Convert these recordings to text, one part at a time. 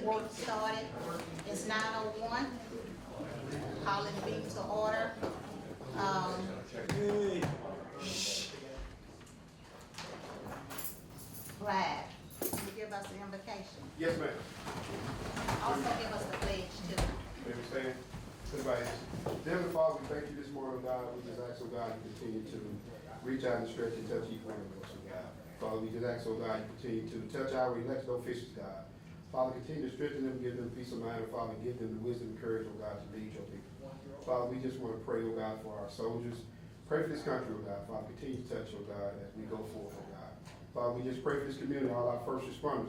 work started. It's 9:01. Calling the meeting to order. Brad, can you give us the invocation? Yes, ma'am. Also give us the pledge too. May we stand? Supervisors. Heavenly Father, we thank you this morning, God. We just ask, oh God, you continue to reach out and stretch and touch each one of us, oh God. Father, we just ask, oh God, you continue to touch our elected officials, God. Father, continue to strengthen them, give them peace of mind, and Father, give them the wisdom and courage, oh God, to lead your people. Father, we just want to pray, oh God, for our soldiers. Pray for this country, oh God. Father, continue to touch, oh God, as we go forth, oh God. Father, we just pray for this community, all our first responders,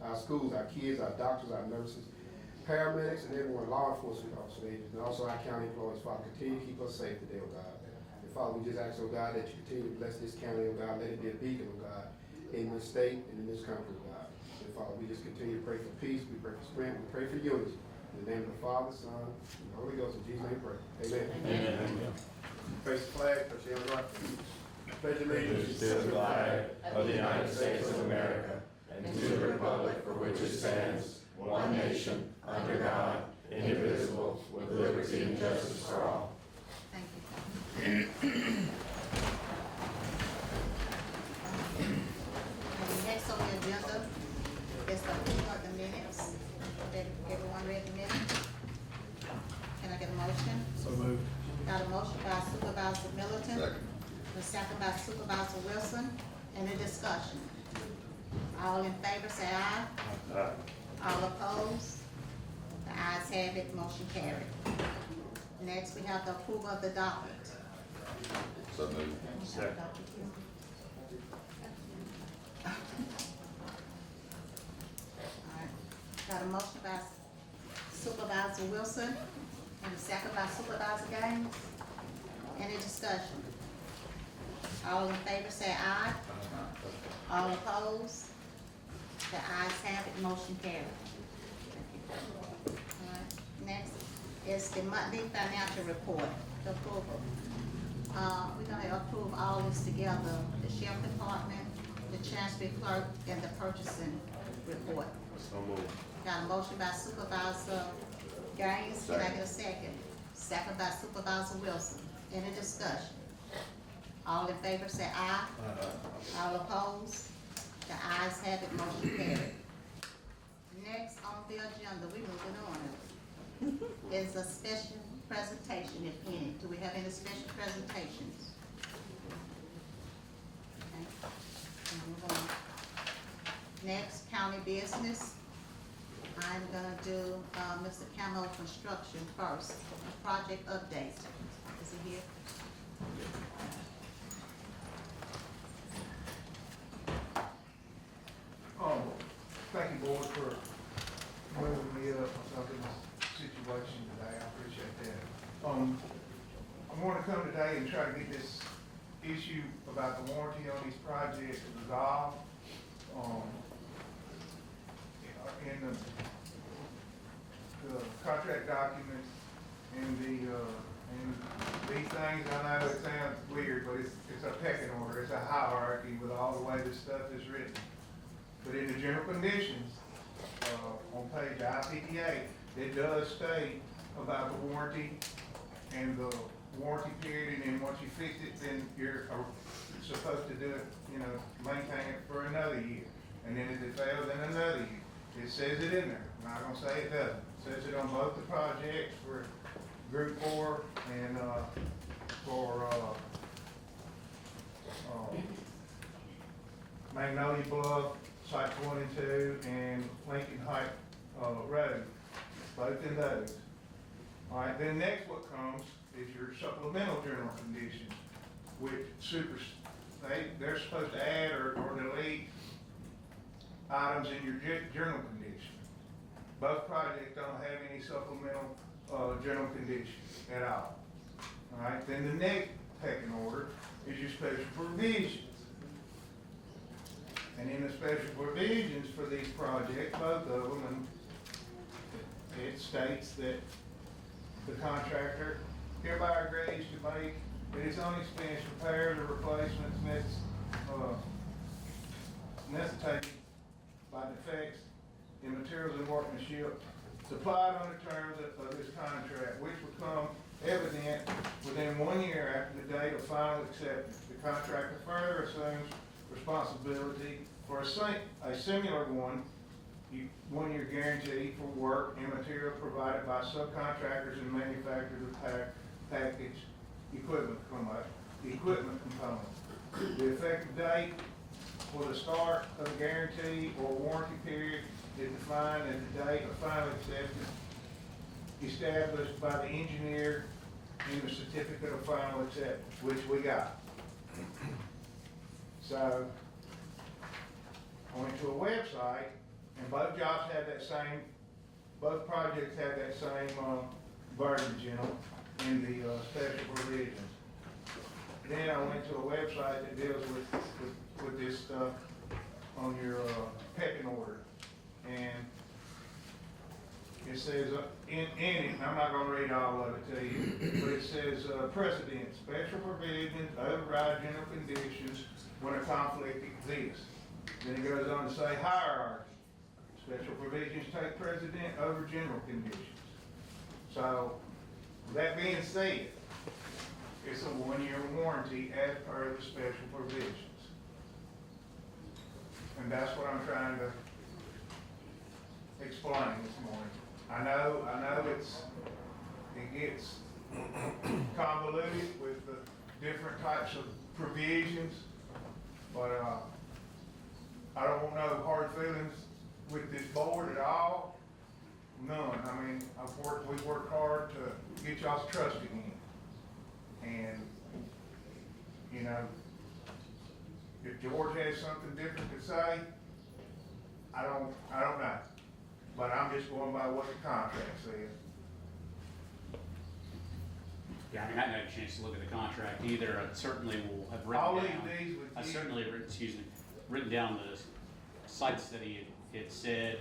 our schools, our kids, our doctors, our nurses, paramedics, and everyone, law enforcement officers, and also our county employees. Father, continue to keep us safe today, oh God. And Father, we just ask, oh God, that you continue to bless this county, oh God. Let it be a beacon, oh God, in this state and in this country, oh God. And Father, we just continue to pray for peace, we pray for strength, we pray for unity. In the name of the Father, Son, and the Holy Ghost, in Jesus' name we pray. Amen. Amen. Face the flag, touch the other right. Pledge allegiance to the flag of the United States of America and to the republic for which it stands, one nation, under God, indivisible, with liberty and justice for all. Thank you. And next on the agenda is the approval of the minutes. Everyone read the minutes? Can I get a motion? So moved. Got a motion by Supervisor Middleton. Second. A second by Supervisor Wilson. Any discussion? All in favor say aye. Aye. All opposed? The ayes have it, motion carried. Next, we have the approval of the docket. So moved. Second. Alright. Got a motion by Supervisor Wilson and a second by Supervisor Gaines. Any discussion? All in favor say aye. All opposed? The ayes have it, motion carried. Alright. Next is the monthly financial report, the approval. We're gonna approve all this together, the sheriff department, the chancery clerk, and the purchasing report. So moved. Got a motion by Supervisor Gaines, can I get a second? Second by Supervisor Wilson. Any discussion? All in favor say aye. All opposed? The ayes have it, motion carried. Next on the agenda, we moving on, is a special presentation, if any. Do we have any special presentations? Okay. We'll move on. Next, county business. I'm gonna do Mr. Camo Construction first. Project update. Is he here? Thank you, board, for moving me up on something situation today. I appreciate that. I want to come today and try to get this issue about the warranty on these projects resolved. In the contract documents and these things, I know it sounds weird, but it's a pecking order. It's a hierarchy with all the way this stuff is written. But in the general conditions, on page I-58, it does state about the warranty and the warranty period, and then once you fix it, then you're supposed to do it, maintain it for another year. And then if it fails, then another year. It says it in there. I'm not gonna say it doesn't. It says it on both the projects for Group 4 and for Magnolia Bluff, Sites 1 and 2, and Lincoln Heights Road, both in those. All right, then next what comes is your supplemental general conditions, which they're supposed to add or delete items in your general condition. Both projects don't have any supplemental general conditions at all. All right, then the next pecking order is your special provisions. And in the special provisions for these projects, both of them, and it states that the contractor hereby agrees to make at its own expense repairs or replacements necessitated by defects in materials and workmanship supplied under terms of this contract, which will come evident within 1 year after the date of final acceptance. The contractor further assumes responsibility for a similar one-year guarantee for work and material provided by subcontractors and manufacturers of packaged equipment components. The effective date for the start of the guarantee or warranty period is defined as the date of final acceptance established by the engineer in the certificate of final acceptance, which we got. So, I went to a website, and both jobs had that same, both projects had that same verbiage in the special provisions. Then I went to a website that deals with this stuff on your pecking order. And it says, in it, and I'm not gonna read all of it to you, but it says, precedent, special provisions, override general conditions when a conflict exists. Then it goes on to say hierarchy. Special provisions take precedent over general conditions. So, that being said, it's a 1-year warranty as per the special provisions. And that's what I'm trying to explain this morning. I know it gets convoluted with the different types of provisions, but I don't want no hard feelings with this board at all. None. I mean, we've worked hard to get y'all's trust again. And, you know, if George has something different to say, I don't know. But I'm just going by what the contract says. Yeah, I mean, I haven't had a chance to look at the contract either. I certainly will have I'll written leave down. these with I you. certainly have written down the sites that he had said,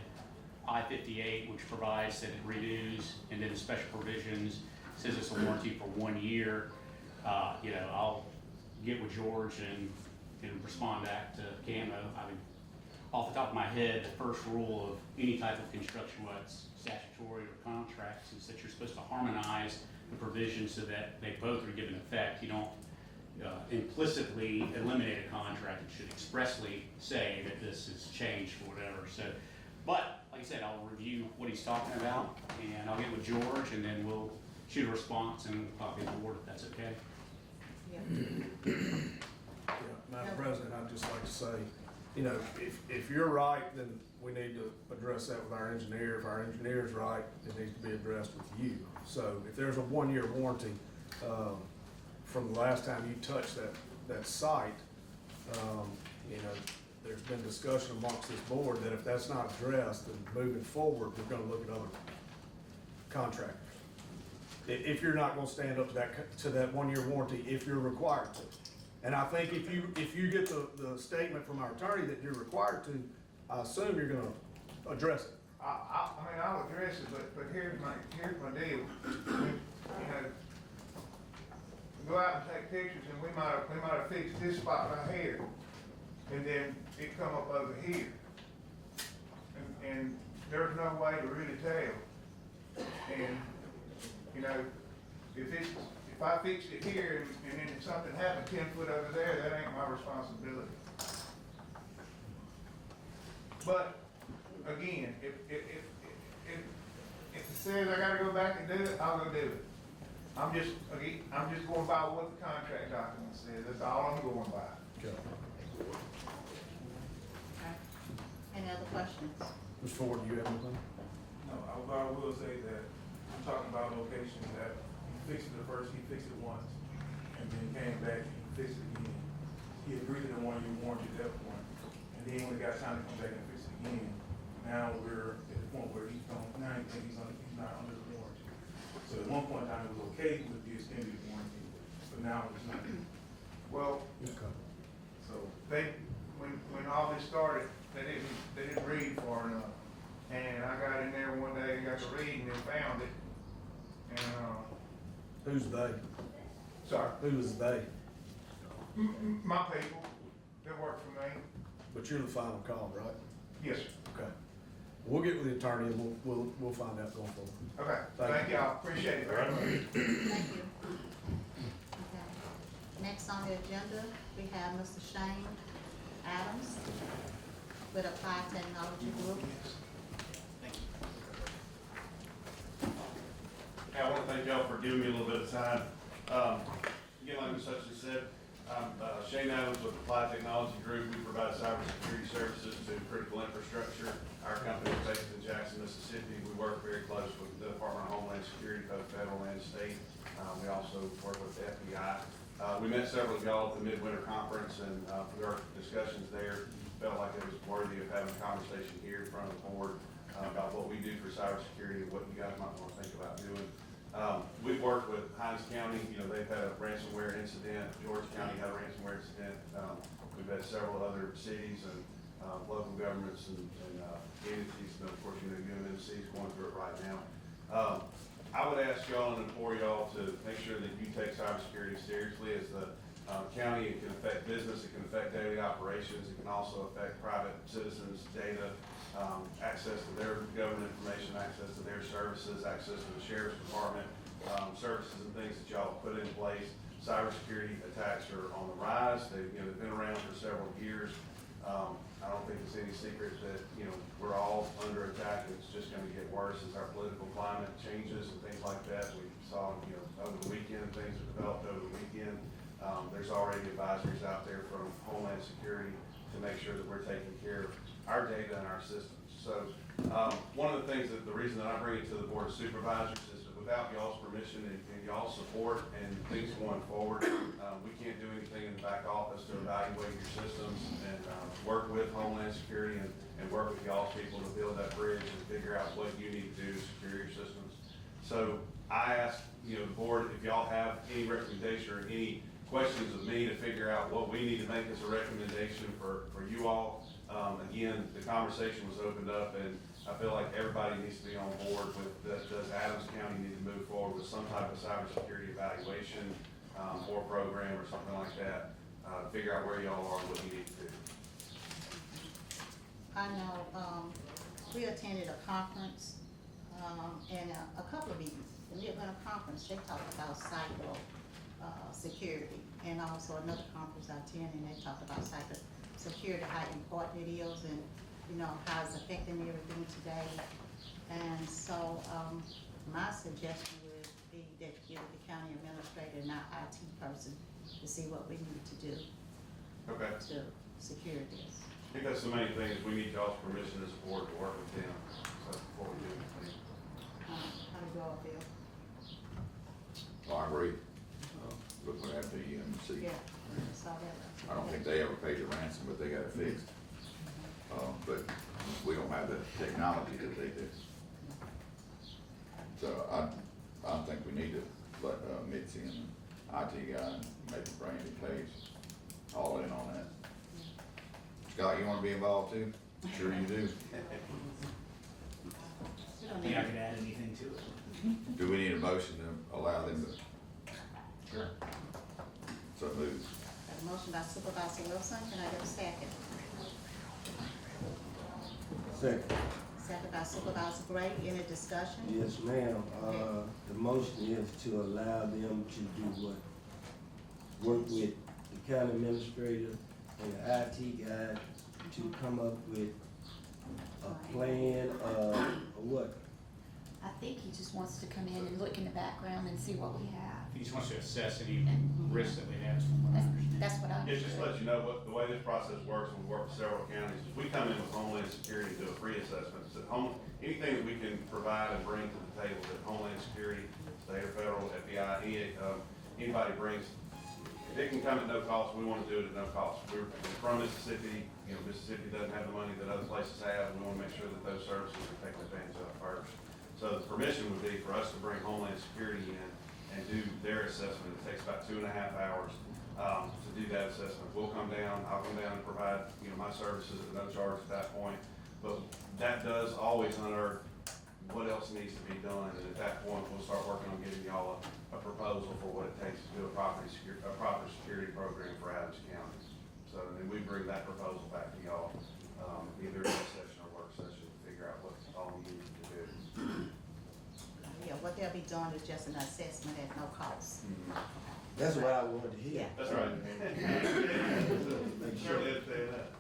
I-58, which provides that it renews, and then the special provisions says it's a warranty for 1 year. You know, I'll get with George and respond back to Camo. I mean, off the top of my head, the first rule of any type of construction, whether it's statutory or contracts, is that you're supposed to harmonize the provisions so that they both are given effect. You don't implicitly eliminate a contract. It should expressly say that this is changed for whatever. So, but like I said, I'll review what he's talking about, and I'll get with George, and then we'll shoot a response and copy the board if that's okay. Yeah. Yeah, Madam President, I'd just like to say, you know, if you're right, then we need to address that with our engineer. If our engineer's right, it needs to be addressed with you. So if there's a 1-year warranty, from the last time you touched that site, you know, there's been discussion amongst this board that if that's not addressed, then moving forward, we're gonna look at other contractors. If you're not gonna stand up to that 1-year warranty, if you're required to. And I think if you get the statement from our attorney that you're required to, I assume you're gonna address it. I mean, I'll address it, but here's my deal. You know, go out and take pictures, and we might have fixed this spot right here, and then it come up over here. And there's no way to really tell. And, you know, if I fixed it here and then something happened 10 foot over there, that ain't my responsibility. But, again, if it says I gotta go back and do it, I'll go do it. I'm just going by what the contract document says, that's all I'm going by. Okay. Okay. Any other questions? Mr. Ford, do you have anything? No, I will say that I'm talking about locations that he fixed it he fixed it once, and then came back and he fixed it again. He agreed to the 1-year warranty at that point, and then when it got time to come back and fix it again, now we're at the point where he's not under the warranty. So at one point in time, it was okay with the extended warranty, but now it's not. Well, Okay. so when all this started, they didn't read far enough. And I got in there one day and got to reading and found it. And, Who's they? sorry, Who is they? my people that work for me, But you're the final call, right? yes, sir. Okay. We'll get with the attorney and we'll find out going forward. Okay, Thank thank you. y'all, appreciate it very much. Thank you. Okay. Next on the agenda, we have Mr. Shane Adams with Applied Technology Group. Hey, I want to thank y'all for giving me a little bit of time. Again, like Ms. Hutchins said, I'm Shane Adams with Applied Technology Group. We provide cybersecurity services to critical infrastructure. Our company is based in Jackson, Mississippi. We work very close with the Department of Homeland Security, both federal and state. We also work with the FBI. We met several of y'all at the Midwinter Conference, and through our discussions there, felt like it was worthy of having a conversation here in front of the board about what we do for cybersecurity and what you guys might want to think about doing. We've worked with Hines County. They've had a ransomware incident. George County had a ransomware incident. We've had several other cities and local governments and entities, and of course, UNMC is going through it right now. I would ask y'all and implore y'all to make sure that you take cybersecurity seriously. As the county, it can affect business, it can affect daily operations, it can also affect private citizens' data, access to their government information, access to their services, access to the sheriff's department, services and things that y'all put in place. Cybersecurity attacks are on the rise. They've been around for several years. I don't think it's any secret that, we're all under attack. It's just going to get worse as our political climate changes and things like that. We saw, over the weekend, things that developed over the weekend. There's already advisories out there from Homeland Security to make sure that we're taking care of our data and our systems. So, one of the things that the reason that I bring it to the Board of Supervisors is that without y'all's permission and y'all's support and things going forward, we can't do anything in the back office to evaluate your systems and work with Homeland Security and work with y'all's people to build that bridge and figure out what you need to do to secure your systems. So I ask, the board, if y'all have any recommendation or any questions of me to figure out what we need to make as a recommendation for you all. Again, the conversation was opened up, and I feel like everybody needs to be on board with, does Adams County need to move forward with some type of cybersecurity evaluation or program or something like that, figure out where y'all are and what you need to do. I know, we attended a conference, and a couple of meetings. The Midwinter Conference, they talked about cyber, security, and also another conference I attended, and they talked about cyber security, how important it is, and, how it's affecting everything today. And so, my suggestion would be that you give the county administrator and our IT person to see what we need to do Okay. to secure this. I think that's the main thing, is we need y'all's permission as a board to work with them, so before we do anything. How do you all feel? Well, I agree. Looking at the UNMC. Yeah, saw that. I don't think they ever paid the ransom, but they got it fixed. But we don't have the technology that they do. So I think we need to let Mitzi and the IT guy and maybe Brandy Page all in on that. Scott, you wanna be involved too? Sure you do. We I don't think need I could add anything to it. Do we need a motion to allow them to? Sure. So move. Got a motion by Supervisor Wilson, can I get a second? Second. Second by Supervisor Gray, any discussion? Yes, ma'am. The motion is to allow them to do what? Work with the county administrator and the IT guy to come up with a plan of what? I think he just wants to come in and look in the background and see what we have. He just wants to assess any risks that we have, from what I That's, understand. that's what I Yeah, just to understood. let you know, the way this process works, when we work with several counties, is we come in with Homeland Security and do a free assessment. So anything that we can provide and bring to the table that Homeland Security, state or federal, FBI, anybody brings, it can come at no cost. We want to do it at no cost. We're from Mississippi. Mississippi doesn't have the money that other places have, and we want to make sure that those services are taken advantage of first. So the permission would be for us to bring Homeland Security in and do their assessment. It takes about 2.5 hours to do that assessment. We'll come down, I'll come down and provide, my services at no charge at that point. But that does always unearth what else needs to be done, and at that point, we'll start working on getting y'all a proposal for what it takes to do a proper security program for Adams County. So then we bring that proposal back to y'all, either in a session or work session, to figure out what what they'll be doing is just an assessment at no cost. That's what I wanted to hear. Yeah. That's right. Make sure. Surely understand that.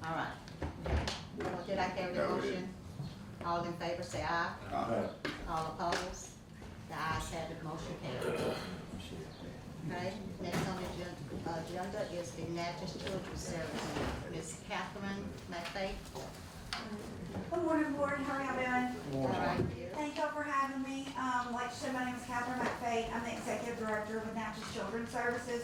All right. Well, did I carry the No, we motion? didn't. All in favor, say aye. Aye. All opposed? The ayes have it, motion carried. Okay, next on the agenda is the Natchez Children's Service. Ms. Catherine McFay. Good morning, board. How are y'all doing? All right, here. Thank y'all for having me. Like you said, my name is Catherine McFay. I'm the executive director with Natchez Children's Services.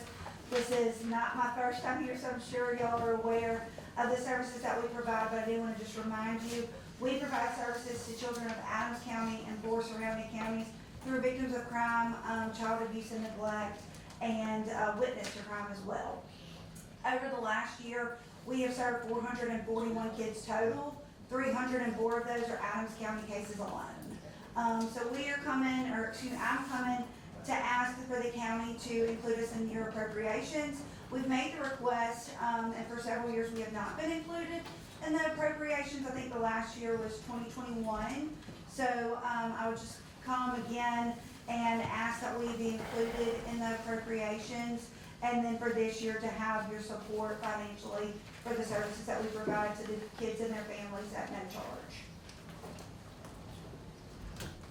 This is not my first time here, so I'm sure y'all are aware of the services that we provide, but I do want to just remind you, we provide services to children of Adams County and 4 surrounding counties who are victims of crime, child abuse and neglect, and witness to crime as well. Over the last year, we have served 441 kids total. 304 of those are Adams County cases alone. So we are coming, or excuse me, I'm coming to ask for the county to include us in your appropriations. We've made the request, and for several years we have not been included in the appropriations. I think the last year was 2021. So I would just come again and ask that we be included in the appropriations, and then for this year to have your support financially for the services that we provide to the kids and their families at no charge.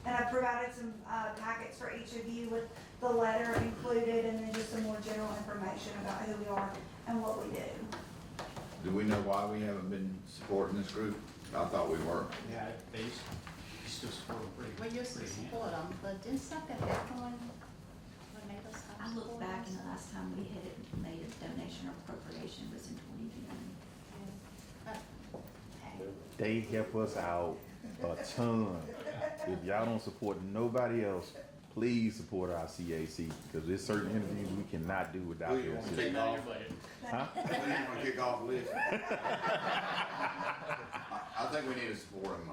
And I've provided some packets for each of you with the letter included, and then just some more general information about who we are and what we do. Do we know why we haven't been supporting this group? I thought we were. Yeah, they used to support them pretty. We used to support them, but didn't something happen when made us stop I looked supporting back them? and the last time we had made a donation or appropriation was in 2010. They help us out a ton. If y'all don't support nobody else, please support our CAC, because there's certain interviews we cannot do without Who you their want to assistance. kick Not off? your budget. Huh? Who you want to kick off the list? I think we need to support them.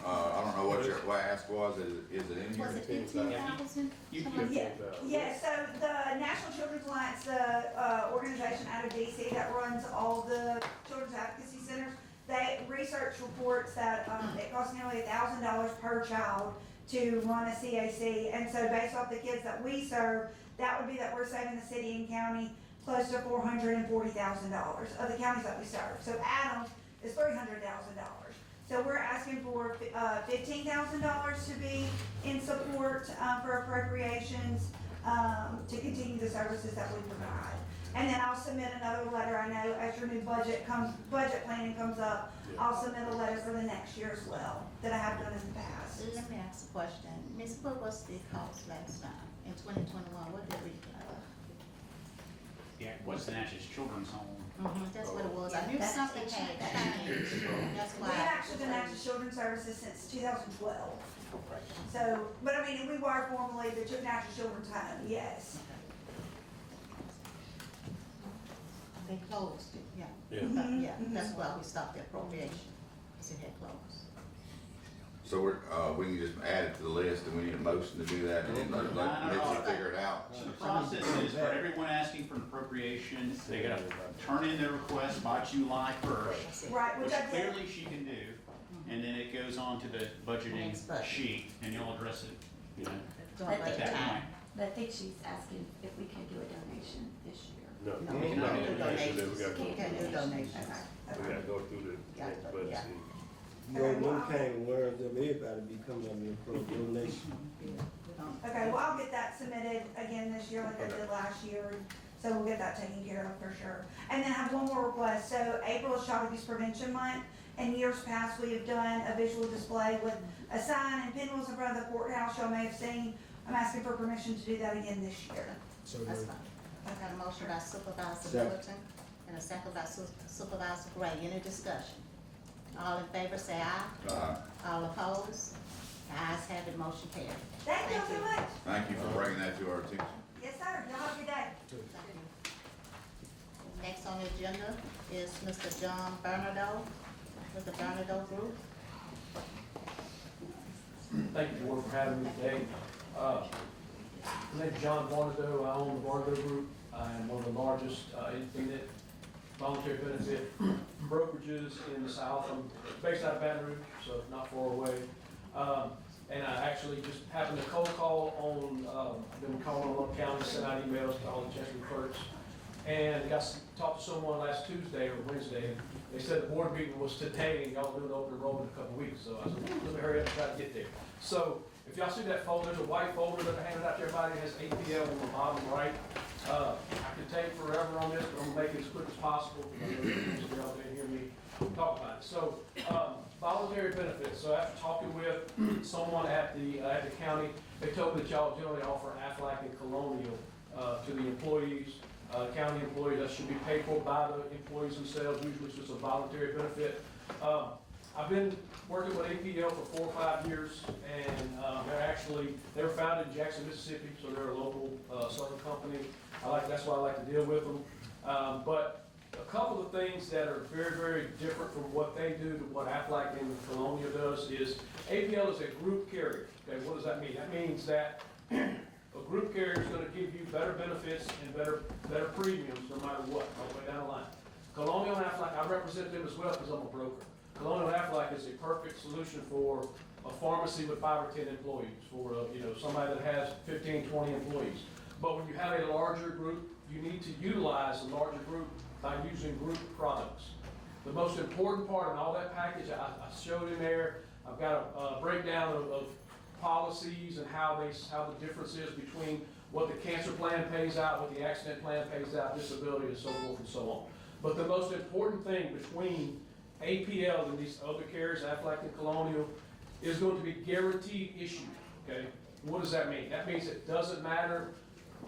I don't know what your ask was. Is it in here? Was it 15,000? You Something like Yeah, that? yeah, so the National Children's Alliance, the organization out of DC that runs all the children's advocacy centers, they research reports that it costs nearly $1,000 per child to run a CAC. And so based off the kids that we serve, that would be that we're saving the city and county close to $440,000 of the counties that we serve. So Adams is $300,000. So we're asking for $15,000 to be in support for appropriations to continue the services that we provide. And then I'll submit another letter. I know as your new budget planning comes up, I'll submit a letter for the next year as well that I have done in the past. Let me ask a question. Ms. what was the cost last time? In 2021, what did we, Yeah, what's the Natchez Children's Home? that's what it was. I knew That's something the had change. changed. That's why. We've actually been Natchez Children's Services since 2012. So, but I mean, we were formerly the Natchez Children's Home, yes. They closed it, yeah. Mhm, Yeah, mhm. that's why we stopped the appropriation, because it had closed. So we can just add it to the list, and we need a motion to do that, and then let Mitzi figure it out. So the process is for everyone asking for an appropriation, they gotta turn in their request by July 1st, Right, which which I did. clearly she can do, and then it goes on to the budgeting Next budget. sheet, and you'll address it, you know, During But at budget that time. point. But I think she's asking if we could do a donation this year. No, We we cannot can't do do donations. We can't do donations. We go through the next budget season. You know, them kind of words that everybody be coming up with for a donation. Okay, well, I'll get that submitted again this year like I did last year, so we'll get that taken care of for sure. And then I have one more request, so April is Child Abuse Prevention Month. In years past, we have done a visual display with a sign and pinwheels in front of the courthouse, y'all may have seen. I'm asking for permission to do that again this year. So That's moved. fine. I got a motion by Supervisor Second. Middleton and a second by Supervisor Gray. Any discussion? All in favor, say aye. All opposed? The ayes have it, motion carried. Thank you so much. Thank you for bringing that to our attention. Yes, sir. Y'all have a good day. Next on the agenda is Mr. John Bernardo with the Bernardo Group. Thank you, Board, for having me today. My name is John Barnado. I own the Barnado Group. I am one of the largest independent voluntary benefit brokerages in the South. I'm based out of Baton Rouge, so not far away. and I actually just happened to cold call on, I've been calling on Long County, sent out emails to all the Chester clerks. And talked to someone last Tuesday or Wednesday, and they said the board meeting was today, and y'all doing open enrollment in a couple of weeks, so I said, let me hurry up and try to get there. So, if y'all see that folder, there's a white folder that I handed out to everybody, it has APL on the bottom right. I could take forever on this, but I'm gonna make it as quick as possible, because y'all didn't hear me talk about it. So, voluntary benefits, so after talking with someone at the county, they told me that y'all generally offer Aflac and Colonial, to the employees. County employees, that should be paid for by the employees themselves, usually it's just a voluntary benefit. I've been working with APL for 4 or 5 years, and they were founded in Jackson, Mississippi, so they're a local southern company. That's why I like to deal with them. But a couple of things that are very, very different from what they do to what Aflac and Colonial does is APL is a group carrier. Okay, what does that mean? That means that a group carrier is going to give you better benefits and better premiums no matter what, all the way down the line. Colonial and Aflac, I represent them as well because I'm a broker. Colonial and Aflac is a perfect solution for a pharmacy with 5 or 10 employees, for somebody that has 15, 20 employees. But when you have a larger group, you need to utilize a larger group by using group products. The most important part in all that package, I showed in there, I've got a breakdown of policies and how the difference is between what the cancer plan pays out, what the accident plan pays out, disability, and so forth and so on. But the most important thing between APL and these other carriers, Aflac and Colonial, is going to be guaranteed issue. Okay, what does that mean? That means it doesn't matter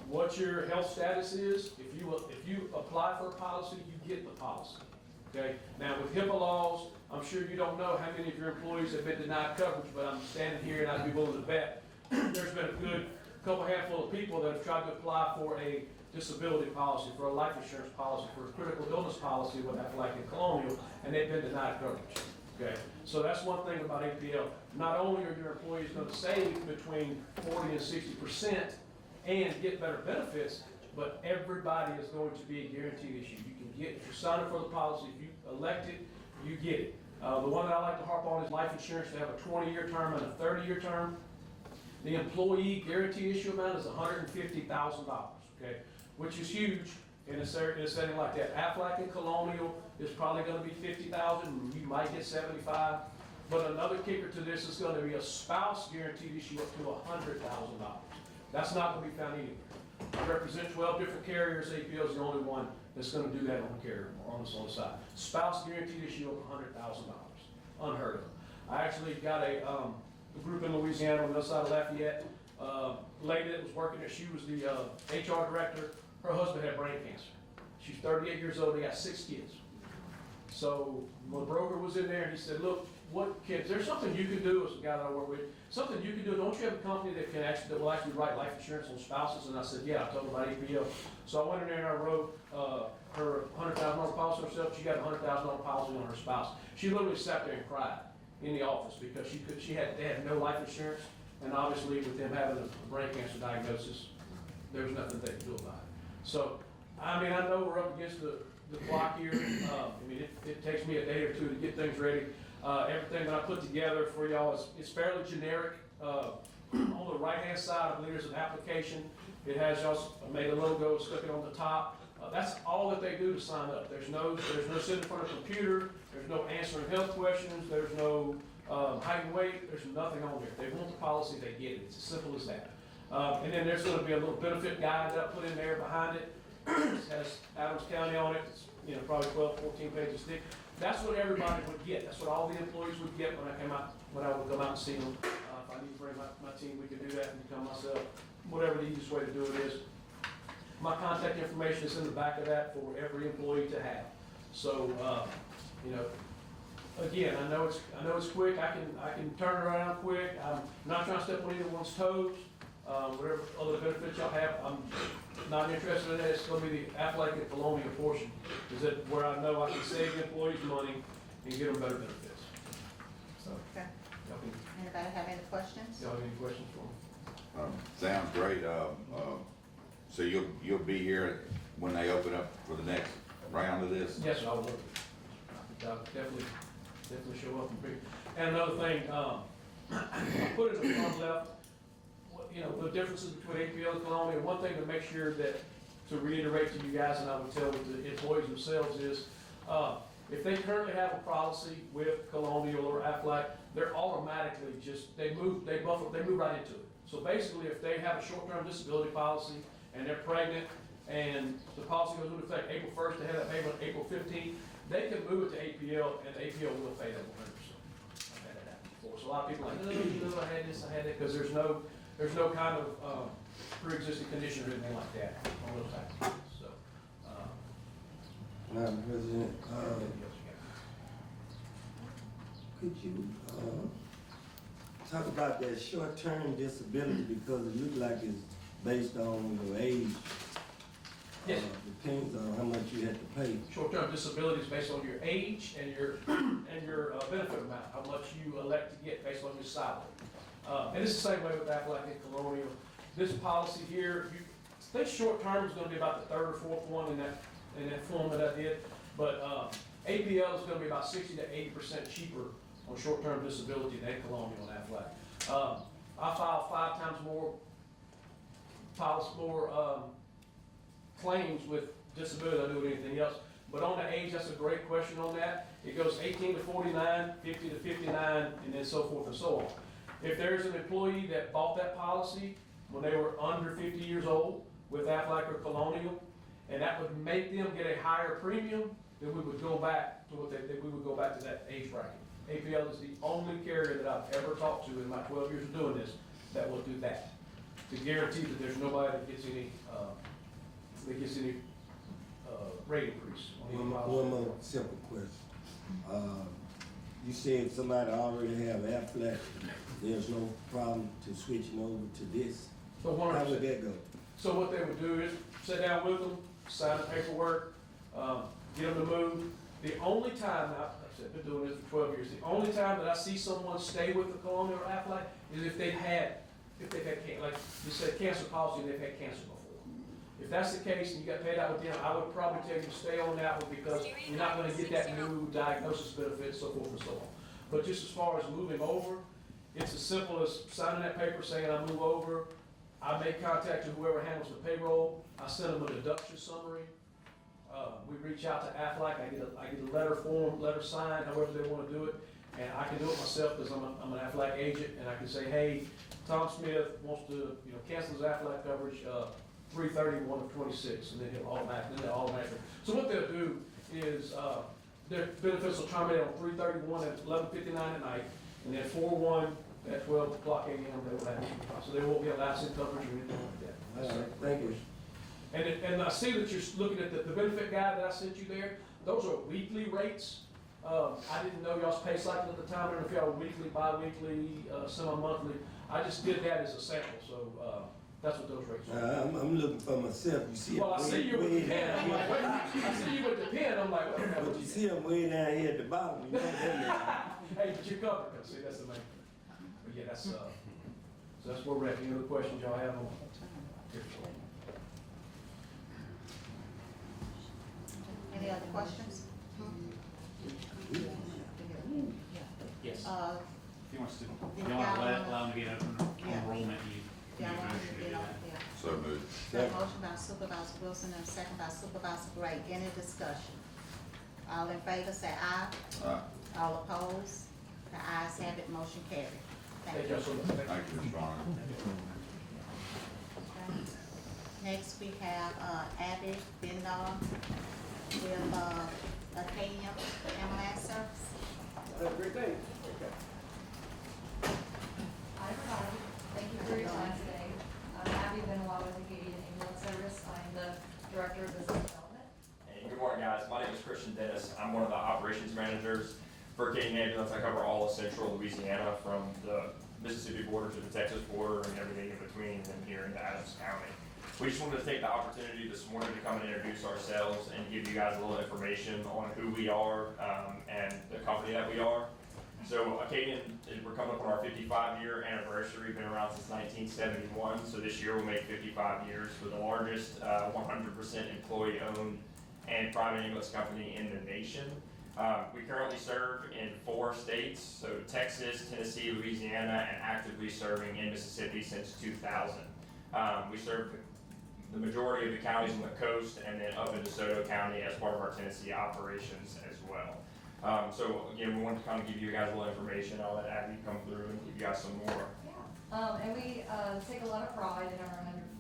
what your health status is. If you apply for a policy, you get the policy. Okay. Now with HIPAA laws, I'm sure you don't know how many of your employees have been denied coverage, but I'm standing here and I'd be willing to bet there's been a good handful of people that have tried to apply for a disability policy, for a life insurance policy, for a critical illness policy with Aflac and Colonial, and they've been denied coverage. Okay, so that's one thing about APL. Not only are your employees going to save between 40 and 60% and get better benefits, but everybody is going to be a guaranteed issue. You can get, if you sign up for the policy, if you elect it, you get it. The one that I like to harp on is life insurance. They have a 20-year term and a 30-year term. The employee guarantee issue amount is $150,000, okay, which is huge in a setting like that. Aflac and Colonial is probably going to be $50,000. You might get $75,000. But another kicker to this is going to be a spouse guaranteed issue up to $100,000. That's not going to be found anywhere. I represent 12 different carriers. APL is the only one that's going to do that on the carrier, on the side. Spouse guaranteed issue of $100,000. Unheard of. I actually got a group in Louisiana on the other side of Lafayette. Lady that was working there, she was the HR director. Her husband had brain cancer. She's 38 years old. They got 6 kids. So when the broker was in there, he said, look, what kids, there's something you can do as a guy that I work with, something you can do. Don't you have a company that will actually write life insurance on spouses? And I said, yeah, I told her about APL. So I went in there and I wrote her $100,000 policy on herself. She got a $100,000 policy on her spouse. She literally sat there and cried in the office because they had no life insurance. And obviously with them having a brain cancer diagnosis, there was nothing they could do about it. So, I mean, I know we're up against the clock here. I mean, it takes me a day or two to get things ready. Everything that I put together for y'all is fairly generic. On the right-hand side, I believe there's an application. It has y'all made a logo, stuck it on the top. That's all that they do to sign up. There's no sitting in front of a computer. There's no answering health questions. There's no height and weight. There's nothing on there. They want the policy, they get it. It's as simple as that. And then there's going to be a little benefit guide that I put in there behind it. It has Adams County on it. It's probably 12, 14 pages thick. That's what everybody would get. That's what all the employees would get when I would come out and see them. If I need to bring my team, we can do that and become myself. Whatever the easiest way to do it is. My contact information is in the back of that for every employee to have. So, again, I know it's quick. I can turn it around quick. I'm not trying to step on anyone's toes. Whatever other benefits y'all have, I'm not interested in that. It's going to be the Aflac and Colonial portion. Is that where I know I can save the employees money and get them better benefits. So, Okay. y'all can, Anybody have any questions? y'all have any questions for me? Sounds great. So you'll be here when they open up for the next round of this? Yes, sir, I would love to. I'll definitely show up and bring. And another thing, I put it in the front left, you know, the differences between APL and Colonial. One thing to make sure that, to reiterate to you guys, and I would tell the employees themselves is, if they currently have a policy with Colonial or Aflac, they're automatically just, they move right into it. So basically, if they have a short-term disability policy and they're pregnant and the policy goes into effect April 1st, they have that payment April 15th, they can move it to APL and the APL will pay them 100%. I've had that happen before. So a lot of people are like, no, you know, I had this, I had that, because there's no kind of pre-existing condition or anything like that on those types of things. So, Madam President, could you, talk about that short-term disability, because it looks like it's based on your age? Yes. Depends on how much you have to pay. Short-term disability is based on your age and your benefit amount, how much you elect to get based on your salary. And it's the same way with Aflac and Colonial. This policy here, this short-term is gonna be about the third or fourth one in that form that I did. But APL is gonna be about 60 to 80% cheaper on short-term disability than Colonial and Aflac. I file 5 times more claims with disability than I do with anything else. But on the age, that's a great question on that. It goes 18 to 49, 50 to 59, and then so forth and so on. If there's an employee that bought that policy when they were under 50 years old with Aflac or Colonial, and that would make them get a higher premium, then we would go back to that age bracket. APL is the only carrier that I've ever talked to in my 12 years of doing this that will do that, to guarantee that there's nobody that gets any rate increase. One more simple question. You said somebody already have Aflac, there's no problem to switching over to this? So How would that go? So what they would do is sit down with them, sign the paperwork, get them to move. The only time, I've been doing this for 12 years, the only time that I see someone stay with the Colonial or Aflac is if they've had like you said, cancer policy, and they've had cancer before. If that's the case and you got paid out with them, I would probably tell you to stay on that one, because you're not gonna get that new diagnosis benefit, so forth and so on. But just as far as moving over, it's as simple as signing that paper saying I move over. I make contact to whoever handles the payroll. I send them a deduction summary. We reach out to Aflac. I get a letter signed, however they want to do it, and I can do it myself because I'm an Aflac agent, and I can say, hey, Tom Smith wants to cancel his Aflac coverage 3/31/26, and then they'll automatically. So what they'll do is their benefits will terminate on 3/31 at 11:59 at night, and then 4/1 at 12:00 a.m. they will have it. So they won't be allowed to coverage or anything like that. All right, thank you. And I see that you're looking at the benefit guide that I sent you there. Those are weekly rates. I didn't know y'all's pay cycle at the time, or if y'all were weekly, bi-weekly, semi-monthly. I just did that as a sample, so that's what those rates are. I'm looking for myself, you see. Well, I see you with the pen, I'm like, wait, I see you with the pen, I'm like, what the hell? But you see them way down here at the bottom, you know that. Hey, but you're covered, see, that's the main thing. But yeah, so that's where we're at. Any other questions y'all have on? Any other questions? Yes. Uh, If he wants to, If you want to y'all allow him to get open Yeah. enrollment, you y'all need a want motion to to do get on, that. yeah. So moved. Got a motion by Supervisor Wilson and a second by Supervisor Gray. Any discussion? All in favor say aye. Aye. All opposed? The ayes have it, motion carried. Thank Thank you. y'all so much. Thank you, Mr. Arnold. Okay. Next, we have Abby Bendall with Acadian Ambulance Service. Have a great day. Hi everybody, thank you for your time today. I'm Abby Benoit with Acadian Ambulance Service. I'm the Director of Business Development. Hey, good morning guys, my name is Christian Dennis. I'm one of the operations managers for Acadian Ambulance. I cover all of central Louisiana from the Mississippi border to the Texas border and everything in between, and here into Adams County. We just wanted to take the opportunity this morning to come and introduce ourselves and give you guys a little information on who we are and the company that we are. So Acadian, we're coming up on our 55-year anniversary. We've been around since 1971, so this year we'll make 55 years. We're the largest 100% employee-owned and private ambulance company in the nation. We currently serve in 4 states, so Texas, Tennessee, Louisiana, and actively serving in Mississippi since 2000. We serve the majority of the counties on the coast and then up in DeSoto County as part of our Tennessee operations as well. So again, we wanted to kind of give you guys a little information. I'll let Abby come through and give you guys some more. And we take a lot of pride in our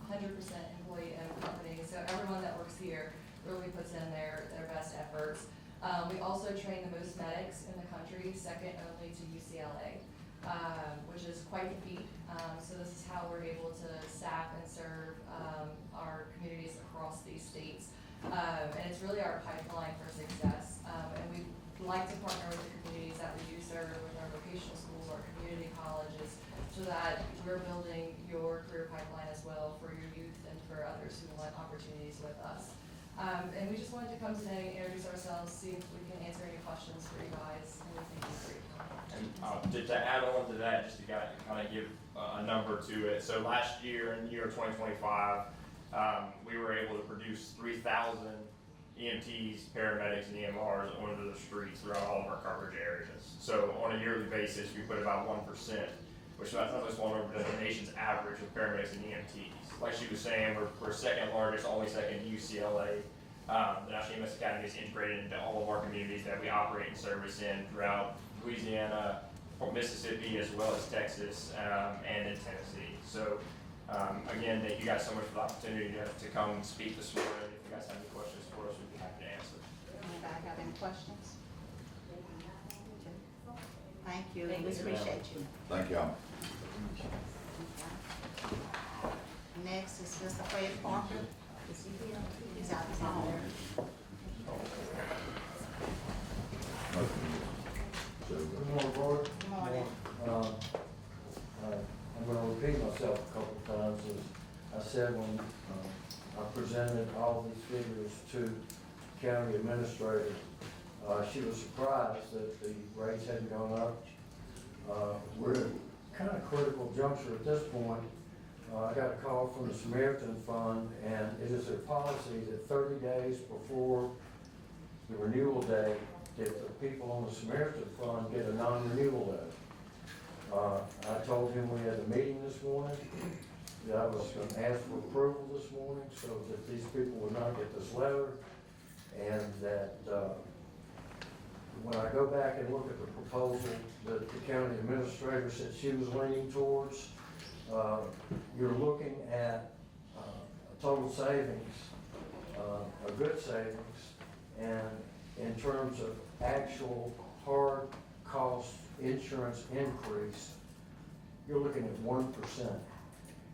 100% employee-owned company. So everyone that works here really puts in their best efforts. We also train the most medics in the country, second only to UCLA, which is quite the feat. So this is how we're able to staff and serve our communities across these states. And it's really our pipeline for success. And we like to partner with the communities that we do serve, with our vocational schools, our community colleges, so that we're building your career pipeline as well for your youth and for others who want opportunities with us. And we just wanted to come today, introduce ourselves, see if we can answer any questions for you guys, and we think it's great. And to add on to that, just to kind of give a number to it. So last year, in the year 2025, we were able to produce 3,000 EMTs, paramedics, and EMRs onto the streets throughout all of our coverage areas. So on a yearly basis, we put about 1%, which is not a small number, but the nation's average of paramedics and EMTs. Like she was saying, we're second largest, only second to UCLA. The National EMS Academy is integrated into all of our communities that we operate and service in throughout Louisiana, Mississippi, as well as Texas, and in Tennessee. So again, thank you guys so much for the opportunity to come speak this morning. If you guys have any questions for us, we'd be happy to answer. Anybody have any questions? Thank you, we appreciate you. Thank y'all. Next is Mr. Fred Parker. Is he here? He's out of town. Good morning, Board. Good morning. I'm gonna repeat myself a couple of times. As I said when I presented all these figures to the county administrator, she was surprised that the rates hadn't gone up. We're at kind of critical juncture at this point. I got a call from the Samaritan Fund, and it is their policy that 30 days before the renewal date, that the people on the Samaritan Fund get a non-renewal letter. I told him we had a meeting this morning, that I was going to ask for approval this morning so that these people would not get this letter, and that when I go back and look at the proposal that the county administrator said she was leaning towards, you're looking at a total savings, a good savings, and in terms of actual hard cost insurance increase, you're looking at 1%.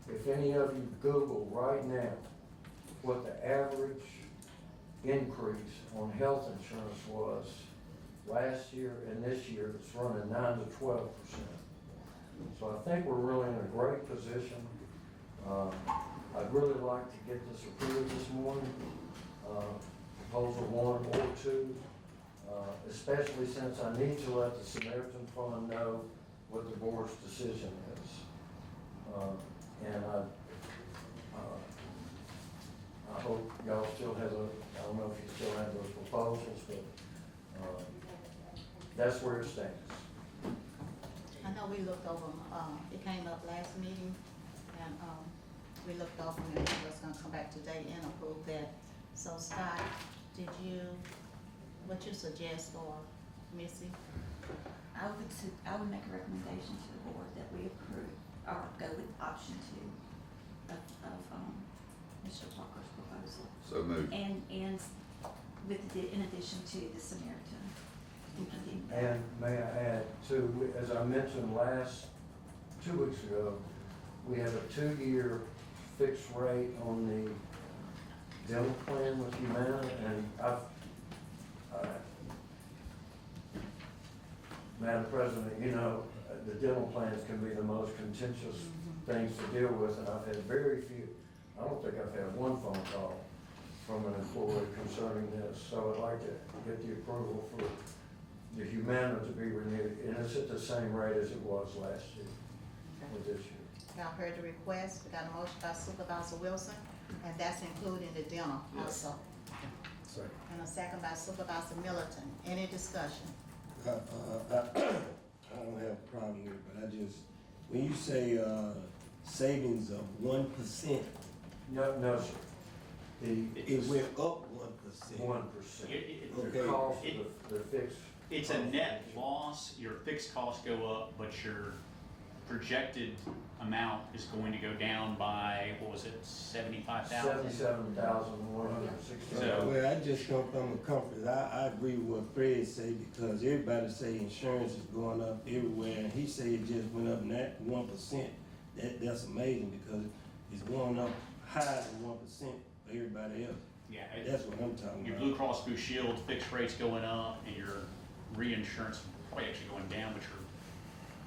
If any of you Google right now what the average increase on health insurance was last year and this year, it's running 9 to 12%. So I think we're really in a great position. I'd really like to get this approved this morning, proposal 1 or 2, especially since I need to let the Samaritan Fund know what the board's decision is. And I hope y'all still have I don't know if you still have those proposals, but that's where it stands. I know we looked over, it came up last meeting, and, we looked over and it was gonna come back today and approve that. So Scott, what you suggest, or Missy? I would make a recommendation to the board that we approve, or go with option 2 of Mr. Parker's proposal. So moved. And in addition to the Samaritan. And may I add too, as I mentioned 2 weeks ago, we have a 2-year fixed rate on the dental plan with Humana, and Madam President, you know, the dental plans can be the most contentious things to deal with, and I've had very few, I don't think I've had one phone call from an employee concerning this, so I'd like to get the approval for the Humana to be renewed, and it's at the same rate as it was last year, or this year. Y'all heard the request, we got a motion by Supervisor Wilson, and that's including the dental also. Second. And a second by Supervisor Middleton. Any discussion? I don't have a problem with it, but I just, when you say, savings of 1%, No, sir. it went up 1%. 1%. Okay. The cost of the fixed. It's a net loss, your fixed costs go up, but your projected amount is going to go down by, what was it, 75,000? 77,160. So- Well, I just come from a comfort. I agree with what Fred say because everybody say insurance is going up everywhere, and he say it just went up that 1%. That's amazing because it's going up higher than 1% for everybody else. Yeah, That's what I'm talking your about. Blue Cross Blue Shield fixed rates going up and your reinsurance probably actually going down, but your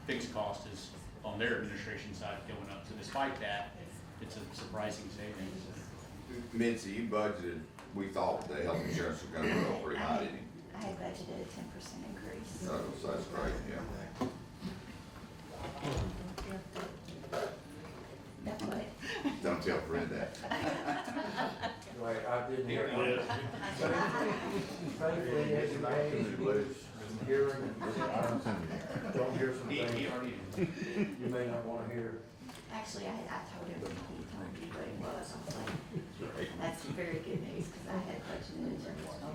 fixed cost is on their administration side going up. So despite that, it's a surprising savings. Mitzi, you budgeted, we thought the health insurance was gonna go pretty high, didn't you? I had budgeted a 10% increase. So that's great, yeah. That's what. Don't tell Fred that. Right, I didn't hear. Thankfully, as you may, hearing, don't hear some He things already, you may not want to hear. Actually, I told him, he told me what it was. I was like, that's very good news, because I had budgeted it.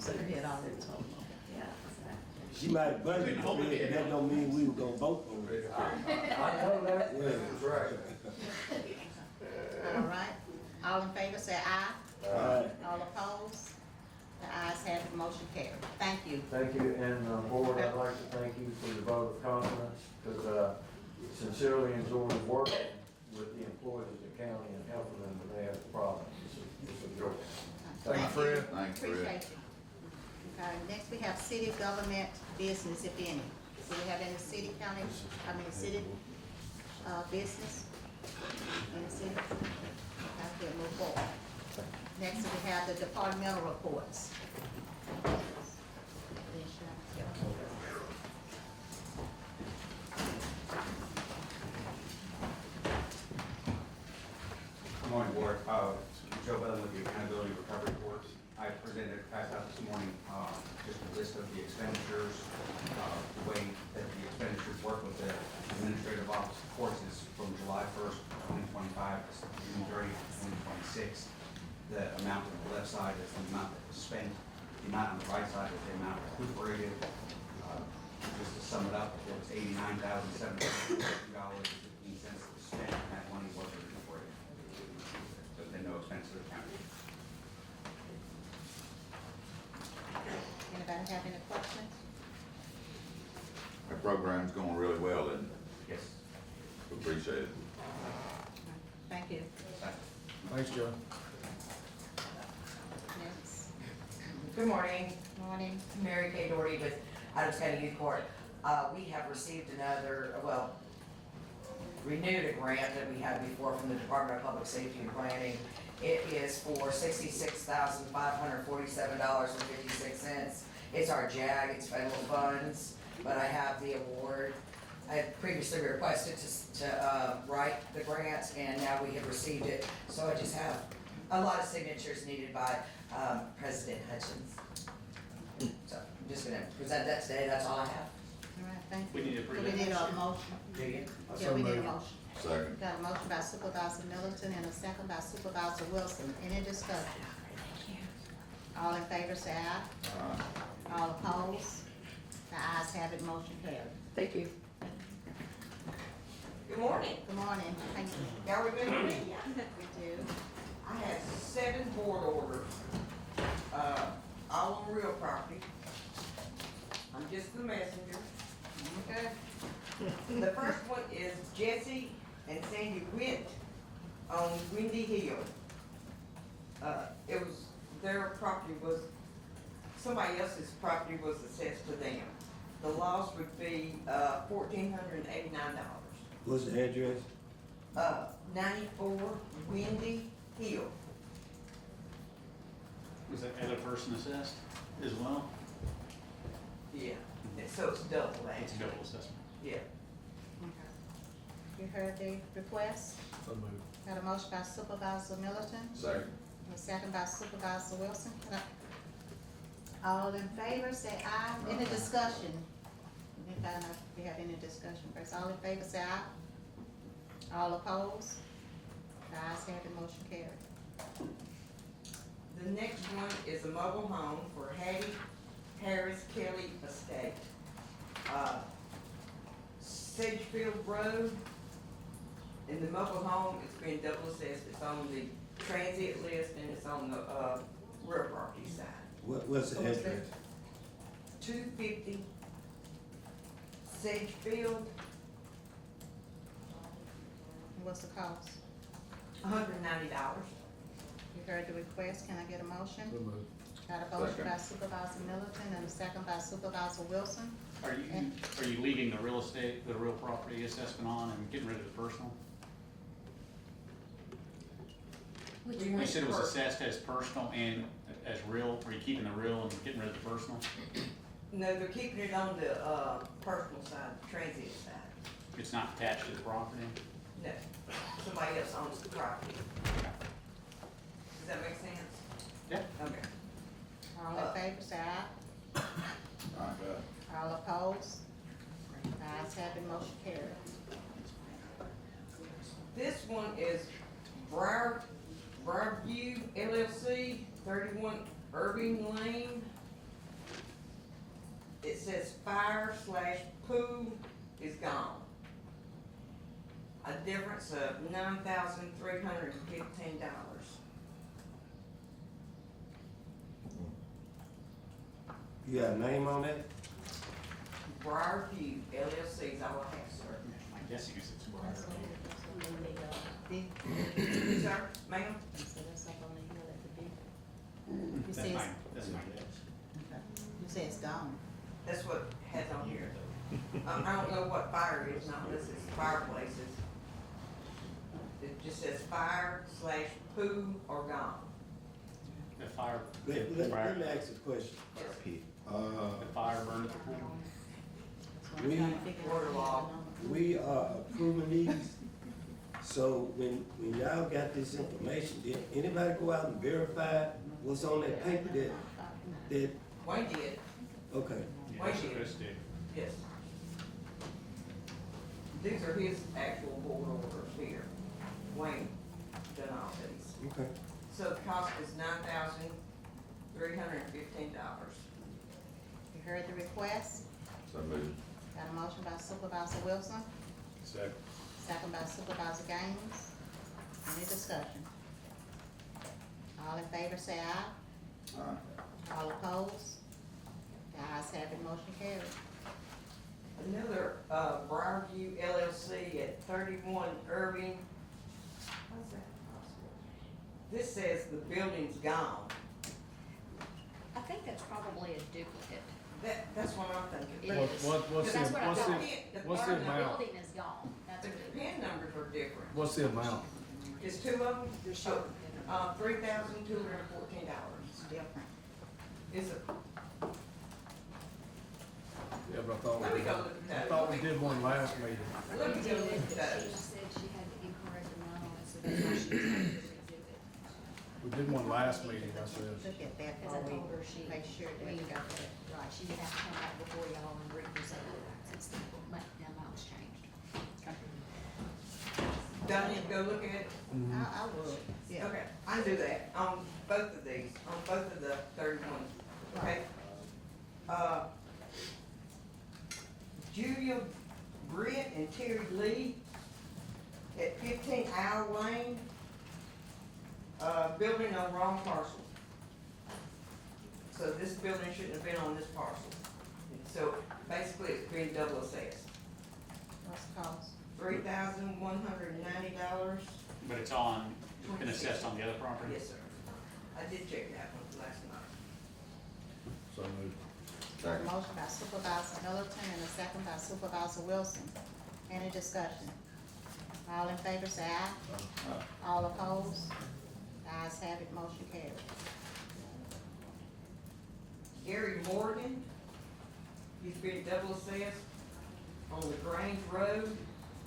So you had already told me. Yeah, so. She might have budgeted for it, but that don't mean we were gonna vote for it. I know that, that's right. All right, all in favor say aye. Alright. All opposed? The ayes have it, motion carried. Thank you. Thank you, and Board, I'd like to thank you for your vote of confidence, because sincerely enjoyed working with the employees of the county and helping them when they have problems. It's a joy. Thank you, Fred. Thanks, Fred. Appreciate you. Okay, next we have city government business, if any. Do we have any city business? Any city? Okay, we'll move forward. Next we have the departmental reports. Good morning, Board. Joe Bellin with the Accountability Recovery Board. I presented, passed out this morning, just a list of the expenditures, the way that the expenditures work with the administrative office courses from July 1st, 2025 to June 30th, 2026. The amount on the left side is the amount that was spent. The amount on the right side is the amount recuperated. Just to sum it up, it was $89,750.15 that was spent, and that money was recuperated. So there's no expense to the county. Anybody have any questions? The program's going really well, and Yes. we appreciate it. Thank you. Thanks, Joe. Next. Good morning, Morning. Mary Kay Doherty with Adams County Youth Court. We have received renewed a grant that we had before from the Department of Public Safety and Planning. It is for $66,547.56. It's our JAG, it's federal funds, but I have the award. I had previously requested to write the grant, and now we have received it. So I just have a lot of signatures needed by President Hutchins. So I'm just gonna present that today, that's all I have. All right, thank you. We need to Do we need a motion? Do you? Yeah, we need a motion. Second. Got a motion by Supervisor Middleton and a second by Supervisor Wilson. Any discussion? All in favor say aye. All opposed? The ayes have it, motion carried. Thank you. Good morning. Good morning. Thank you. Y'all remember me? We do. I had 7 board orders, all on real property. I'm just the messenger. Okay. The first one is Jesse and Sandy Witt on Windy Hill. Their property was, somebody else's property was assessed to them. The loss would be, $1,489. What's the address? 94 Windy Hill. was that other person assessed as well? Yeah, so it's double It's a actually. double assessment. Yeah. Okay. You heard the request? So moved. Got a motion by Supervisor Middleton Second. and a second by Supervisor Wilson. All in favor, say aye. Any discussion? We can find out if we have any discussion first. All in favor, say aye. All opposed? The ayes have it, motion carried. The next one is a mobile home for Hattie Harris Kelly Estate. Sedgefield Road, in the mobile home, it's been double assessed. It's on the transit list and it's on the, real property side. What's the address? 250 Sedgefield, What's the cost? $190. You heard the request, can I get a motion? So moved. Got a motion Second. by Supervisor Middleton and a second by Supervisor Wilson. Are you leaving the real estate, the real property assessment on and getting rid of the personal? You said it was assessed as personal and as real. Are you keeping the real and getting rid of the personal? No, they're keeping it on the, personal side, the transit side. It's not attached to the property? No, somebody else owns the property. Does that make sense? Yeah. Okay. All in favor, say aye. All opposed? The ayes have it, motion carried. This one is Briarview LLC, 31 Irving Lane. It says fire/pool is gone. A difference of $9,315. You got a name on that? Briarview LLC is all I have, sir. My guessing is it's Sir, ma'am? So that's up on the hill at the big. You That's say my, it's, that's my guess. you say it's gone. That's what it has on here. I don't know what fire is, not unless it's fireplaces. It just says fire/pool or gone. The fire, Let me ask a question. the fire burned at the pool? So I'm We- trying to figure out Water the We are approving these, so when y'all got this information, did anybody go out and verify what's on that paper that, Wayne did, okay. Yeah, Wait, so you- Chris did. yes. These are his actual board orders here. Wayne done all these. Okay. So the cost is $9,315. You heard the request? So moved. Got a motion by Supervisor Wilson, Second. second by Supervisor Gaines. Any discussion? All in favor, say aye. All opposed? The ayes have it, motion carried. Another, Briarview LLC at 31 Irving. How's that possible? This says the building's gone. I think that's probably a duplicate. That's what I'm thinking. It is. What's Because the, that's what I what's thought. the, what's the The amount? building is gone, that's The what it is. PIN numbers are different. What's the amount? There's two of them? They're showing. $3,214. Different. Is it, Yeah, but I thought, let me go look I at thought we that. did one last meeting. Let me go look at She that. said she had the incorrect amount on it, so that's why she was having to exhibit. We did one last meeting, I said. Look at that Because I before told her we make sure that we got that right. Right, she didn't have to come back before y'all and represent it since the amount's changed. Do I need to go look at it? I would, yeah. Okay, I can do that on both of these, on both of the 31, okay? Julia Britt and Terry Lee at 15 Owl Lane, building on wrong parcel. So this building shouldn't have been on this parcel. So basically it's been double assessed. What's the cost? $3,190. But it's on, it's been assessed on the other property? Yes, sir. I did check that one last night. So moved. A motion by Supervisor Middleton and a second by Supervisor Wilson. Any discussion? All in favor, say aye. All opposed? The ayes have it, motion carried. Gary Morgan, he's been double assessed on the Grange Road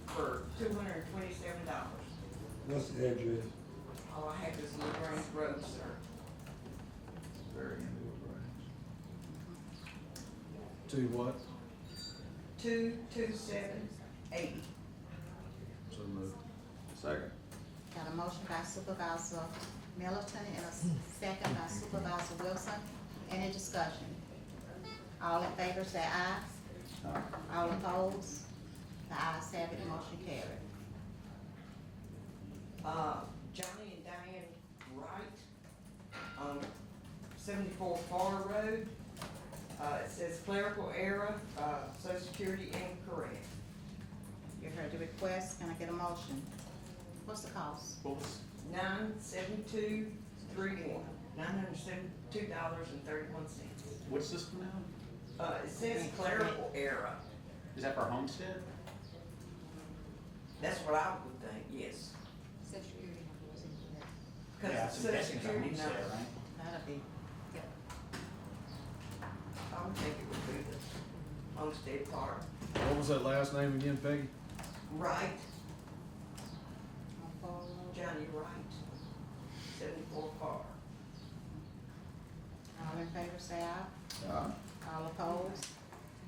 for $227. What's the address? All I have is LaGrange Road, sir. Very end of the To what? 22780. So moved. Second. Got a motion by Supervisor Middleton and a second by Supervisor Wilson. Any discussion? All in favor say aye. All opposed? The ayes have it, motion carried. Johnny and Diane Wright on 74 Far Road. It says clerical error, social security incorrect. You heard the request, can I get a motion? What's the cost? What was, $972.31, $972.31. what's this one now? It says clerical error. Is that for homestead? That's what I would think, yes. Social security number was incorrect. Because Yeah, it's I'm social guessing it's a security homestead, number. right? That'll be, I would think it would be the homestead part. What was that last name again, Peggy? Right, Johnny Wright, 74 Far. all in favor say aye. All opposed?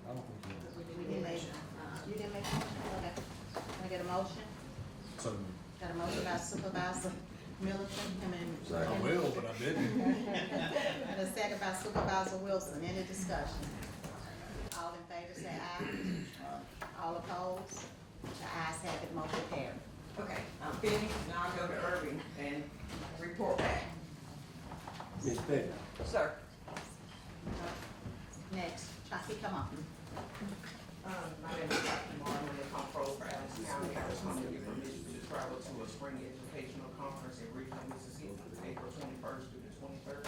I don't think We didn't make, you didn't make a motion? Okay. Can I get a motion? so moved. Got a motion by Supervisor Middleton, I will, but I didn't. And a second by Supervisor Wilson. Any discussion? All in favor say aye. All opposed? The ayes have it, motion carried. Okay, I'm finished, now I'll go to Irving and report back. Ms. Peggy, Sir. Next, Chucky, come on. My name is Dr. Martin, with the Comptroller for Adams County. I was coming to get permission to travel to a spring educational conference in Richmond, Mississippi, April 21st through the 23rd.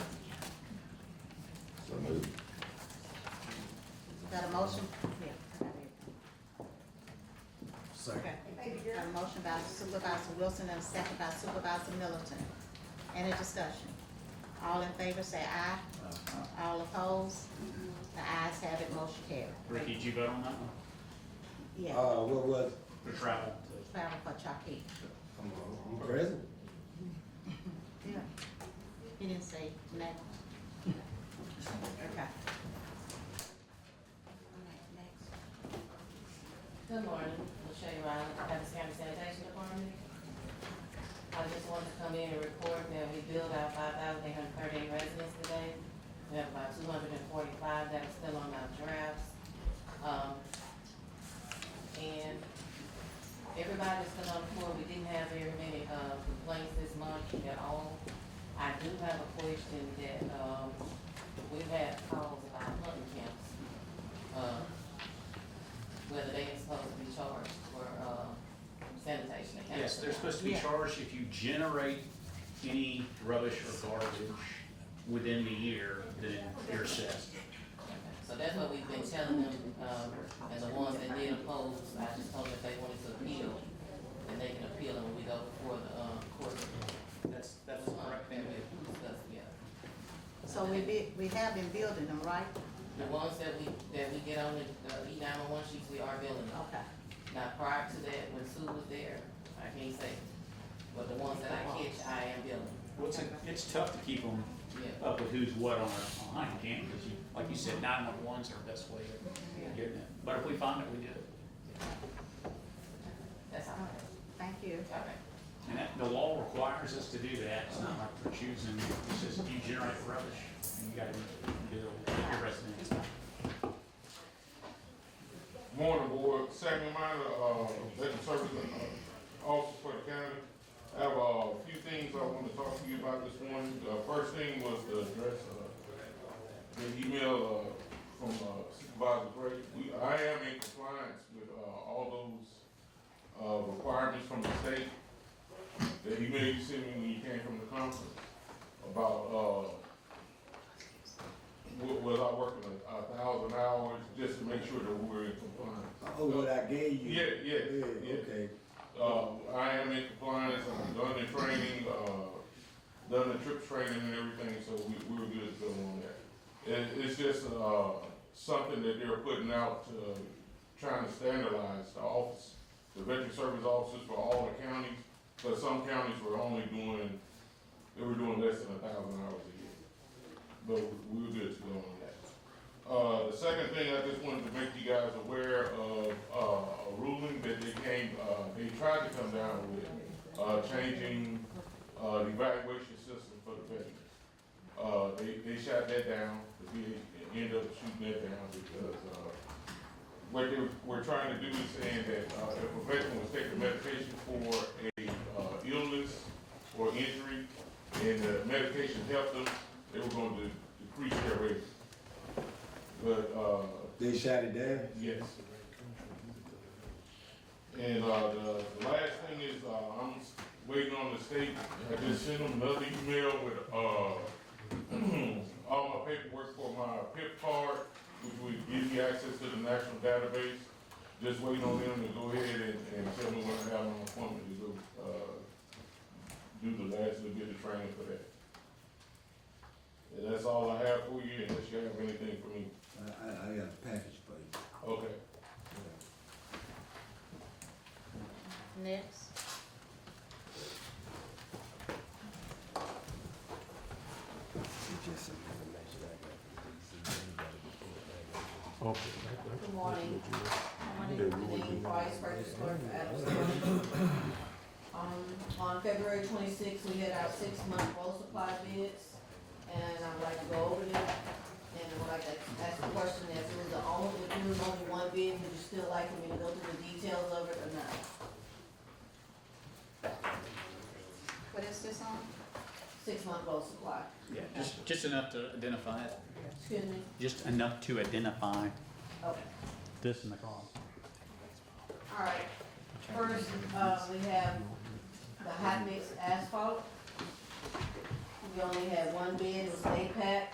So moved. Got a motion? Yeah. Second. Okay. Got a motion by Supervisor Wilson and a second by Supervisor Middleton. Any discussion? All in favor say aye. All opposed? The ayes have it, motion carried. Ricky, did you vote on that one? Yeah, what was, For travel? travel for Chucky. I'm present. Yeah. He didn't say next. Okay. All right, next. Good morning, Lachey Riley, Adams County Sanitation Department. I just wanted to come in and report that we billed our 5,838 residents today. We have about 245 that are still on our drafts. And everybody's still on the floor. We didn't have very many complaints this month at all. I do have a question that we've had calls about hunting camps. Whether they are supposed to be charged for sanitation. Yes, they're supposed to be Yeah. charged if you generate any rubbish or garbage within the year, then you're assessed. So that's what we've been telling them, and the ones that did oppose, I just told them if they wanted to appeal, then they can appeal, and when we go before the, court. That's the correct thing to do. Discuss, yeah. So we have been building them, right? The ones that we get on the, E911 sheets, we are building them. Okay. Now, prior to that, when Sue was there, I can't say, but the ones that I catch, I am building. Well, it's tough to keep them Yeah. up with who's what on a hunting camp, because you, like you said, 911's our best way of getting it. But if we find it, we do it. That's all. Thank you. All right. And that, the law requires us to do that. It's not like we're choosing, it's just you generate rubbish, and you gotta bill your residents. Morning, Board. Samuel Minor, Veteran Service Officer for the county. I have a few things I want to talk to you about this morning. The first thing was to address the email from Supervisor Gray. I am in compliance with all those requirements from the state. The email you sent me when you came from the conference about was I working 1,000 hours just to make sure that we're in compliance. Oh, what I gave you? Yeah. Okay. I am in compliance, I've done the training, done the trip training and everything, so we're good to go on that. It's just, something that they're putting out to, trying to standardize the office, the veteran service officers for all the counties, but some counties were only doing, they were doing less than 1,000 hours a year. But we were good to go on that. The second thing, I just wanted to make you guys aware of, a ruling that they tried to come down with, changing, the evaluation system for the veterans. They shot that down, the VA ended up shooting that down because, what they were trying to do is saying that, if a veteran was taking medication for a, illness or injury, and the medication helped them, they were going to decrease their rating. But, They shot it down? yes. And, the last thing is, I'm waiting on the state. I just sent them another email with, all my paperwork for my PIP card, which would give me access to the national database. Just waiting on them to go ahead and tell me when I have an appointment to go, do the last little bit of training for that. And that's all I have for you, unless you have anything for me. I got a package for you. Okay. Next. Good morning. Janine Price, purchase clerk for Adams County. On February 26th, we had our 6-month roll supply bids, and I would like to go over them. And I would like to ask the question, if there was only one bid, would you still like for me to go through the details of it or not? What is this on? 6-month roll supply. Yeah, just enough to identify it. Excuse me? Just enough to identify Okay. this in the cost. All right. First, we have the hot mix asphalt. We only had one bid, it was APAC.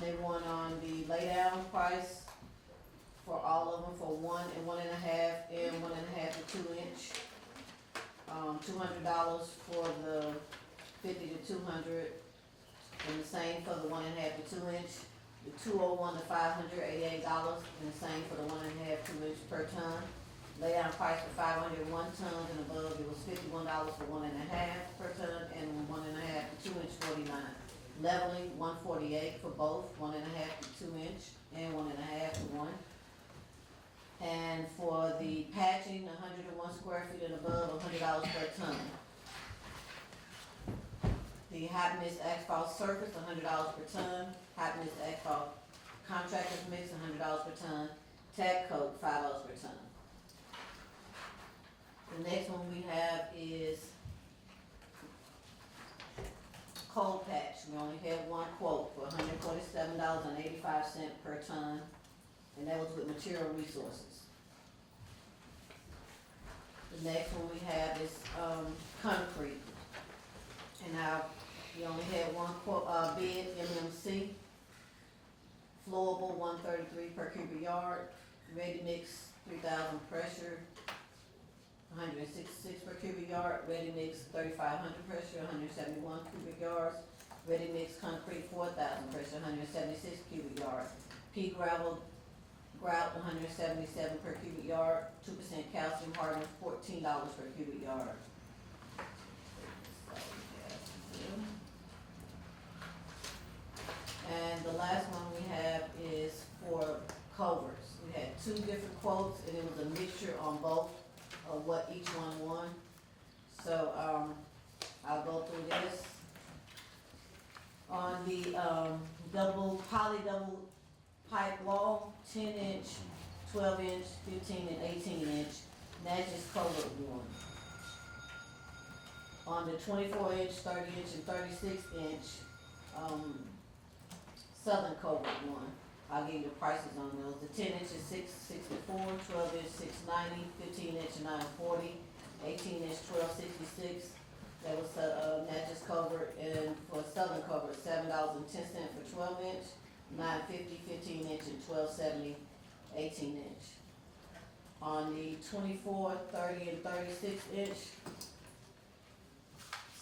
They won on the laydown price for all of them for 1 and 1.5 and 1.5 to 2 inch. $200 for the 50 to 200, and the same for the 1.5 to 2 inch. The 201 to 500, $88, and the same for the 1.5 2 inch per ton. Laydown price for 501 tons and above, it was $51 for 1.5 per ton, and 1.5 to 2 inch, $49. Leveling, $148 for both, 1.5 to 2 inch, and 1.5 to 1. And for the patching, 101 square feet and above, $100 per ton. The hot mix asphalt surface, $100 per ton. Hot mix asphalt contractors mix, $100 per ton. Tack coat, $5 per ton. The next one we have is cold patch. We only had one quote for $147.85 per ton, and that was with Material Resources. The next one we have is concrete. And now, we only had one quote, bid, MMC. Flowable, $133 per cubic yard. Ready mix, 3,000 pressure, $166 per cubic yard. Ready mix, 3,500 pressure, 171 cubic yards. Ready mix concrete, 4,000 pressure, 176 cubic yards. Pea gravel, grout, 177 per cubic yard. 2% calcium hardened, $14 per cubic yard. And the last one we have is for culverts. We had 2 different quotes, and it was a mixture on both of what each one won. So, I'll go through this. On the, double pipe wall, 10 inch, 12 inch, 15 and 18 inch, Natchez culvert won. On the 24 inch, 30 inch and 36 inch, Southern culvert won. I'll give you the prices on those. The 10 inch is $664, 12 inch $690, 15 inch $940, 18 inch $1266. That was Natchez culvert, and for Southern culvert, $7.10 for 12 inch, $950, 15 inch and $1270, 18 inch. On the 24, 30 and 36 inch,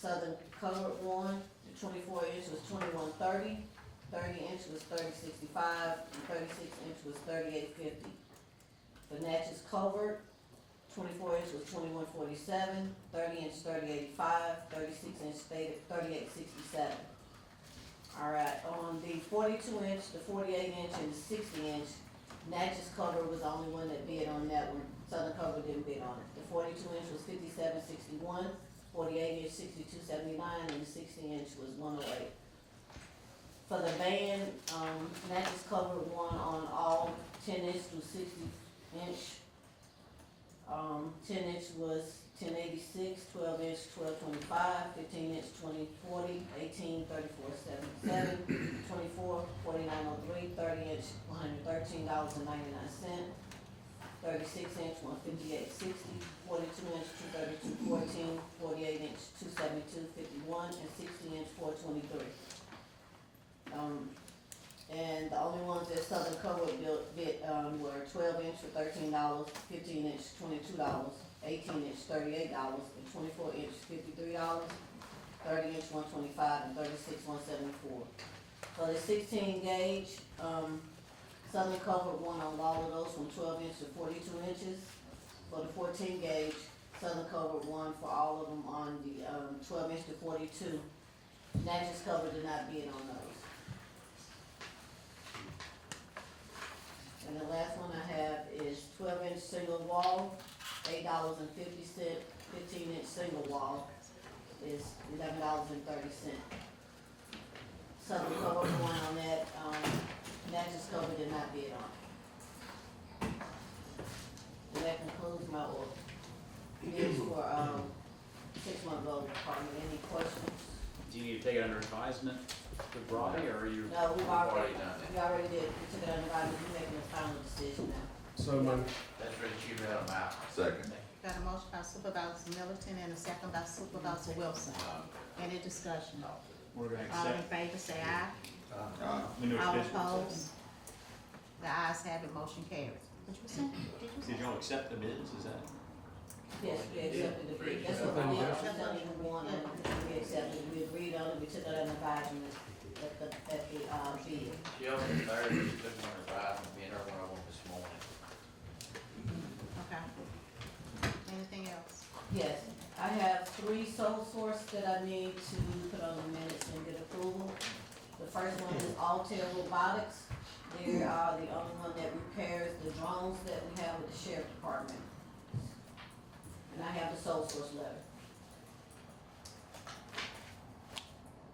Southern culvert won. The 24 inch was $21.30. 30 inch was $30.65, and 36 inch was $38.50. For Natchez culvert, 24 inch was $21.47, 30 inch $30.85, 36 inch stayed at $38.67. Alright, on the 42-inch, the 48-inch, and the 60-inch, Natchez Cover was the only one that bid on that one. Southern Cover didn't bid on it. The 42-inch was $57.61, 48-inch $62.79, and the 60-inch was $108. For the band, Natchez Cover won on all 10-inch through 60-inch. 10-inch was $10.86, 12-inch $12.25, 15-inch $20.40, 18 $34.77, 24 $49.03, 30-inch $113.99, 36-inch $158.60, 42-inch $232.14, 48-inch $272.51, and 60-inch $423. And the only ones that Southern Cover bid were 12-inch for $13, 15-inch $22, 18-inch $38, and 24-inch $53, 30-inch $125, and 36 $174. For the 16 gauge, Southern Cover won on all of those from 12-inch to 42 inches. For the 14 gauge, Southern Cover won for all of them on the 12-inch to 42. Natchez Cover did not bid on those. And the last one I have is 12-inch single wall, $8.50. 15-inch single wall is $11.30. Southern Cover won on that. Natchez Cover did not bid on it. And that concludes my order. Bids for 6-month road department. Any questions? Do you need to take it under advisement with Roddy, or are you? No, we've already done it? we already did. We took it under advisement. We're making a final decision now. So moved. That's ready to read them out. Second. Got a motion by Supervisor Middleton and a second by Supervisor Wilson. Any discussion? We're gonna All in accept. favor, say aye. We know All it's business. opposed? The ayes have it, motion carries. What you saying? Did y'all accept the bids, is that? Yes, we accepted the bid. That's what we did. We don't even want to, we accepted, we agreed on it, we took it under advisement at the bid. She opened the third, she took one of five, and me and her went over this morning. Okay. Anything else? Yes, I have 3 sole source that I need to put on the minutes and get approval. The first one is Altair Robotics. They are the only one that repairs the drones that we have with the sheriff department. And I have the sole source letter.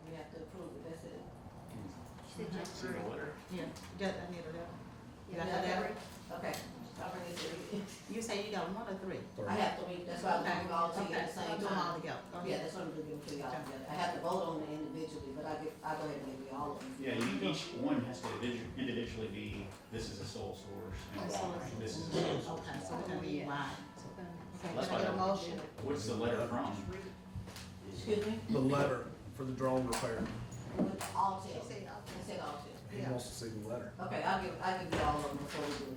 We have to approve it, that's it. See the letter? Yeah. I need a letter. You got Yeah, a letter? Okay, I'll bring it to you. You say you got 1 or 3? I have 3, that's why I'm doing them all together at the same Do them all time. together. Go Yeah, ahead. that's what I'm gonna give them to y'all together. I have to vote on them individually, but I go ahead and give you all of them. Yeah, each one has to individually be, this is a sole source, and this is a sole source. Okay, so we're gonna be wide. Okay, That's can I get a fine. motion? What's the letter from? Excuse me? The letter for the drone repair. With Altair. She said Altair. I said Altair. He wants to see the letter. Okay, I'll give you all of them before we do it.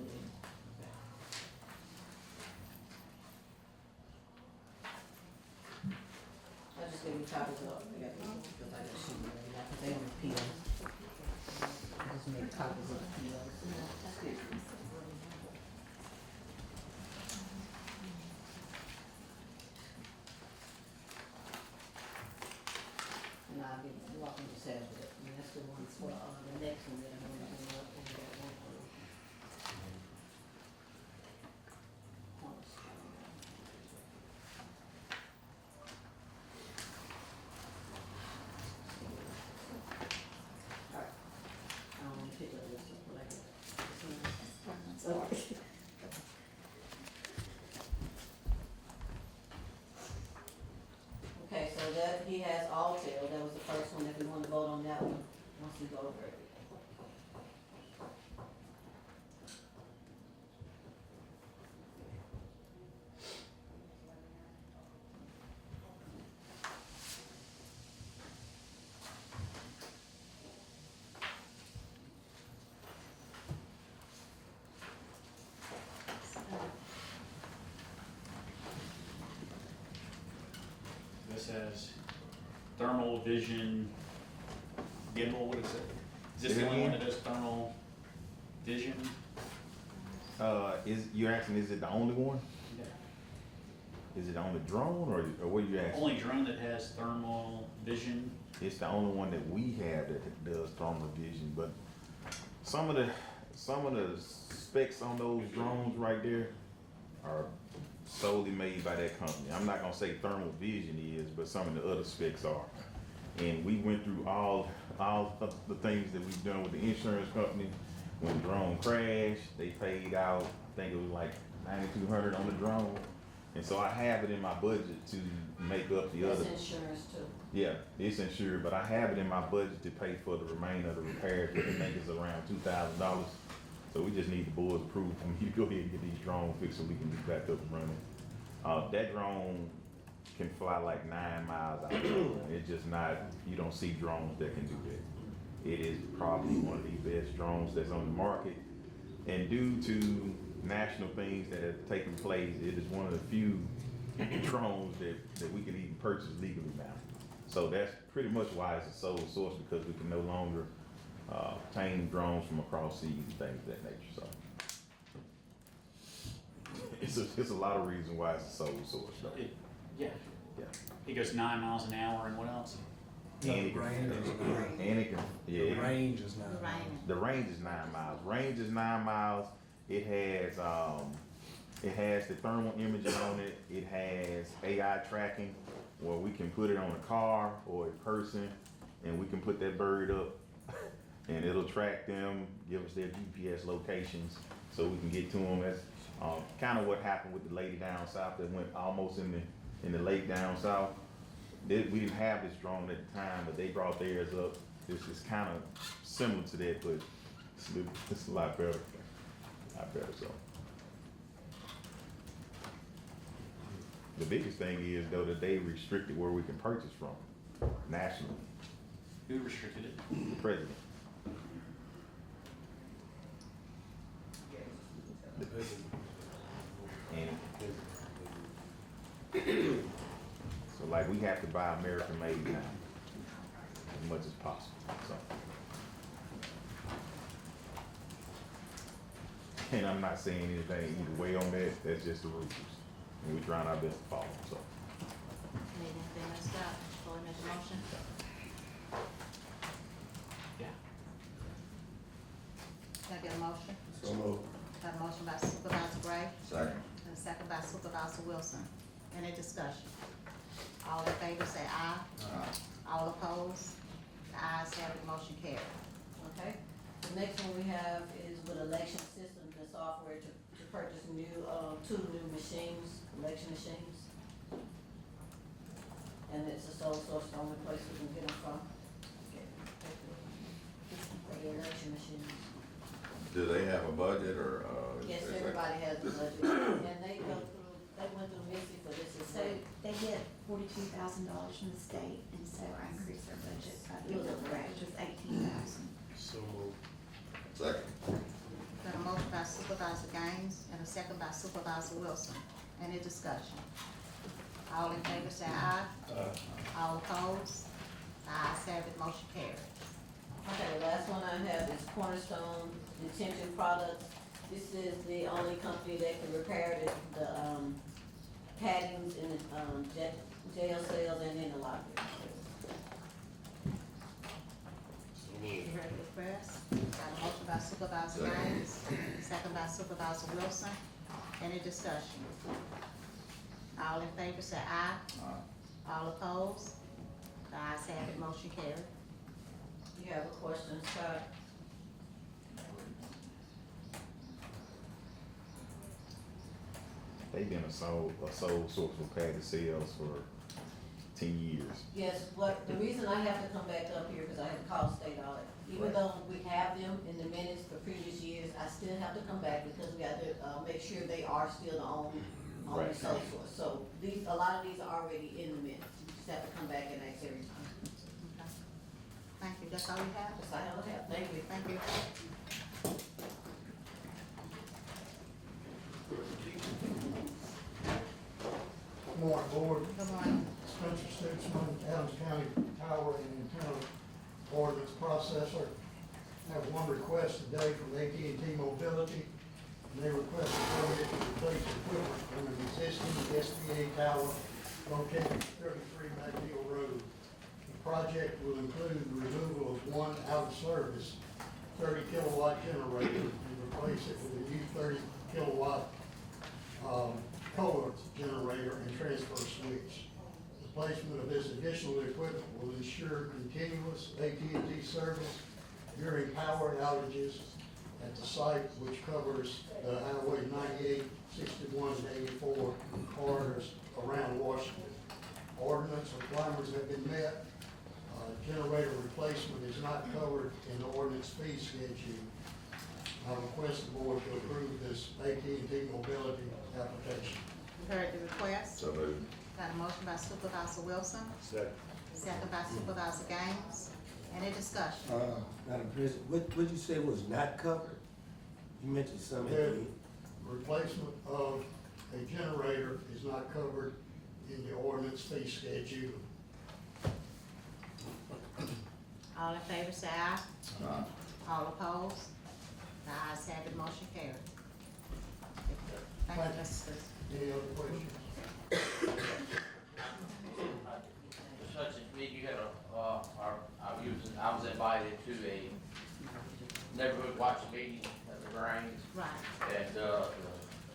I'll just give you copies of, I got these, because I got shoot them, because they don't appeal. I just made copies of the POs. And I'll give you, welcome to have it, and that's the one for, the next one that I'm gonna bring up, and that one for. Alright, I don't wanna pick up this, but I can. Okay. Okay, so that, he has Altair, that was the first one, if we wanna vote on that one, once we go over it. This has thermal vision gimbal, what is it? Is this the only one that does thermal vision? You're asking, is it the only one? Is it on the drone, or what are you asking? Only drone that has thermal vision It's the only one that we have that does thermal vision, but some of the specs on those drones right there are solely made by that company. I'm not gonna say thermal vision is, but some of the other specs are. And we went through all of the things that we've done with the insurance company. When the drone crashed, they paid out, I think it was like $9,200 on the drone. And so I have it in my budget to make up the other. It's insurance too. Yeah, it's insured, but I have it in my budget to pay for the remainder of the repairs, which I think is around $2,000. So we just need the board's approval for me to go ahead and get these drones fixed so we can get back up and running. That drone can fly like 9 miles out of the It's just not, you don't see drones that can do that. It is probably one of the best drones that's on the market. And due to national things that have taken place, it is one of the few drones that we can even purchase legally now. So that's pretty much why it's a sole source, because we can no longer obtain drones from across seas and things of that nature. So it's a lot of reasons why it's a sole source though. Yeah. Yeah. It goes 9 miles an hour and what else? No, And it can, yeah. The range is 9 miles. The range is 9 miles. Range is 9 miles. It has the thermal imaging on it. It has AI tracking where we can put it on a car or a person and we can put that bird up and it'll track them, give us their GPS locations so we can get to them. That's kind of what happened with the lady down south that went almost in the lake down south. We didn't have this drone at the time, but they brought theirs up. This is kind of similar to that, but it's a lot better. So. The biggest thing is though that they restricted where we can purchase from nationally. Who restricted it? The president. And so like we have to buy American made now as much as possible. So. And I'm not saying anything either way on that. That's just the rules. And we're trying our best to follow, so. Need anything else, Scott, before we make a motion? Yeah. Can I get a motion? So moved. Got a motion by Supervisor Gray Second. and a second by Supervisor Wilson. Any discussion? All in favor say aye. All opposed? The ayes have it, motion carried. Okay, the next one we have is with election systems and software to purchase new, 2 new machines, election machines. And it's a sole source, the only place we can get them from. For the election machines. Do they have a budget or, Yes, is that- everybody has a budget, and they went through Missy for this as So well. they get $42,000 from the state, and so I increased their budget by It was a which was 18,000. So moved. Second. Got a motion by Supervisor Gaines and a second by Supervisor Wilson. Any discussion? All in favor say aye. All opposed? The ayes have it, motion carried. Okay, the last one I have is Cornerstone Detention Products. This is the only company that can repair the paddings in the jail cells and in the library. You ready to press? Got a motion by Supervisor Gaines, second by Supervisor Wilson. Any discussion? All in favor say aye. All opposed? The ayes have it, motion carried. You have a question, Scott? They've been a sole source for padded sales for 10 years. Yes, the reason I have to come back up here, because I have to call state audit. Even though we have them in the minutes for previous years, I still have to come back because we got to, make sure they are still the only Right. sole source. So a lot of these are already in the minutes. You just have to come back and ask every time. Okay. Thank you, that's all you have? That's all I have. Thank you. Thank you. Good morning, Board. Good morning. Spencer Stutzman, Adams County Power and Internal Ordinance Processor. I have one request today from AT&T Mobility. And they request a permit to replace equipment on an existing SBA tower located at 33 McNeil Road. The project will include the removal of one out-of-service 30-kilowatt generator and replace it with a new 30-kilowatt Kohler generator and transfer switch. The placement of this additional equipment will ensure continuous AT&T service during power outages at the site, which covers the Highway 98, 61, and 84 corridors around Washington. Ordinance requirements have been met. Generator replacement is not covered in the ordinance fee schedule. I request the board to approve this AT&T mobility application. You heard the request? So moved. Got a motion by Supervisor Wilson, Second. second by Supervisor Gaines. Any discussion? Madam President, what'd you say was not covered? You mentioned something. The replacement of a generator is not covered in the ordinance fee schedule. All in favor, say aye. Aye. All opposed? The ayes have it, motion carried. Thank you, Mr. Smith. Any other questions? Such as me, you had I was invited to a neighborhood watch meeting at the Grange. Right. And,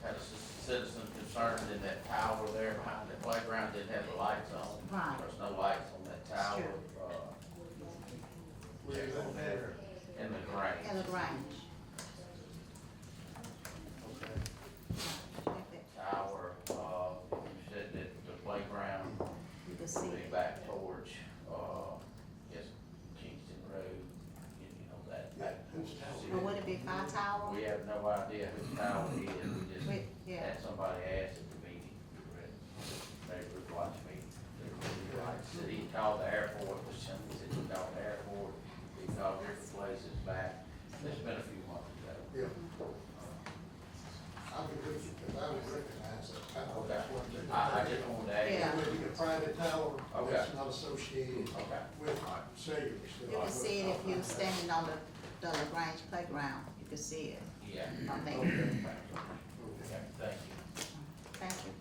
had a citizen concerned in that tower there behind the playground didn't have the lights on. Right. There's no lights on that tower. Sure. In the Grange. In the Grange. Tower, you said that the playground You can see would be it. back towards, yes, Kingston Road, you know, that. Or would it be Fire Tower? We have no idea whose tower it is, we just Yeah. had somebody ask at the meeting, neighborhood watch meeting. Said he called the airport, which somebody said he called the airport, he called different places back, it's been a few months ago. Yeah. I would recognize that tower. Okay. That's what they- I just wanted to add. Yeah. It would be a private tower Okay. that's not associated Okay. with cellular. You can see it if you're standing on the Grange playground, you can see it Yeah. from there. Okay, thank you. Thank you.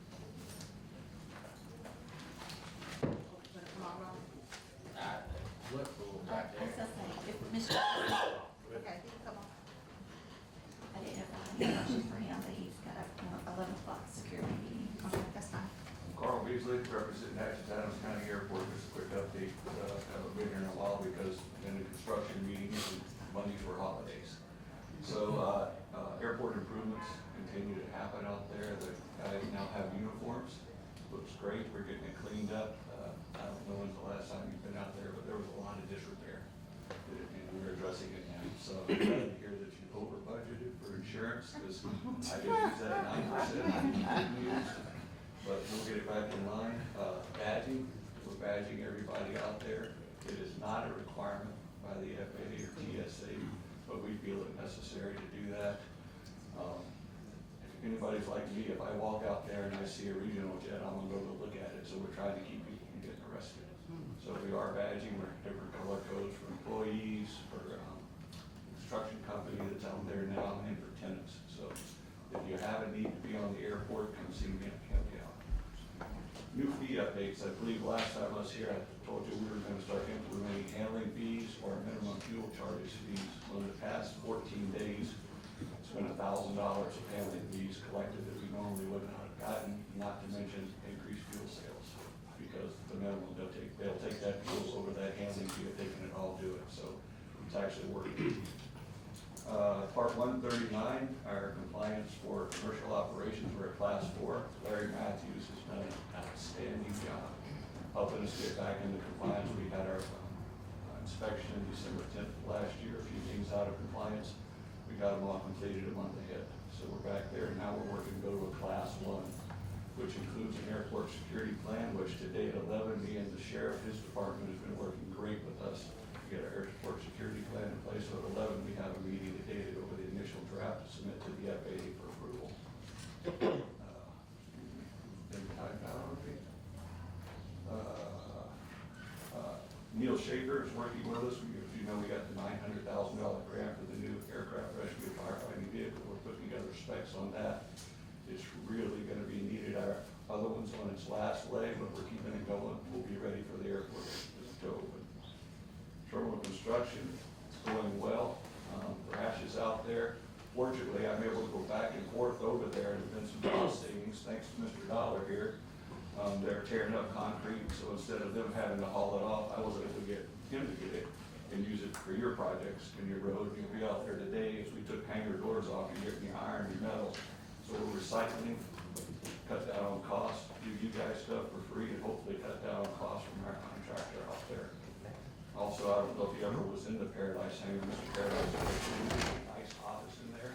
Wanna come on, Ron? What pool I back was there? gonna say, if Mr. Okay, you can come on. I didn't know if I had any questions for him, but he's got a 11 o'clock security meeting. Okay, that's fine. Carl Beasley, representing Natchez Adams County Airport, just a quick update, haven't been here in a while because in the construction meetings, Mondays were holidays. So, airport improvements continue to happen out there, the guys now have uniforms, looks great, we're getting it cleaned up. I don't know when's the last time you've been out there, but there was a lot of disrepair, and we're addressing it now. So I'm glad to hear that you over budgeted for insurance, because I did use that at 9%, I didn't use, but we'll get it back in line. Badging, we're badging everybody out there. It is not a requirement by the FAA or TSA, but we feel it necessary to do that. If anybody's like me, if I walk out there and I see a regional jet, I'm gonna go look at it, so we're trying to keep people from getting arrested. So we are badging, we're different color codes for employees, for, construction company that's out there now, and for tenants. So if you have a need to be on the airport, come see me, I'll help you out. New fee updates, I believe last time I was here, I told you we were gonna start implementing handling fees or minimum fuel charges fees. Well, in the past 14 days, it's been $1,000 of handling fees collected that we normally wouldn't have gotten, not to mention increased fuel sales. Because the minimum, they'll take that fuel over that handling fee if they can at all do it, so it's actually working. Part 139, our compliance for commercial operations, we're at class 4. Larry Matthews has done an outstanding job helping us get back into compliance. We had our inspection December 10th of last year, a few things out of compliance. We got them all completed a month ahead. So we're back there, now we're working to go to a class 1, which includes an airport security plan, which to date 11, me and the sheriff, his department has been working great with us to get our airport security plan in place. So at 11, we have a meeting today to go over the initial draft to submit to the FAA for approval. Neil Schaefer is working with us. As you know, we got the $900,000 grant for the new aircraft rescue firefighting vehicle. We're putting together specs on that. It's really gonna be needed. Our other one's on its last leg, but we're keeping it going. We'll be ready for the airport to open. terminal construction, it's going well. Brash is out there. Fortunately, I'm able to go back and forth over there, and there's been some cost savings, thanks to Mr. Dollar here. They're tearing up concrete, so instead of them having to haul it off, I was able to get him to get it and use it for your projects in your road. You'll be out there today, as we took hanger doors off, you get your iron, your metal. So we're recycling, cut down on cost, do you guys stuff for free, and hopefully cut down on cost from our contractor out there. Also, I don't know if you ever was in the Paradise Hangar, Mr. Paradise, there's a nice office in there.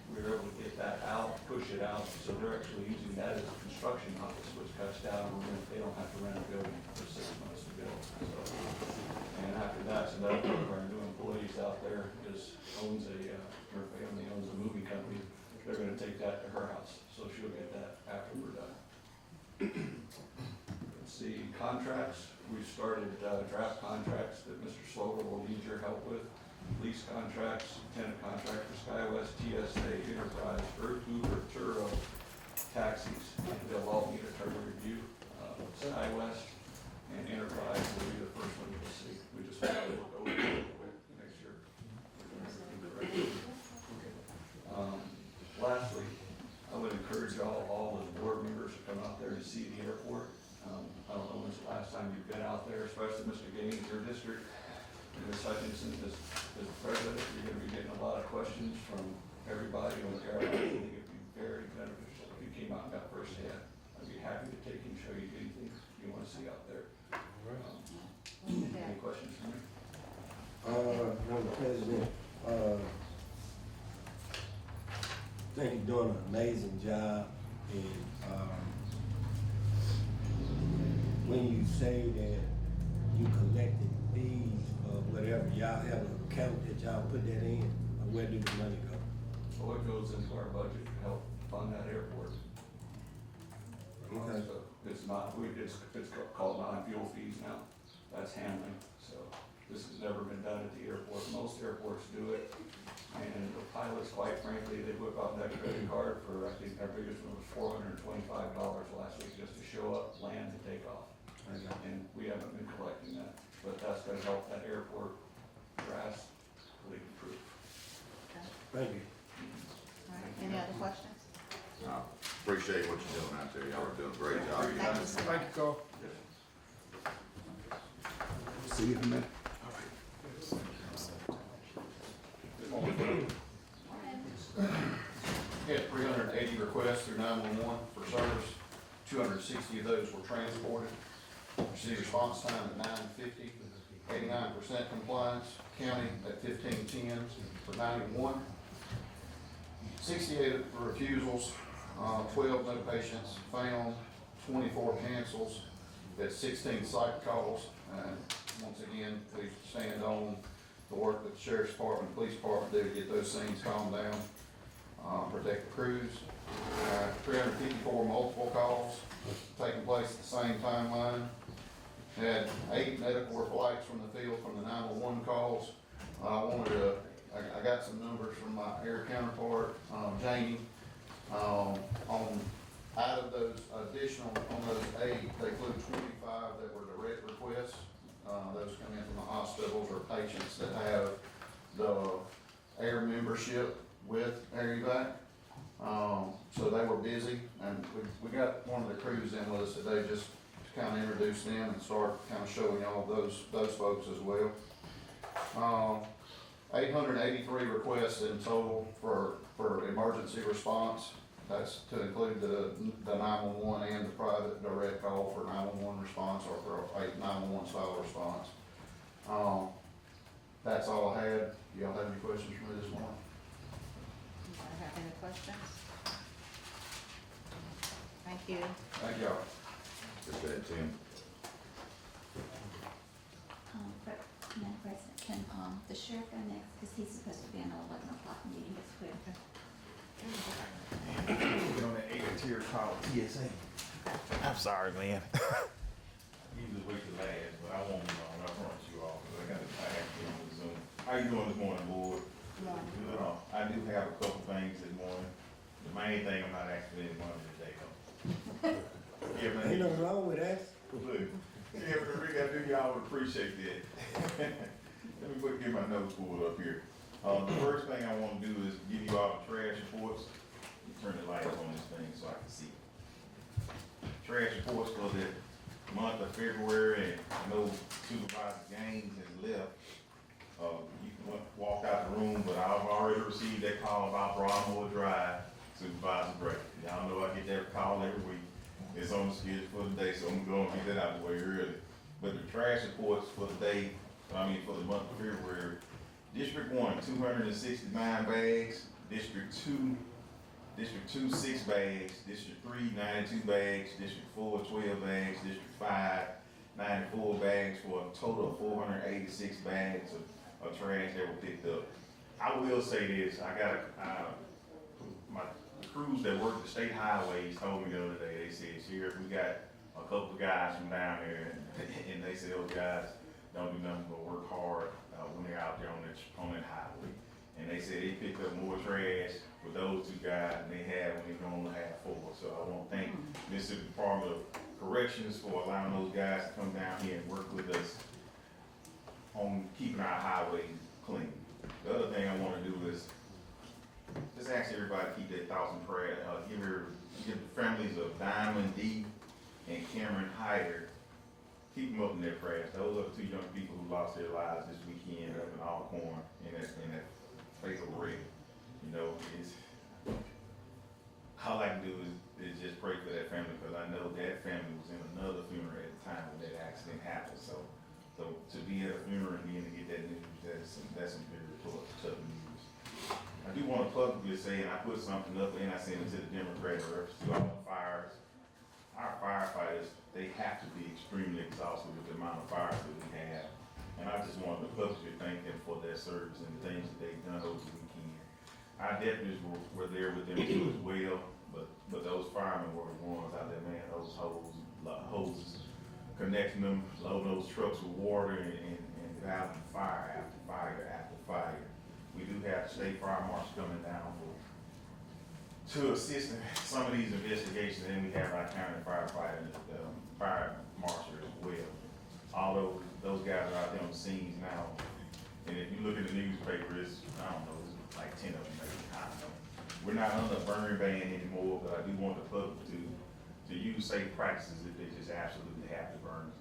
We were able to get that out, push it out, so they're actually using that as a construction office, which cuts down, they don't have to rent a building for 6 months to build. So, and after that, so another one of our new employees out there her family owns a moving company. They're gonna take that to her house, so she'll get that after we're done. Let's see, contracts, we started draft contracts that Mr. Slover will need your help with. Lease contracts, tenant contract for SkyWest, TSA, Enterprise, Uber, Turo, taxis, they'll all need a term review. SkyWest and Enterprise will be the first one you'll see. We just want to look over it real quick to make sure we're doing everything correctly. Lastly, I would encourage all the board members to come out there and see the airport. I don't know when's the last time you've been out there, especially Mr. Gaines, your district. And Ms. Hutchinson, as president, you're gonna be getting a lot of questions from everybody on the airline. I think it'd be very beneficial if you came out and got firsthand. I'd be happy to take you and show you anything you wanna see out there. Any questions for me? Madam President, I think you're doing an amazing job, and, when you say that you collected fees or whatever, y'all have an account that y'all put that in, or where do the money go? So it goes into our budget to help fund that airport. Okay. So it's not, it's called non-fuel fees now, that's handling, so this has never been done at the airport, most airports do it. And the pilots, quite frankly, they whip out that credit card for, I think our biggest one was $425 last week just to show up, land, and take off. And we haven't been collecting that, but that's gonna help that airport drastically improve. Thank you. All right, any other questions? Appreciate what you're doing out there, y'all are doing a great job. Thank you so much. Thank you, Carl. See you in a minute. We had 380 requests through 911 for service. 260 of those were transported. Received response time at 9:50, 89% compliance. County at 15:10 for 91. 68 refusals, 12 no patients found, 24 cancels. That's 16 site calls. And once again, we stand on the work that the Sheriff's Department, Police Department do to get those things calmed down, protect the crews. 354 multiple calls taking place at the same timeline. Had 8 medical flights from the field from the 911 calls. I got some numbers from my air counterpart, Jamie. Out of those additional, on those 8, they flew 25 that were direct requests. Those come in from the hospitals or patients that have the air membership with Air Evac. So they were busy, and we got one of the crews in with us today just to kind of introduce them and start kind of showing y'all those folks as well. 883 requests in total for emergency response. That's to include the 911 and the private direct call for 911 response or for a 911 style response. That's all I had. Do y'all have any questions for me this morning? Anybody have any questions? Thank you. Thank y'all. Appreciate it, Tim. Madam President, can, the sheriff go next, because he's supposed to be in an 11 o'clock meeting as well. Get on that 8-tier called TSA. I'm sorry, man. Usually wait till last, but I won't be long. I promise you all, because I got to get on the Zoom. How you doing this morning, board? Good. I do have a couple things this morning. The main thing, I'm not asking any money today, though. Yeah, man. Ain't nothing wrong with that. Look, Yeah, but Rick, I knew y'all would appreciate that. Let me get my notes pulled up here. The first thing I wanna do is give you all the trash reports. Turn the light on this thing so I can see. Trash reports for the month of February, and I know Supervisor Gaines has left. You can walk out the room, but I've already received that call about Broadmoor Drive, Supervisor Gray. Y'all know I get that call every week. It's on the schedule for the day, so I'm gonna get that out of the way early. But the trash reports for the day, for the month of February, District 1, 269 bags, District 2, 6 bags, District 3, 92 bags, District 4, 12 bags, District 5, 94 bags, for a total of 486 bags of trash that were picked up. I will say this, I got my crews that work the state highways told me the other day, they said, Sheriff, we got a couple of guys from down there, and they said, those guys don't do nothing but work hard when they're out there on that highway. And they said they picked up more trash with those two guys than they had when they normally had 4. So I want to thank Mississippi Department of Corrections for allowing those guys to come down here and work with us on keeping our highways clean. The other thing I want to do is just ask everybody to keep their thoughts and prayers. Give the families of Diamond D and Cameron Hyder, keep them up in their prayers. Those are the 2 young people who lost their lives this weekend up in Alcorn in that fatal wreck. You know, all I can do is just pray for that family, because I know that family was in another funeral at the time when that accident happened. So to be at a funeral and then to get that news, that's some very tough news. I do want to publicly say, and I put something up and I sent it to the Democratic reps, to all the fires. Our firefighters, they have to be extremely exhausted with the amount of fires that we have. And I just wanted to publicly thank them for their service and the things that they've done over the weekend. Our deputies were there with them too as well, but those firemen were the ones out there, man, those hoses, connecting them, loading those trucks with water and battling fire after fire after fire. We do have state fire marshals coming down to assist in some of these investigations, and we have our county firefighter, fire marshal as well. All those guys are out there on the scenes now, and if you look at the newspaper, it's like 10 of them maybe. I don't know. We're not under a burn ban anymore, but I do want the public to use safe practices if they just absolutely have to burn.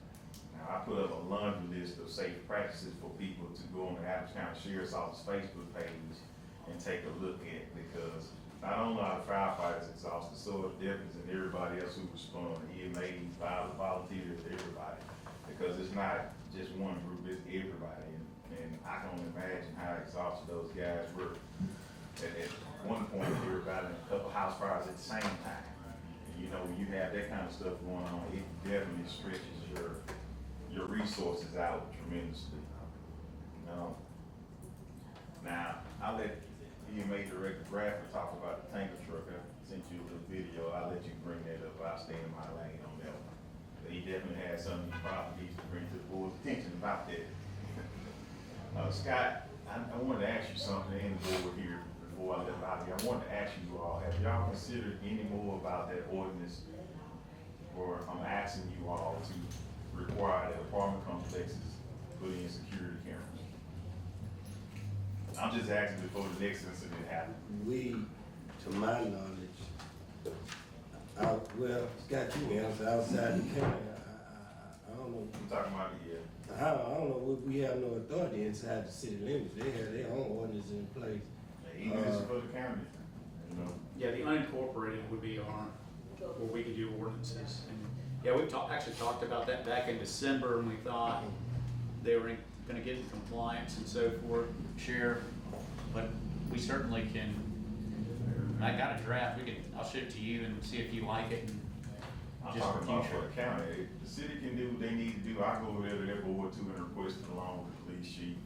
Now, I put up a laundry list of safe practices for people to go on the Adams County Sheriff's Office Facebook page and take a look at, because not only are the firefighters exhausted, so are the deputies and everybody else who respond, EMAs, volunteers, everybody. Because it's not just one group, it's everybody. And I can only imagine how exhausted those guys were. At one point, they were battling a couple house fires at the same time. And you know, when you have that kind of stuff going on, it definitely stretches your resources out tremendously. Now, I'll let EMA Director Bradford talk about the tanker truck. I sent you a little video. I'll let you bring that up. I'll stay in my lane on that one. But he definitely has something he probably needs to bring to the board's attention about that. Scott, I wanted to ask you something in the board here before I left out here. I wanted to ask you all, have y'all considered any more about that ordinance, or I'm asking you all to require that apartment complexes put in security cameras? I'm just asking before the next incident happens. We, to my knowledge, well, Scott, you answer outside the county. I don't know. I'm talking about I don't know, we have no authority inside the city limits. They have their own ordinance in place. Even this is for the county, you know? Yeah, the unincorporated would be where we could do ordinances. And yeah, we actually talked about that back in December, and we thought they were gonna get in compliance and so forth, Sheriff. But we certainly can, I got a draft, I'll ship it to you and see if you like it. And I'm just talking about future. for the county. The city can do what they need to do. I go over there to their board too and request it along with the police chief.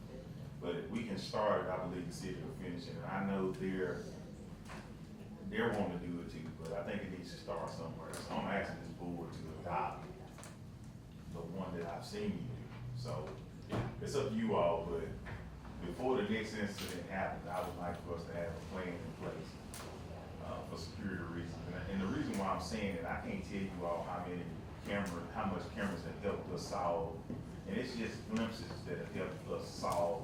But if we can start it, I believe the city will finish it. And I know they're wanting to do it too, but I think it needs to start somewhere. So I'm asking this board to adopt the one that I've seen you do. So it's up to you all, but before the next incident happens, I would like for us to have a plan in place for security reasons. And the reason why I'm saying it, I can't tell you all how many how much cameras have helped us solve, and it's just glimpses that have helped us solve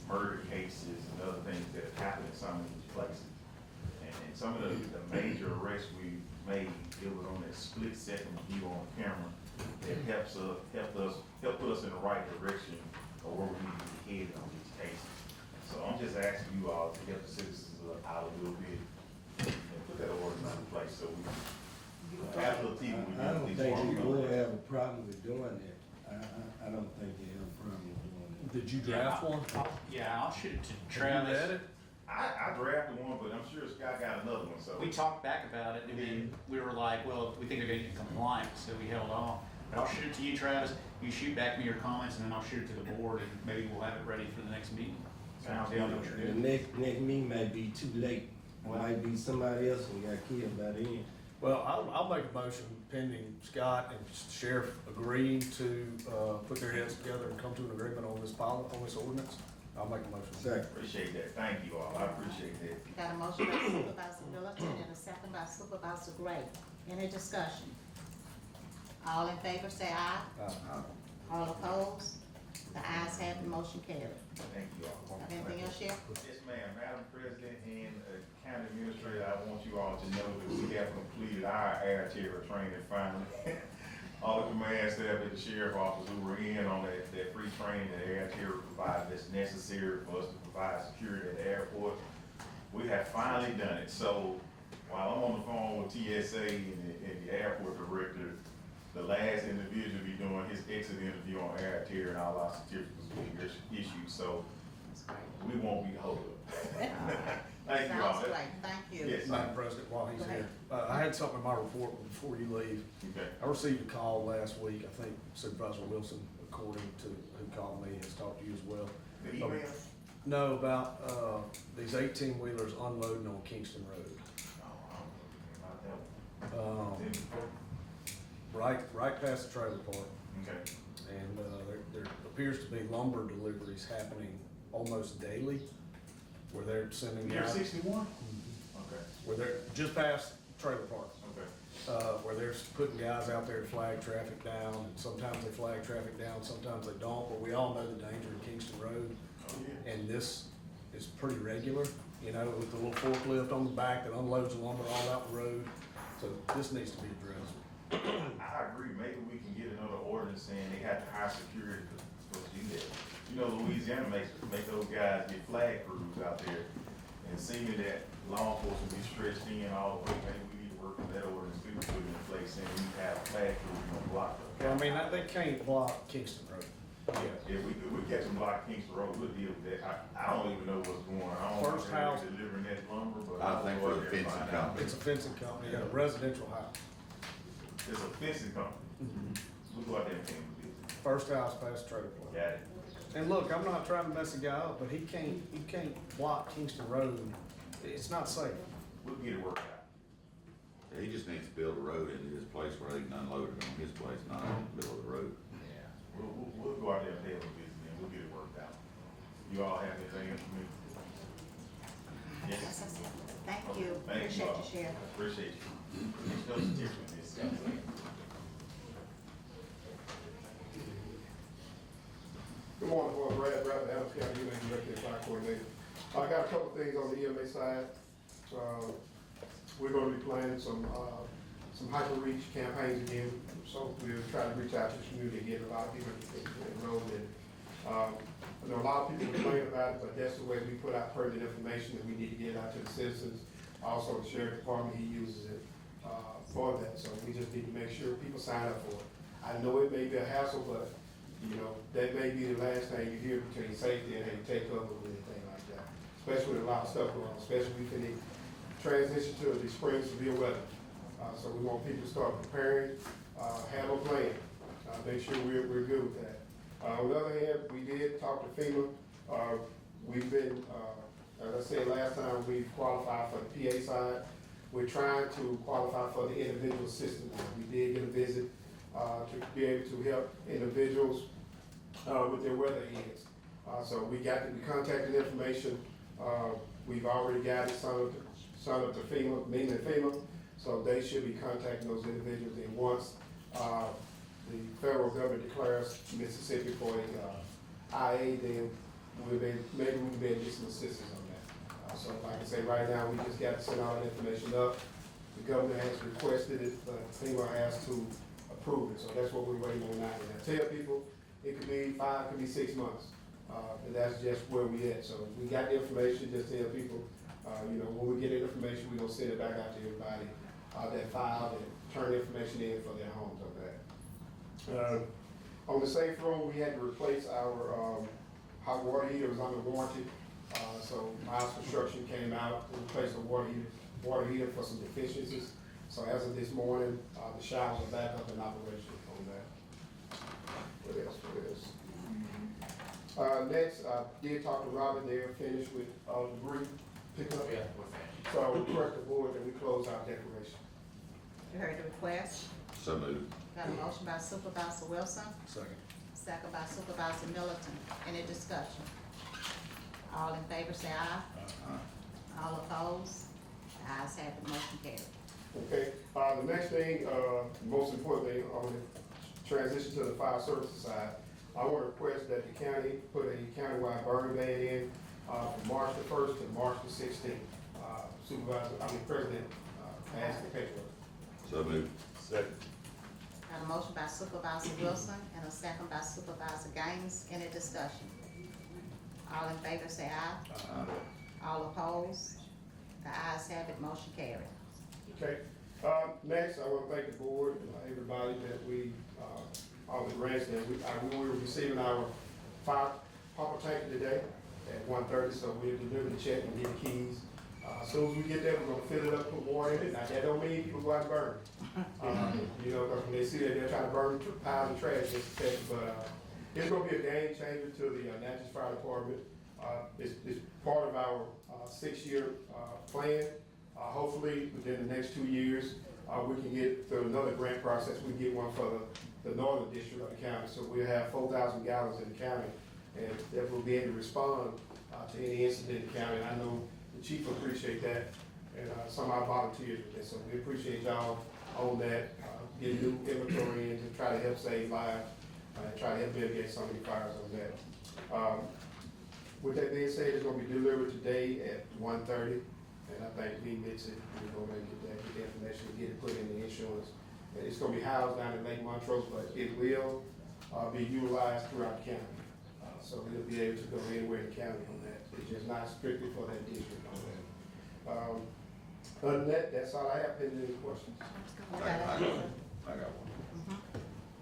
murder cases and other things that have happened in some of these places. And some of the major arrests we made, it was on that split second view on camera that helped put us in the right direction of where we need to be headed on these cases. So I'm just asking you all to help the citizens out a little bit and put that ordinance in place so we have a little teeth. I don't think the board have a problem with doing that. I don't think they have a problem with doing that. Did you draft one? Yeah, I'll shoot it to Have you Travis. read it? I drafted one, but I'm sure Scott got another one, so. We talked back about it, and then we were like, well, we think they're gonna get compliant, so we held off. But I'll shoot it to you, Travis, you shoot back me your comments, and then I'll shoot it to the board, and maybe we'll have it ready for the next meeting. Sounds good. What you're The doing. next meeting may be too late. It might be somebody else who got killed by then. Well, I'll make a motion pending Scott and Sheriff agreeing to, put their heads together and come to an agreement on this ordinance. I'll make a motion. Second. Appreciate that, thank you all, I appreciate that. Got a motion by Supervisor Middleton and a second by Supervisor Gray. Any discussion? All in favor say aye. All opposed? The ayes have it, motion carried. Thank you all. Have anything else, Sheriff? Yes, ma'am. Madam President and County Administrator, I want you all to know that we have completed our air terror training finally. All the command staff at the sheriff office who were in on that free training that air terror provided that's necessary for us to provide security at the airport. We have finally done it. So while I'm on the phone with TSA and the airport director, the last individual to be doing his exit interview on air terror and all our certificates will be issued. So we won't be hold up. Thank you all. Sounds great, thank you. Yes. Madam President, while he's Go ahead. here, I had something in my report before you leave. Okay. I received a call last week, I think Supervisor Wilson, according to who called me, has talked to you as well. The email? No, about, these 18-wheelers unloading on Kingston Road. Right past the trailer park. Okay. And, there appears to be lumber deliveries happening almost daily, where they're sending Near guys. 61? Okay. Where they're, just past trailer park. Okay. Where they're putting guys out there to flag traffic down, and sometimes they flag traffic down, sometimes they don't, but we all know the danger of Kingston Road. Oh, yeah. And this is pretty regular, you know, with the little forklift on the back that unloads the lumber all out the road, so this needs to be addressed. I agree, maybe we can get another ordinance saying they have to hire security to do that. You know, Louisiana make those guys get flag crews out there, and seeming that law enforcement be stretched in all the way, maybe we need to work on that ordinance, we put it in place, saying we have flag crews on block. Well, I mean, they can't block Kingston Road. Yeah, if we catch them block Kingston Road, we'll deal with that. I don't even know what's going on. I don't know First if they're house- delivering that lumber, but. I think I'll for go the out there and fencing find out. company. It's a fencing company, a residential house. It's a fencing company. We'll go out there and pay them a visit. First house past the trailer park. Got it. And look, I'm not trying to mess a guy up, but he can't block Kingston Road. It's not safe. We'll get it worked out. He just needs to build a road into his place where he can unload it on his place, not in the middle of the road. Yeah. We'll go out there and pay them a visit, and we'll get it worked out. You all have anything else for me? Yes, Yes. I said, thank you, Thank appreciate all. you, Sheriff. Appreciate you. There's no certificate in this. Good morning, Board. Brad Bradley, Adams County EMA Director and Fire Coordinator. I got a couple things on the EMA side. We're gonna be planning some hyper reach campaigns again. So we'll try to reach out to the community and get a lot of people enrolled in. I know a lot of people complain about it, but that's the way we put out pertinent information that we need to get out to the citizens. Also, the sheriff department, he uses it, for that. So we just need to make sure people sign up for it. I know it may be a hassle, but you know, that may be the last thing you hear between safety and any takeover or anything like that. Especially with a lot of stuff going on, especially we can transition to the spring severe weather. So we want people to start preparing, have a plan, make sure we're good with that. On the other hand, we did talk to FEMA. We've been, as I said last time, we've qualified for the PA side. We're trying to qualify for the individual assistance. We did get a visit to be able to help individuals with their weather aids. So we got the contact information. We've already got it signed up to FEMA, mainly FEMA. So they should be contacting those individuals. And once the federal government declares Mississippi for a IA, then maybe we can be able to get some assistance on that. So like I say, right now, we just got to send all that information up. The governor has requested it, but FEMA has to approve it, so that's what we're waiting on now. And I tell people, it could be 5, it could be 6 months, and that's just where we at. So we got the information, just tell people, when we get the information, we're gonna send it back out to everybody, that filed and turn the information in for their homes on that. On the safe room, we had to replace our hot water heater. It was under warranty. So Miles Construction came out and replaced the water heater for some deficiencies. So as of this morning, the showers are back up in operation on that. What else? Next, I did talk to Robert. They're finished with debris pickup. Yeah, we're finished. So I request the board that we close our declaration. You heard the request? So moved. Got a motion by Supervisor Wilson, Second. second by Supervisor Middleton. Any discussion? All in favor say aye. All opposed? The ayes have it, motion carried. Okay, the next thing, most important thing, I want to transition to the fire services side. I want to request that the county put a countywide burn ban in, from March the 1st to March the 16th. President, passed the paperwork. So moved. Second. Got a motion by Supervisor Wilson and a second by Supervisor Gaines. Any discussion? All in favor say aye. All opposed? The ayes have it, motion carried. Okay, next, I want to thank the board, everybody that all the grants that we were receiving our fire pumper tank today at 1:30, so we'll deliver the check and get the keys. As soon as we get there, we're gonna fill it up, put water in it. Now, that don't mean people go out and burn. Because when they see that, they're trying to burn piles of trash, but it's gonna be a game changer to the Natchez Fire Department. It's part of our 6-year plan. Hopefully, within the next 2 years, we can get through another grant process. We get one for the northern district of the county. So we'll have 4,000 gallons in the county, and that will be able to respond to any incident in the county. And I know the chief will appreciate that, and some of our volunteers with that. So we appreciate y'all on that, get new inventory in to try to help save lives, and try to help mitigate some of the fires on that. With that being said, it's gonna be delivered today at 1:30, and I think me, Mitzi, we're gonna get the information, get it put in the insurance. And it's gonna be housed down in Lake Montrose, but it will, be utilized throughout the county. So it'll be able to go anywhere in the county on that. It's just not strictly for that district on that. Other than that, that's all I have. Any questions? I got one.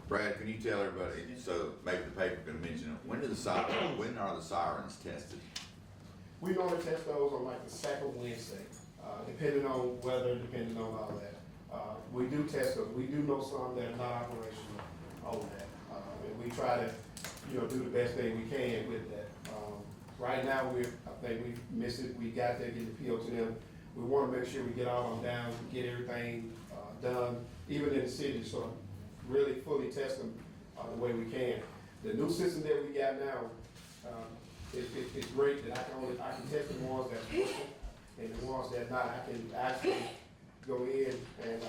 Brad, can you tell everybody, so maybe the paper can mention it, when are the sirens tested? We normally test those on like the second Wednesday, depending on weather, depending on all that. We do test those. We do know some that are not operational on that. And we try to, do the best thing we can with that. Right now, I think we missed it. We got there, get the PO to them. We want to make sure we get all of them down, get everything done, even in the city, so really fully test them the way we can. The new system that we got now, it's great that I can test the ones that's working and the ones that not. I can actually go in and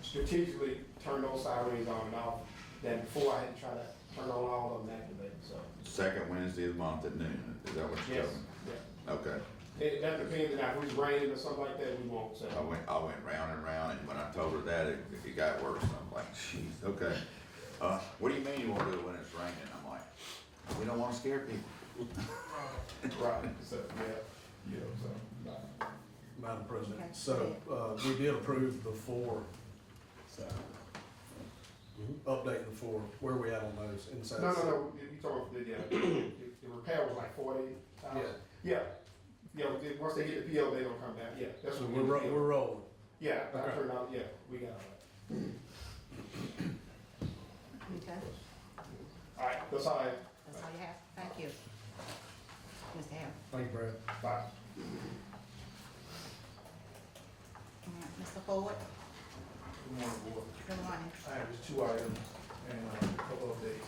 strategically turn those sirens on and off. Than before I had to try to turn on all of them activated. So Second Wednesday of the month at noon, is that what you're yes, telling me? yeah. Okay. That depends on if it's raining or something like that. We won't. So I went round and round, and when I told her that, it got worse. I'm like, jeez, okay. What do you mean you won't do it when it's raining? I'm like, we don't want to scare people. right. So yeah, so. Madam President, Okay. so, we did approve the 4, so, updating the 4, where are we at on those inside? No. You told me the repair was like 40,000. Yeah. Once they get the PO, they gonna come down. Yeah, that's So what we're rolling. Yeah, I Okay. turned out. Yeah, we got all that. Okay, All right, that's all I have. that's all you have? Thank you. Mr. Harris. Thank you, Brad. Bye. All right, Mr. Ford, Good morning, board. good morning. I have just 2 items and a couple of dates.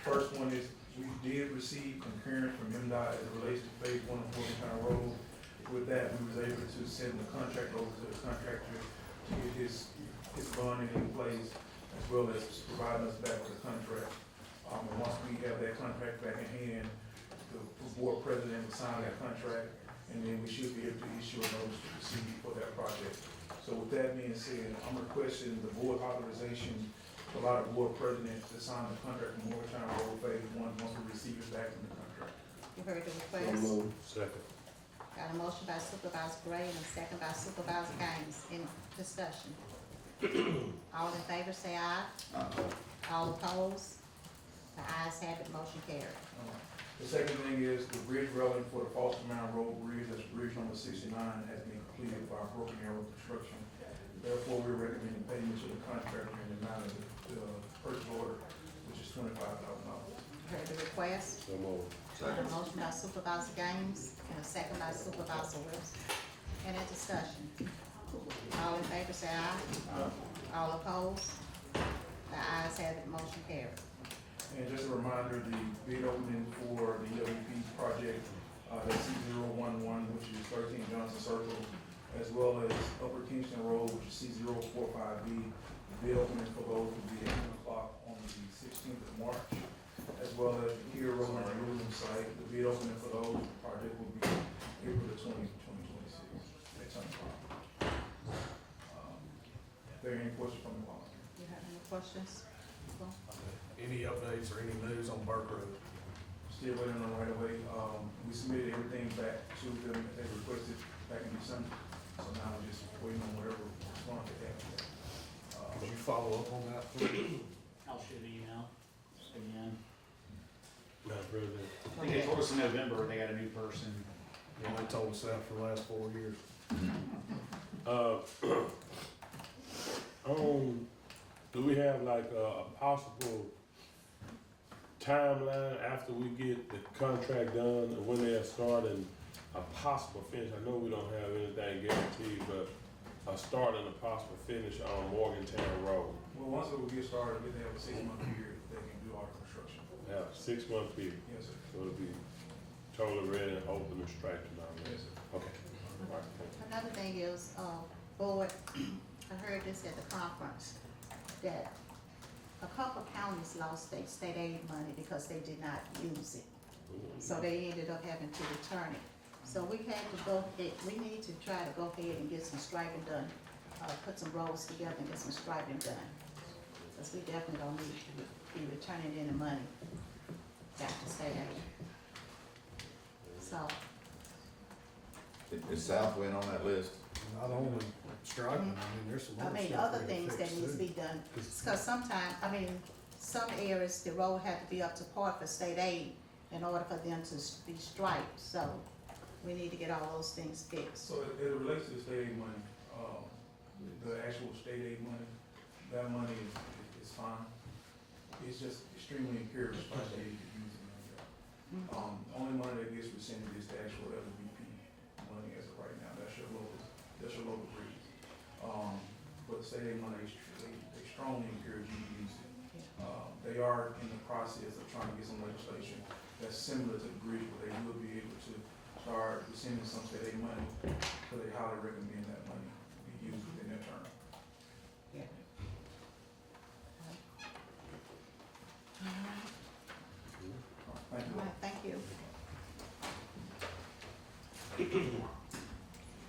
First one is, we did receive concurrence from MDOT as it relates to phase 1 of Fulton County Road. With that, we was able to send the contract over to the contractor to get his bonding in place. as well as providing us back with a contract. And once we have that contract back in hand, the board president will sign that contract, and then we should be able to issue a notice to proceed for that project. So with that being said, I'm requesting the board authorization to allow the board president to sign the contract for Morgantown Road Phase 1 once we receive it back from the contract. You heard the So request? moved. Second. Got a motion by Supervisor Gray and a second by Supervisor Gaines. Any discussion? All in favor say aye. All opposed? The ayes have it, motion carried. The second thing is the bridge railing for the Foster Mountain Road Bridge, that's bridge number 69, has been completed by Broken Arrow Construction. Therefore, we're recommending payment to the contractor in the amount of the purchase order, which is $25,000. Heard the request? So moved. Got a motion by Supervisor Gaines and a second by Supervisor Wilson. Any discussion? All in favor say aye. All opposed? The ayes have it, motion carried. And just a reminder, the bid opening for the EWP project, that's C011, which is 13 Johnson Circle, as well as Upper Kingston Road, which is C045B. The bid opening for those will be at 1 o'clock on the 16th of March, as well as the Kier Road and Williams site. The bid opening for those projects will be April the 20th, 2026, at 10 o'clock. If there are any questions from the volunteer. You have any questions? Any updates or any news on Burke Road? Still waiting on right away. We submitted everything back to them that they requested back in December. So now we're just waiting on whatever response they have. Could you follow up on that, please? I'll shoot an email again. Madam President. I think they told us in November they got a new person. Yeah, they told us that for the last 4 years. Do we have like a possible timeline after we get the contract done and when they'll start and a possible finish? I know we don't have anything guaranteed, but a start and a possible finish on Morgantown Road. Well, once we get started, they have a 6-month period they can do all the construction. Yeah, 6-month period. Yes, sir. So it'll be totally ready and open and straight and all that. Yes, sir. Okay. All right, thank you. Another thing is, board, I heard this at the conference, that a couple counties lost their state aid money because they did not use it. So they ended up having to return it. So we had to we need to try to go ahead and get some striping done, put some roads together and get some striping done. Because we definitely don't need to be returning any money back to state aid. So, Is Southwind on that list? Not only striping, I mean, there's some I other mean, stuff other we things gotta that fix, needs to too. be done, because sometimes, I mean, some areas, the road had to be up to par for state aid in order for them to be striped, so we need to get all those things fixed. So it relates to the state aid money, the actual state aid money, that money is fine. It's just extremely encouraged by the aid to use it. Only money that gets rescinded is the actual LVP money as of right now. That's your local bridge. But the state aid money, they strongly encourage you to use it. They are in the process of trying to get some legislation that's similar to the bridge, where they will be able to start rescinding some state aid money, so they highly recommend that money be used within their term. Yeah. Thank you. All right, thank you.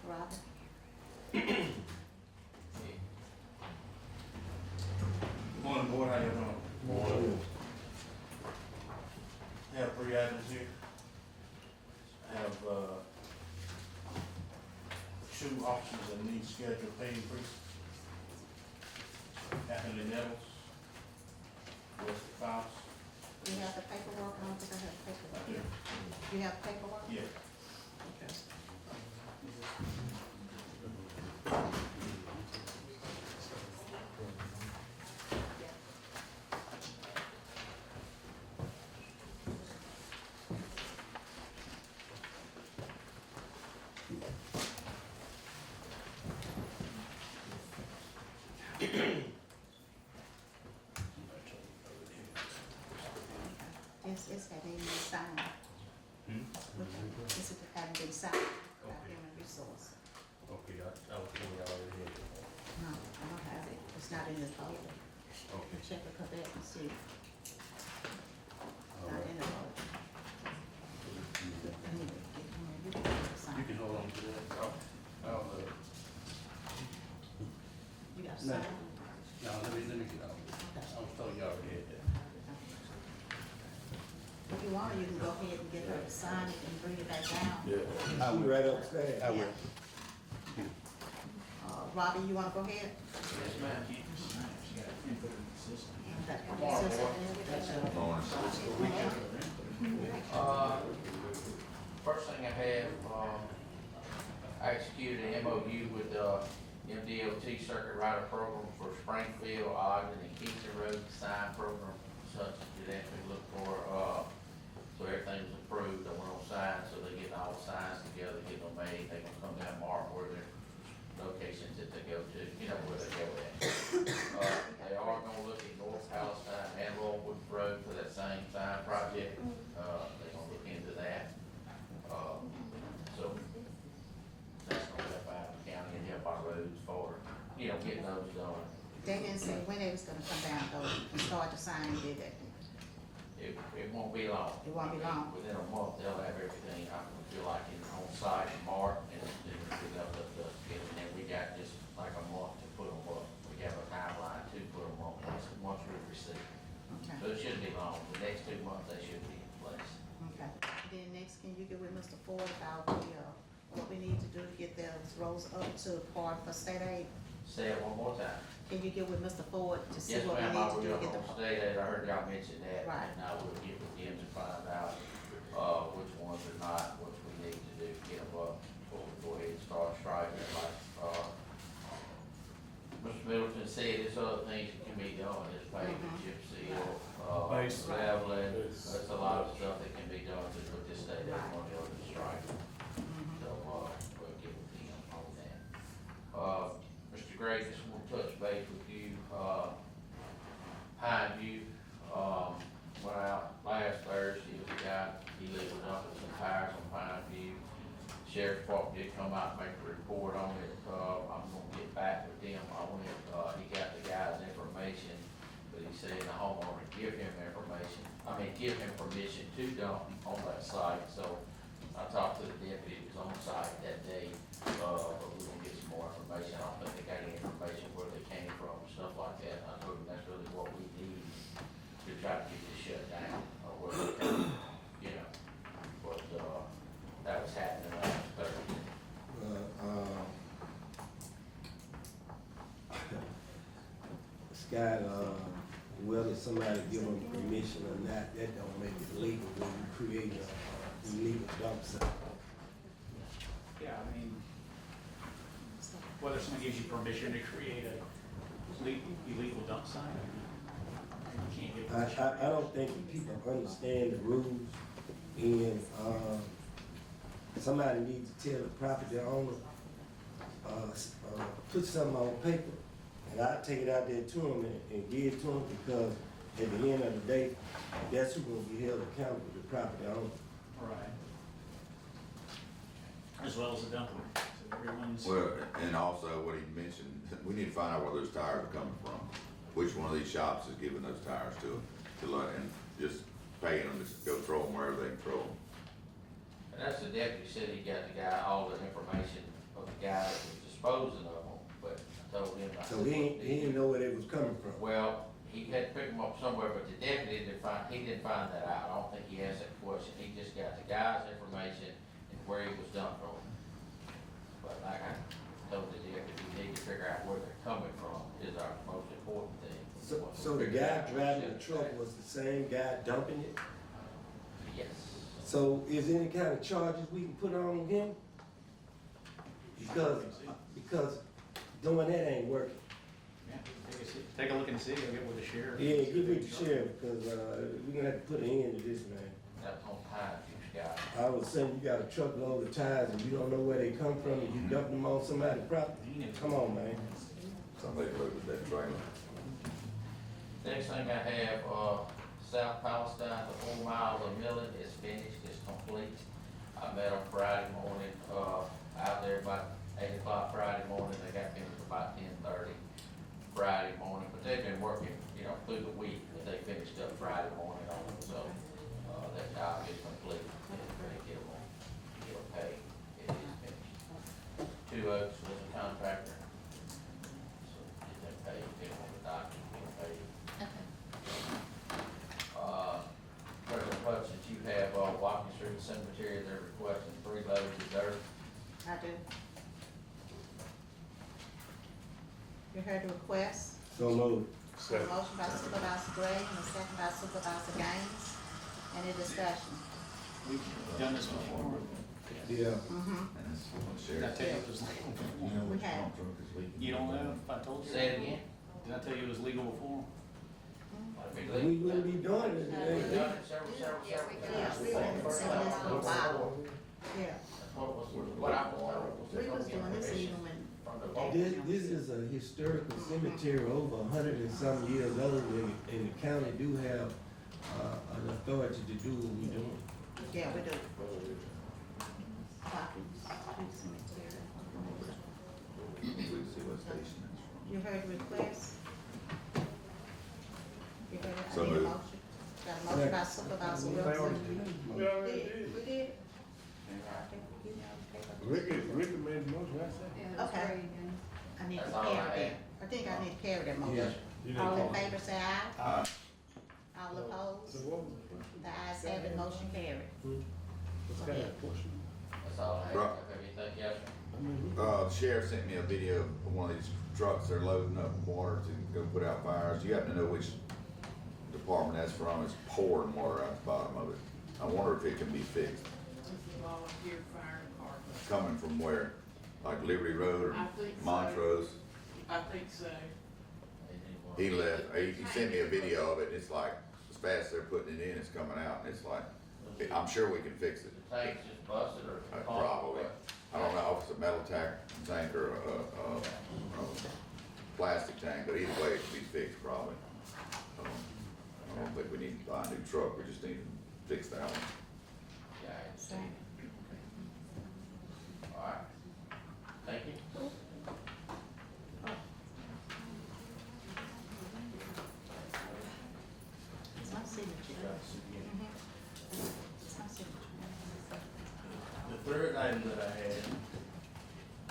Robert? Morning, board, how you doing? Morning. I have 3 items here. I have, 2 officers that need scheduled pay increase. Anthony Nettles, Wesley Faust. Do you have the paperwork? I don't think I have the paperwork. Yeah. You have paperwork? Yeah. Okay. It's having been signed. This is having been signed by Human Resource. Okay, I was told y'all already had it. No, I don't have it. It's not in the folder. We'll check a couple and see. All Not right. in the vote. You can hold on to that. You got to No. sign? No, let me get off. Okay. I was told you already had that. If you want, you can go ahead and get her to sign it and bring it back down. Yeah. She right upstairs. I will. Robbie, you wanna go ahead? Yes, ma'am. First thing I have, I executed an MOU with, MDOT Circuit Rider Program for Springfield, Ogden, and Kingston Road sign program, such as you actually look for, so everything was approved, I went on signs, so they're getting all the signs together, getting them made, they gonna come down and mark where their locations that they go to, you know, where they go at. They are gonna look at North Palestine and Longwood Road for that same sign project, they're gonna look into that. So that's gonna help out the county and help our roads for, you know, getting those done. They didn't say when they was gonna come down though and start the sign, did they? It won't be long. It won't be long. Within a month, they'll have everything, I feel like, on site and marked, and then they'll put the, and then we got just like a month to put them up. We have a timeline to put them up once we receive. Okay. So it shouldn't be long, the next 2 months, they should be in place. Okay. Then next, can you get with Mr. Ford about the, what we need to do to get those roads up to par for state aid? Say it one more time. Can you get with Mr. Ford to see Yes, what we ma'am, need I to will do to get get the? on state aid, I heard y'all mention that. Right. And I will get with them to find out, which ones are not, what we need to do, to get them up, before we go ahead and start striking, like, Mr. Middleton said, there's other things that can be done, there's paving, chip seal, Base. leveling, It's- there's a lot of stuff that can be done to put this state aid money on the strike. So, we'll get with them on that. Mr. Gray, just want to touch base with you, Pine View, went out last Thursday, the guy, he lived with up some tires on Pine View. Sheriff's Department did come out and make a report on it, I'm gonna get back with them, he got the guy's information, but he said the homeowner give him information, give him permission to dump on that site, so I talked to the deputy who was on site that day, but we're gonna get some more information, I don't think they got any information where they came from, stuff like that, I told them that's really what we need to try to get this shut down, or where they come, you know, but, that was happening last Thursday. Scott, whether somebody give them permission or not, that don't make it legal when you create a illegal dump site. Yeah, whether someone gives you permission to create a illegal dump site, you can't give permission. I don't think that people understand the rules, and, somebody needs to tell the property owner, put something on paper, and I'll take it out there to them and give it to them, because at the end of the day, that's who's gonna be held accountable, the property owner. Right. As well as the dumper, so everyone's. Well, and also what he mentioned, we need to find out where those tires are coming from. Which one of these shops is giving those tires to let, and just paying them to go throw them wherever they can throw them. And that's the deputy said he got the guy, all the information of the guy that was disposing of them, but I told him. I So said, he didn't know where they was coming from. Well, he had to pick them up somewhere, but the deputy didn't find that out. I don't think he asked that question. He just got the guy's information and where he was dumped from. But like I told the deputy, we need to figure out where they're coming from is our most important thing. So the guy driving the truck was the same guy dumping it? Yes. So is any kind of charges we can put on him? Because doing that ain't working. Yeah, take a look and see, I'll get with the sheriff. Yeah, give it to sheriff, because, we're gonna have to put an end to this, man. That's on Pine View, Scott. I was saying, you got a truckload of tires and you don't know where they come from and you dump them on somebody's property? Come on, man. Somebody loaded that trailer. Next thing I have, South Palestine, the 4 miles of milling is finished, it's complete. I met them Friday morning, out there about 8 o'clock Friday morning, they got finished about 10:30. Friday morning, but they've been working, you know, through the week, but they finished up Friday morning on it, so, that job is complete, and they get them paid, it is finished. Two Oaks was a contractor, so get them paid, get them on the docket, get them paid. Okay. President Hutchins, you have, walking through the cemetery, they're requesting 3 loads of dirt. I do. You heard the request? So moved. A motion by Supervisor Gray and a second by Supervisor Gaines. Any discussion? We've done this before. Yeah. Did I tell you it was legal? We have. You don't know if I told you? Say it again. Did I tell you it was legal before? We wouldn't be doing it We've today. done it several times. Yeah, we've been saying this for a while. Yeah, What I was we was doing this even when. from the vote. This is a historical cemetery over 100 and some years old, and the county do have, an authority to do what we do. Yeah, we do. Cemetery. See what station it's from. You heard the request? You heard it, I So need a moved. motion. Got a motion by Supervisor Wilson. We already did. We did? Ricky made the motion, I said. Okay. I need to That's all I carry that. had. I think I need to carry that Yeah. motion. You didn't All in call. favor, say aye. Aye. All So opposed? what was the question? The ayes have it, motion carried. What's that, a question? That's all I have. Right. Everything else. I mean, The sheriff sent me a video of one of these trucks, they're loading up water to go put out fires. Do you happen to know which department that's from? It's pouring water out the bottom of it. I wonder if it can be fixed. Volunteer fire department. Coming from where? Like Liberty Road I or think so. Montrose? I think so. He left, he sent me a video of it, it's like, as fast as they're putting it in, it's coming out, and it's like, I'm sure we can fix it. The tank's just busted or? Probably. I don't know if it's a metal tank or a plastic tank, but either way, it can be fixed probably. I don't think we need to buy a new truck, we just need to fix that one. Yeah, I see. All right. Thank you. It's my signature. It's my signature. The third item that I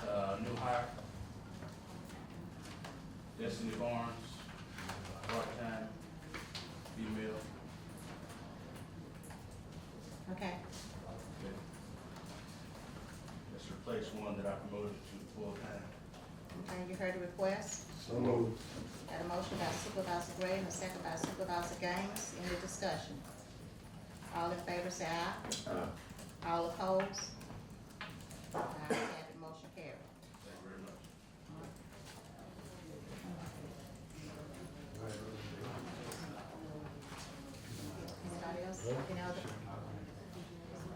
had, new hire. Destiny Barnes, part-time, female. Okay, Let's replace one that I promoted to full-time. okay, you heard the request? So moved. Got a motion by Supervisor Gray and a second by Supervisor Gaines. Any discussion? All in favor, say aye. All opposed? The ayes have it, motion carried. Thank you very much. Anybody else? Any other?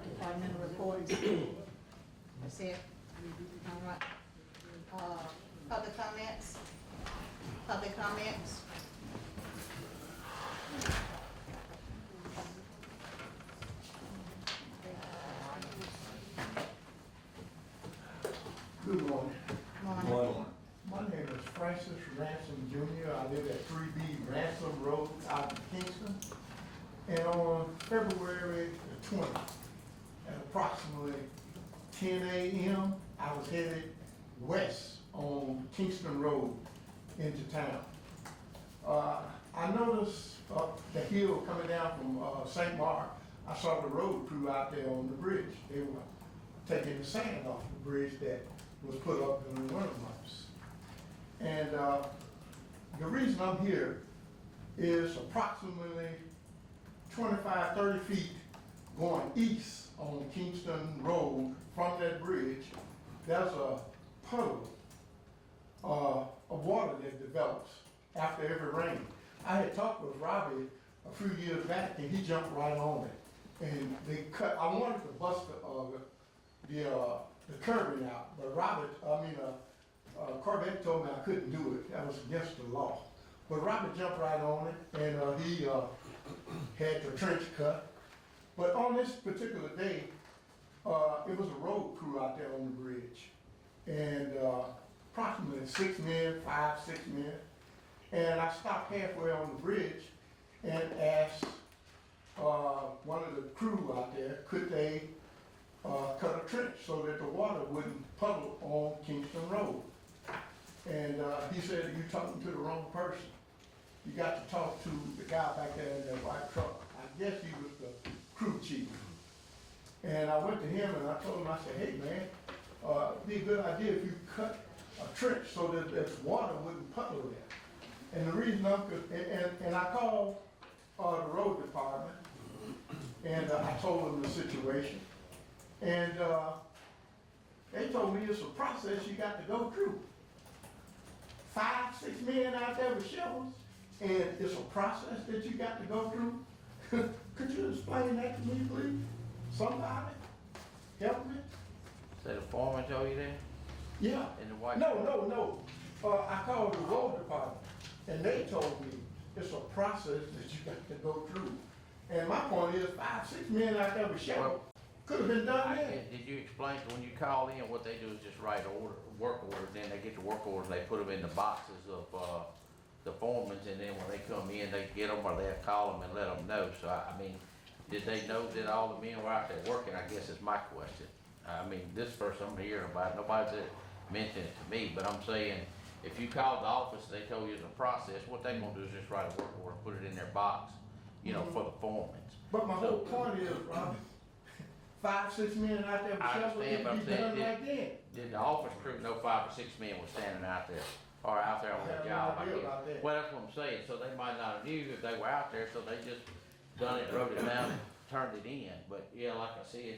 Departmental reports? That's it? All right. Public comments? Public comments? Good morning. Morning. My name is Francis Ransom Jr. I live at 3B Ransom Road out in Kingston. And on February the 20th, at approximately 10 a.m., I was headed west on Kingston Road into town. I noticed up the hill coming down from St. Mark, I saw the road crew out there on the bridge. They were taking the sand off the bridge that was put up in the winter months. And the reason I'm here is approximately 25, 30 feet going east on Kingston Road from that bridge, there's a puddle of water that develops after every rain. I had talked with Robbie a few years back and he jumped right on it. And they cut, I wanted to bust the curbing out, but Corbett told me I couldn't do it. That was against the law. But Robert jumped right on it, and he had the trench cut. But on this particular day, it was a road crew out there on the bridge. And approximately 6 men, 5, 6 men. And I stopped halfway on the bridge and asked, one of the crew out there, could they, cut a trench so that the water wouldn't puddle on Kingston Road? And, he said, you talking to the wrong person. You got to talk to the guy back there in that white truck. I guess he was the crew chief. And I went to him and I told him, I said, hey man, it'd be a good idea if you cut a trench so that the water wouldn't puddle there. And the reason and I called, the road department and I told them the situation. And, they told me it's a process you got to go through. 5, 6 men out there with shovels, and it's a process that you got to go through. Could you explain that to me, please? Somebody? Help me? Say the foreman told you that? Yeah. In the white? No. I called the road department, and they told me it's a process that you got to go through. And my point is, 5, 6 men out there with shovels could have been done there. Did you explain, when you call in, what they do is just write work orders, then they get the work orders, they put them in the boxes of, the foremans, and then when they come in, they get them, or they'll call them and let them know. So I mean, did they know that all the men were out there working, I guess is my question. I mean, this first I'm hearing about it, nobody's mentioned it to me, but I'm saying, if you called the office, they told you it's a process, what they gonna do is just write a work order, put it in their box, you know, for the foremans. But my whole point is, Robert, 5, 6 men out there with I shovels, understand, but I'm it'd be done saying, right then. did the office crew know 5 or 6 men were standing out there, or out there on the I have no job, I idea guess? about that. Well, that's what I'm saying, so they might not have knew if they were out there, so they just done it, wrote it down, and turned it in, but yeah, like I said,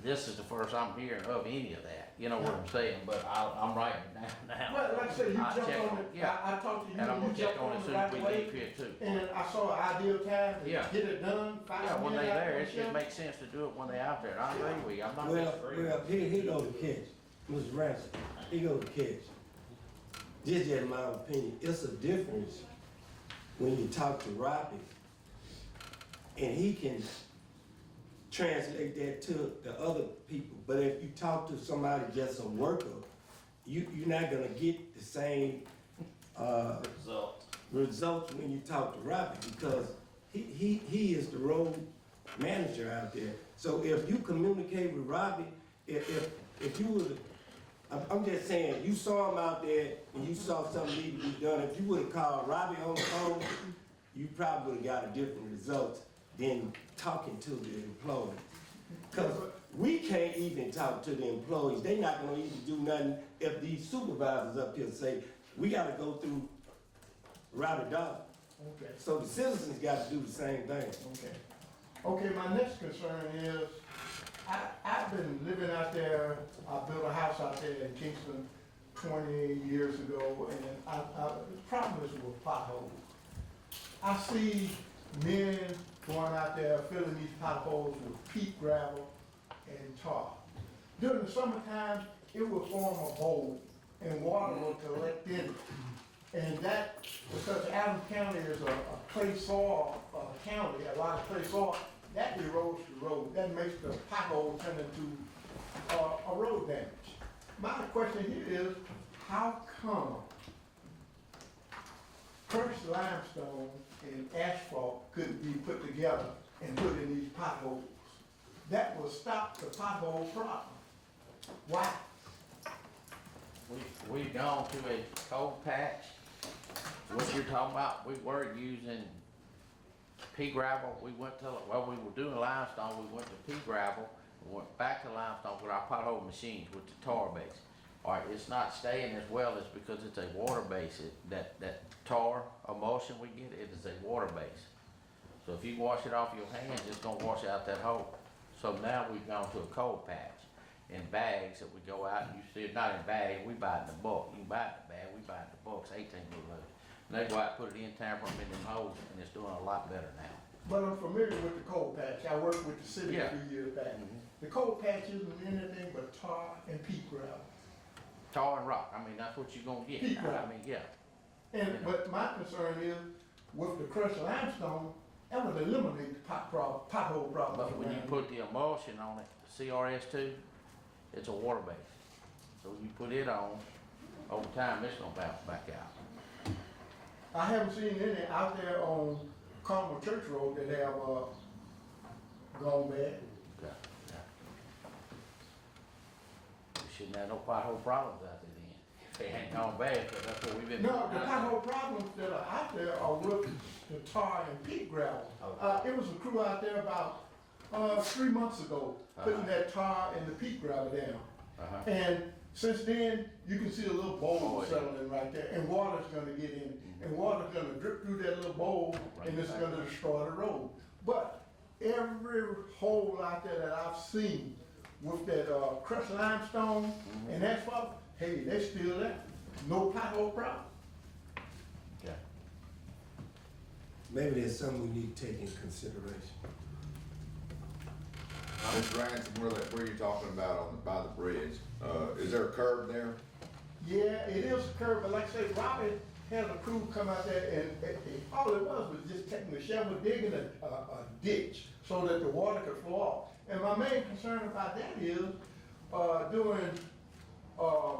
this is the first I'm hearing of any of that, you know what I'm saying, but I'm writing it down now. Well, like I said, you I'll jumped check on it, yeah. I talked to you, And I'm you gonna check jumped on on it it soon right as we away. leave here too. And I saw an ideal time to Yeah. get it done, 5 Yeah, when men they out there, there it with just shovels. makes sense to do it when they out there, and I agree with you, I'm not disagreeing. Well, here go the catch, Mr. Ransom, here go the catch. This is my opinion, it's a difference when you talk to Robbie, and he can translate that to the other people, but if you talk to somebody just a worker, you're not gonna get the same, results when you talk to Robbie, because he is the road manager out there. So if you communicate with Robbie, if you would, I'm just saying, you saw him out there and you saw something need to be done, if you would've called Robbie on the phone, you probably would've got a different result than talking to the employees. Cause we can't even talk to the employees, they not gonna even do nothing if these supervisors up here say, we gotta go through Robbie Dog. Okay. So the citizens gotta do the same thing. Okay, my next concern is, I've been living out there, I built a house out there in Kingston 20 years ago, and the problem is with potholes. I see men going out there filling these potholes with peat gravel and tar. During the summertime, it will form a bowl and water will collect in it. And that, because Adams County is a clay soil county, a lot of clay soil, that erodes the road. That makes the pothole turn into a road damage. My question here is, how come crushed limestone and asphalt couldn't be put together and put in these potholes? That will stop the pothole problem. Why? We've gone to a cold patch. What you're talking about, we were using pea gravel. We went to, well, we were doing limestone, we went to pea gravel. We went back to limestone with our pothole machines with the tar base. All right, it's not staying as well as because it's a water base. That tar emulsion we get, it is a water base. So if you wash it off your hands, it's gonna wash out that hole. So now we've gone to a cold patch in bags that we go out and you see it, not in bags, we buy it in the bulk. You can buy it in the bag, we buy it in the bulks, 18 little. And they go out and put it in, tamper them in them holes, and it's doing a lot better now. But I'm familiar with the cold patch. I worked with the city a few years back. The cold patch isn't anything but tar and peat gravel. Tar and rock, I mean, that's what you're gonna get. Peat I gravel. mean, yeah. And, but my concern is, with the crushed limestone, that would eliminate the pothole problem. But when you put the emulsion on it, CRS2, it's a water base. So you put it on, over time, it's gonna bounce back out. I haven't seen any out there on Carmel Church Road that have, gone bad. Okay. We shouldn't have no pothole problems out there then. If they ain't gone bad, 'cause that's what we've been. No, the pothole problems that are out there are with the tar and peat gravel. It was a crew out there about, 3 months ago, putting that tar and the peat gravel down. And since then, you can see a little bowl settling right there, and water's gonna get in, and water's gonna drip through that little bowl, and it's gonna destroy the road. But every hole out there that I've seen with that, crushed limestone and asphalt, hey, they still there, no pothole problem. Okay. Maybe there's something we need to take in consideration. Mr. Ransom, where you're talking about by the bridge, is there a curb there? Yeah, it is a curve, but like I say, Robbie had a crew come out there and all it was just taking the shovel, digging a ditch so that the water could flow off. And my main concern about that is, during,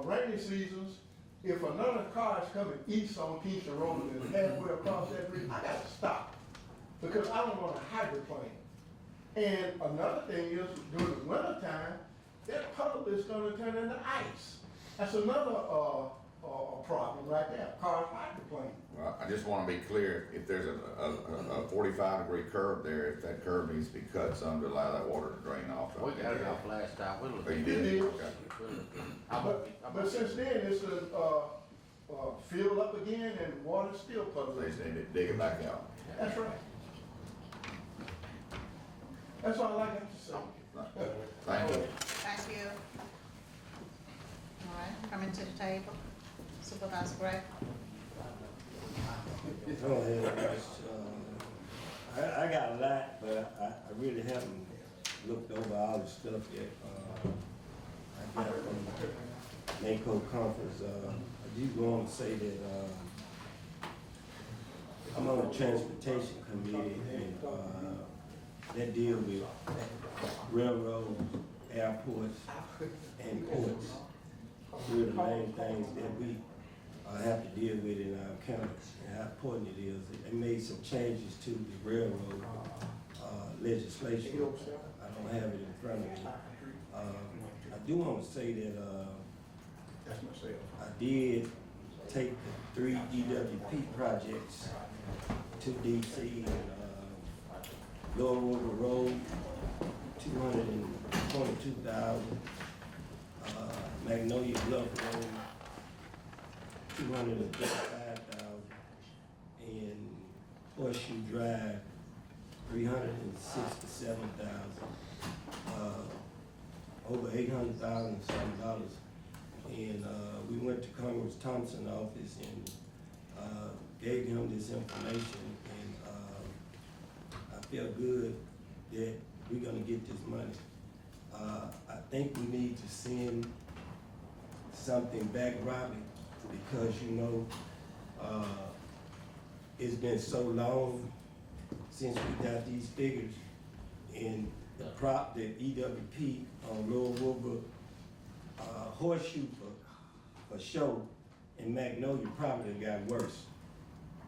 rainy seasons, if another car is coming east on Kingston Road and halfway across that bridge, I gotta stop, because I don't want a hydroplane. And another thing is, during the winter time, that puddle is gonna turn into ice. That's another, problem right there, cars hydroplane. Well, I just wanna be clear, if there's a 45-degree curve there, if that curve needs to be cut some to allow that water to drain off. We got it off last time, we looked. Oh, you It did? did. Okay. But since then, it's filled up again and water's still So puddling. they just need to dig it back out. That's right. That's all I got to say. Thank you. Thank you. All right, coming to the table, Supervisor Gray. I don't have much, I got a lot, but I really haven't looked over all the stuff yet. I got from the NACO conference, I do want to say that, I'm on the transportation committee and, that deal with railroads, airports, and ports. Three of the main things that we have to deal with in our county, and how important it is. They made some changes to the railroad legislation. I don't have it in front of me. I do want to say that I did take the 3 EWP projects to DC and Lower River Road, 222,000. Magnolia Bluff Road, 235,000. And Horseshoe Drive, 367,000. Over $800,000 something. And we went to Congress Thompson office and gave him this information, and I feel good that we're gonna get this money. I think we need to send something back, Robbie, because it's been so long since we got these figures, and the EWP on Lower River, Horseshoe for show, and Magnolia probably got worse.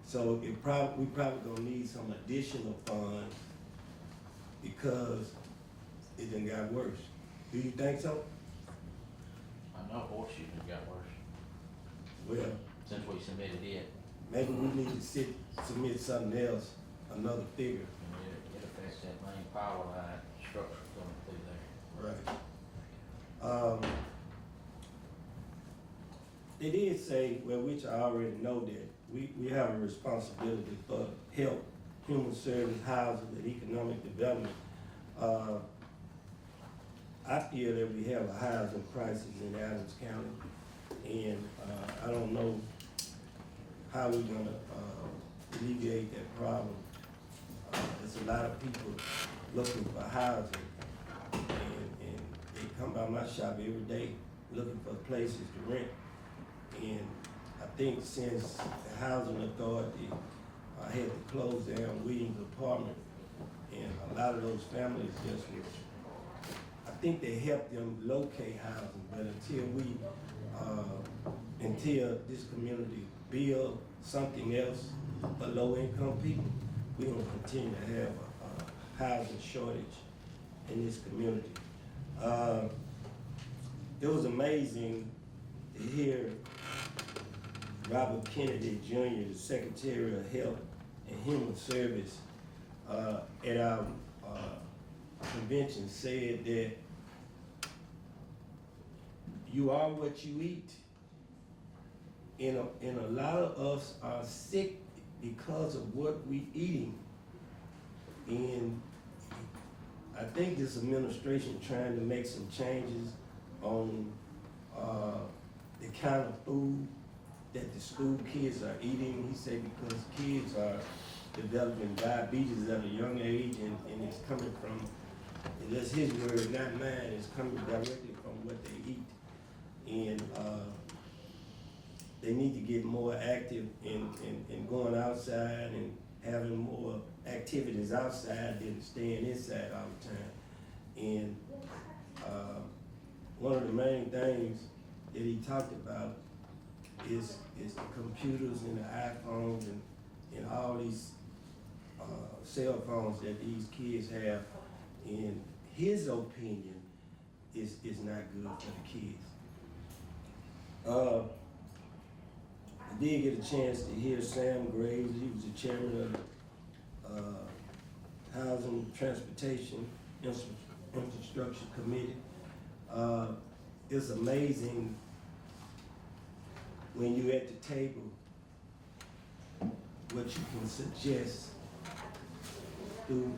So we probably gonna need some additional funds because it done got worse. Do you think so? I know Horseshoe has got worse Well, since we submitted it. maybe we need to submit something else, another figure. It affects that main power line structure coming through there. Right. They did say, well, which I already know, that we have a responsibility for health, human service, housing, and economic development. I feel that we have a housing crisis in Adams County, and I don't know how we're gonna alleviate that problem. There's a lot of people looking for housing, and they come by my shop every day looking for places to rent. And I think since the housing authority had to close down Williams Apartment, and a lot of those families just was, I think they helped them locate housing, but until we until this community build something else for low-income people, we're gonna continue to have a housing shortage in this community. It was amazing to hear Robert Kennedy Jr., the Secretary of Health and Human Service, at our convention said that you are what you eat. And a lot of us are sick because of what we eating. And I think this administration trying to make some changes on the kind of food that the school kids are eating. He said because kids are developing diabetes at a young age, and it's coming from, and that's his word, not mine, it's coming directly from what they eat. And they need to get more active in going outside and having more activities outside than staying inside all the time. And one of the main things that he talked about is the computers and the iPhones and all these cell phones that these kids have. In his opinion, is not good for the kids. I did get a chance to hear Sam Graves. He was the chairman of the Housing, Transportation, Infrastructure Committee. It's amazing when you're at the table what you can suggest through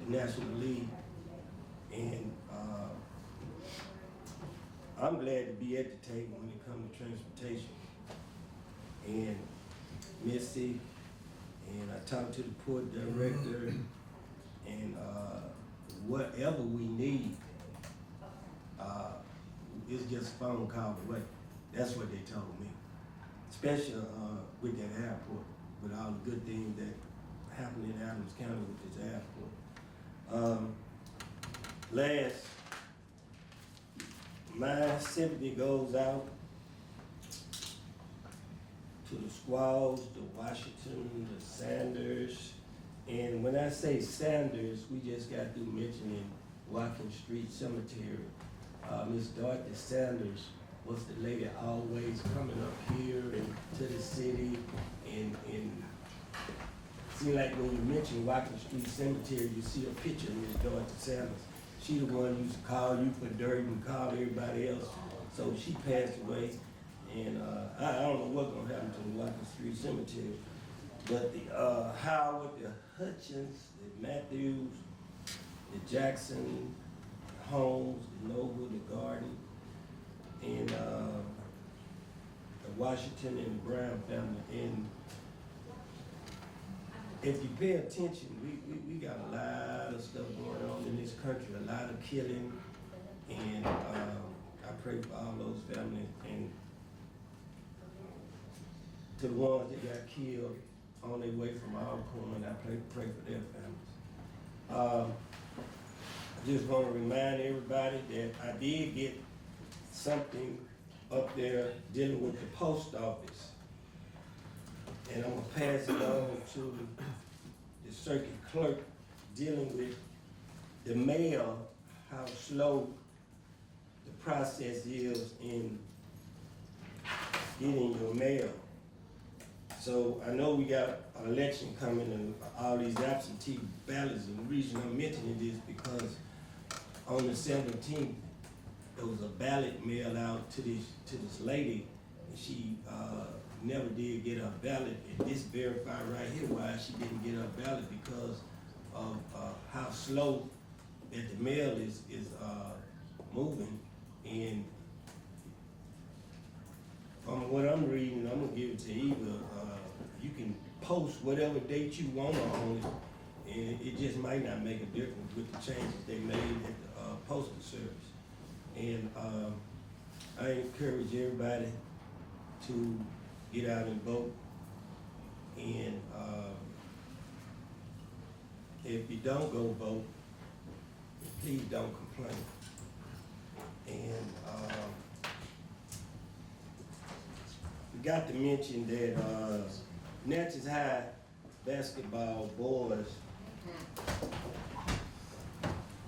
the National League. And I'm glad to be at the table when it comes to transportation. And Missy, and I talked to the port director, and whatever we need, it's just a phone call away. That's what they told me. Especially with that airport, with all the good things that happen in Adams County with this airport. Last, my sympathy goes out to the Squaws, the Washington, the Sanders. And when I say Sanders, we just got through mentioning Watkins Street Cemetery. Miss Dorothy Sanders was the lady always coming up here and to the city, and see, like when you mention Watkins Street Cemetery, you see a picture of Miss Dorothy Sanders. She the one who used to call you for dirt and call everybody else. So she passed away, and I don't know what's gonna happen to the Watkins Street Cemetery. But the Howard, the Hutchins, the Matthews, the Jackson, the Holmes, the Noble, the Garden, and the Washington and the Brown family. And if you pay attention, we got a lot of stuff going on in this country, a lot of killing, and I pray for all those families, and to the ones that got killed on their way from Alcorn, I pray for their families. I just want to remind everybody that I did get something up there dealing with the post office, and I'm gonna pass it on to the circuit clerk dealing with the mail, how slow the process is in getting your mail. So I know we got an election coming and all these absentee ballots, and the reason I'm mentioning this because on the 17th, there was a ballot mailed out to this lady, and she never did get her ballot. And this verified right here why she didn't get her ballot, because of how slow that the mail is moving. And from what I'm reading, I'm gonna give it to Eva. You can post whatever date you want on it, and it just might not make a difference with the changes they made at the postal service. And I encourage everybody to get out and vote. And if you don't go vote, please don't complain. And forgot to mention that, Natchez High basketball boys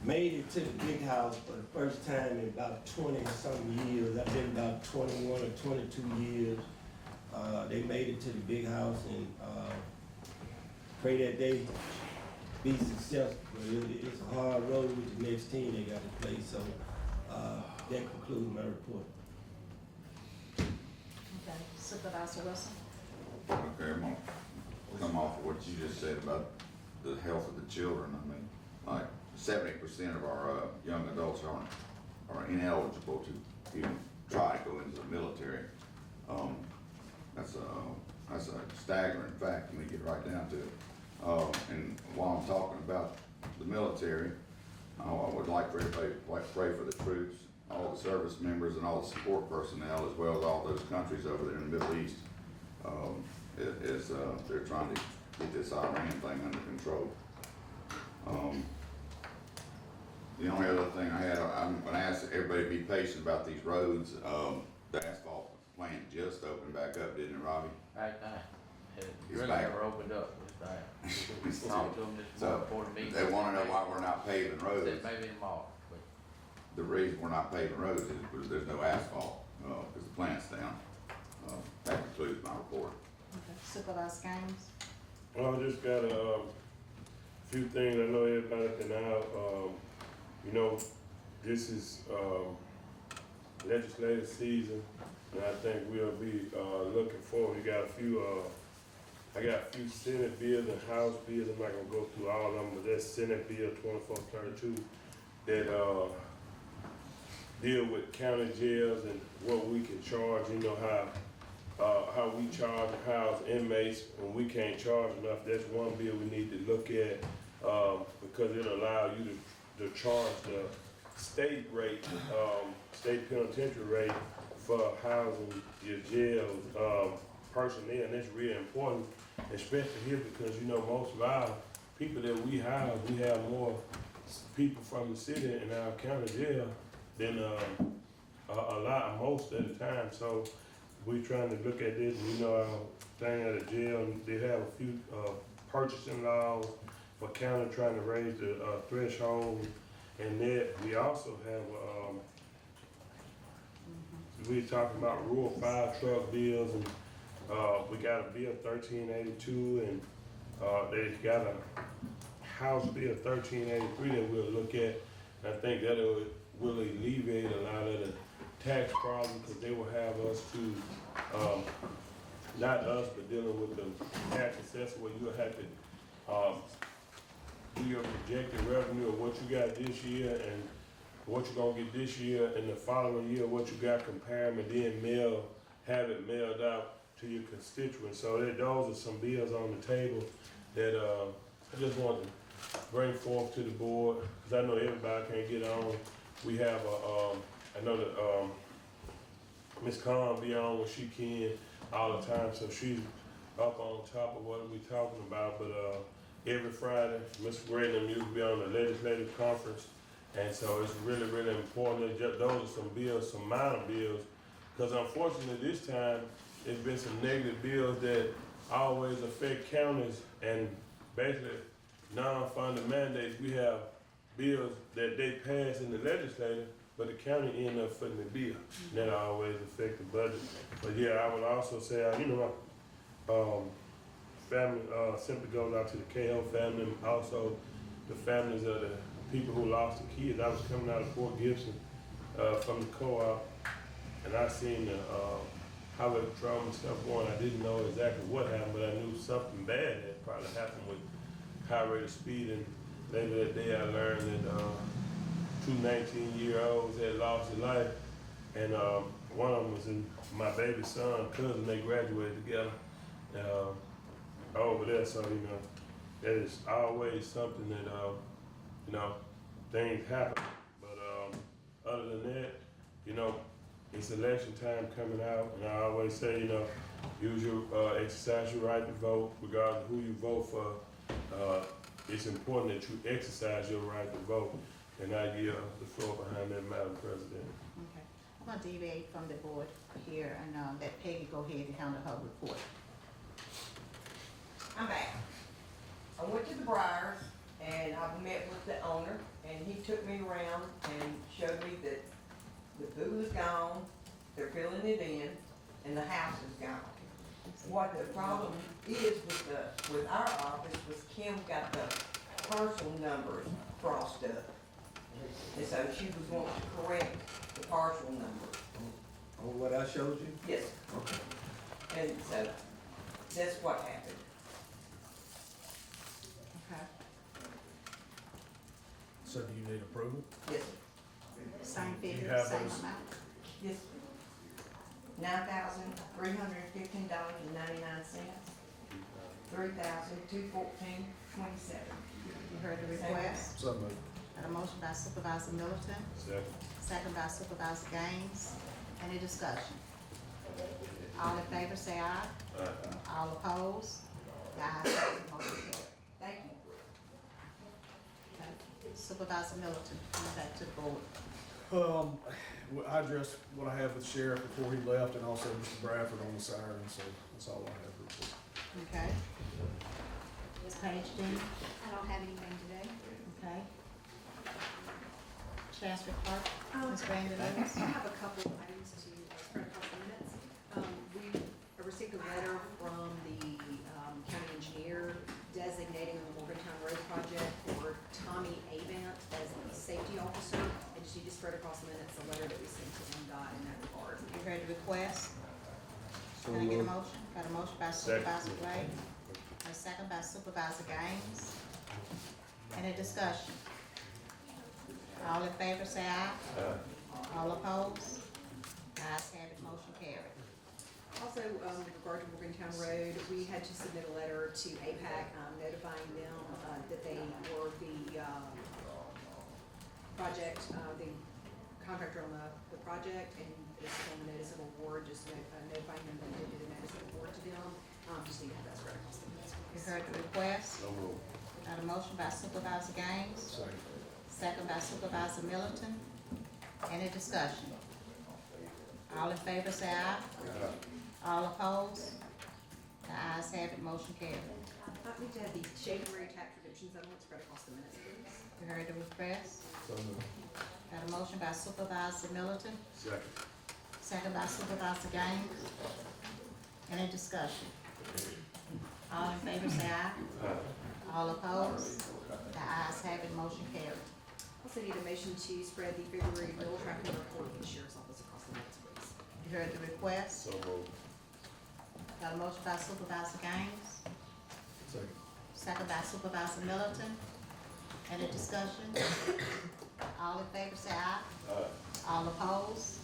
made it to the big house for the first time in about 20-something years. I've been about 21 or 22 years. They made it to the big house, and pray that they be successful. It's a hard road with the next team they got to play, so that concludes my report. Okay, Supervisor Wilson? Okay, I'm gonna come off of what you just said about the health of the children. I mean, like 70% of our young adults are ineligible to even try to go into the military. That's a staggering fact when you get right down to it. And while I'm talking about the military, I would like for everybody to pray for the troops, all the service members, and all the support personnel, as well as all those countries over there in the Middle East. They're trying to get this Iran thing under control. The only other thing I had, I'm gonna ask everybody to be patient about these roads. The asphalt plant just opened back up, didn't it, Robbie? Back down. It It's really back. never opened up, it's back. Talked to them this morning before the meeting. They wanna know why we're not paving roads. Said maybe in March, but The reason we're not paving roads is because there's no asphalt, because the plant's down. That concludes my report. Okay, Supervisor Gaines? Well, I just got a few things. I know everybody can now, you know, this is legislative season, and I think we'll be looking forward. We got a few, I got a few Senate bills and House bills. I'm not gonna go through all of them, but that's Senate Bill 2432 that deal with county jails and what we can charge. You know how we charge and house inmates when we can't charge enough. That's one bill we need to look at because it'll allow you to charge the state rate, state penitentiary rate for housing your jails personnel, and that's really important, especially here because you know most of our people that we have more people from the city in our county jail than most of the time. So we trying to look at this, and you know, thing at the jail, and they have a few purchasing laws for county trying to raise the threshold, and that we also have we talking about Rule 5 truck bills, and we got a bill 1382, and they got a House Bill 1383 that we'll look at. And I think that will alleviate a lot of the tax problems because they will have us to, not us, but dealing with the tax assessor where you'll have to do your projected revenue of what you got this year and what you're gonna get this year and the following year, what you got, compare them, and then have it mailed out to your constituents. So those are some bills on the table that I just wanted to bring forth to the board, because I know everybody can't get on. We have I know that Ms. Khan be on when she can all the time, so she's up on top of what we talking about. But every Friday, Mr. Gray and them used to be on the legislative conference, and so it's really, really important. Those are some bills, some minor bills, because unfortunately this time, there's been some negative bills that always affect counties, and basically non-funded mandates. We have bills that they pass in the legislature, but the county end up footing the bill. And that always affect the budget. But yeah, I would also say, you know, family simply goes out to the KO family, and also the families of the people who lost the kids. I was coming out of Fort Gibson from the co-op, and I seen the highway patrol and stuff going. I didn't know exactly what happened, but I knew something bad had probably happened with high rate of speed. And later that day I learned that two 19-year-olds had lost their life, and one of them was in my baby son, cousin. They graduated together over there. So, you know, that is always something that, you know, things happen. But other than that, you know, it's election time coming out, and I always say, you know, use your, exercise your right to vote, regardless of who you vote for. It's important that you exercise your right to vote, and I yield the floor behind that, Madam President. Okay, I'm gonna deviate from the board here and let Peggy go go ahead and handle her report. I'm back. I went to the Briars and I met with the owner and he took me around and showed me that the pool is gone, they're filling it in, and the house is gone. What the problem is with our office was Kim got the parcel numbers crossed up. And so she was wanting to correct the parcel numbers. On what I showed you? Yes. Okay. And so that's what happened. Okay. So do you need approval? Yes, Same You figure, have same those? amount. yes. $9,315.99. $3,214.27. You heard the request. So moved. Got a motion by Supervisor Middleton, Second. second by Supervisor Gaines. Any discussion? All in favor say aye. All opposed? The ayes have it, motion carried. Thank you. Supervisor Middleton, come back to the board. I addressed what I had with the sheriff before he left and also Mr. Bradford on the siren, so that's all I have to report. Okay. Ms. Page Dean, I don't have anything today. okay. Chancery Clerk, Ms. Brandon I Lewis. have a couple of items to spread across the minutes. We received a letter from the county engineer designating the Morgantown Road project for Tommy Avant as the safety officer. I just need to spread across the minutes the letter that we sent to MDOT in that regard. You heard the request. So Can I get a moved. motion? Got a motion by Supervisor Gray, and a second by Supervisor Gaines. Any discussion? All in favor say aye. All opposed? Ayes have it, motion carried. Also, with regard to Morgantown Road, we had to submit a letter to APAC notifying them that they were the project, the contractor on the project, and this is on the notice of award, just notifying them that they did a notice of award to them. Just need to have that spread across the minutes. You heard the request. So moved. Got a motion by Supervisor Gaines, Second. second by Supervisor Middleton. Any discussion? All in favor say aye. All opposed? The ayes have it, motion carried. I need to have the Shaven Ray tax redemption settlement spread across the minutes, please. You heard the request. So moved. Got a motion by Supervisor Middleton, Second. second by Supervisor Gaines. Any discussion? All in favor say aye. All opposed? The ayes have it, motion carried. Also need a motion to spread the February bill tracking report for the sheriff's office across the minutes, please. You heard the request. So moved. Got a motion by Supervisor Gaines, Second. second by Supervisor Middleton. Any discussion? All in favor say aye. All opposed?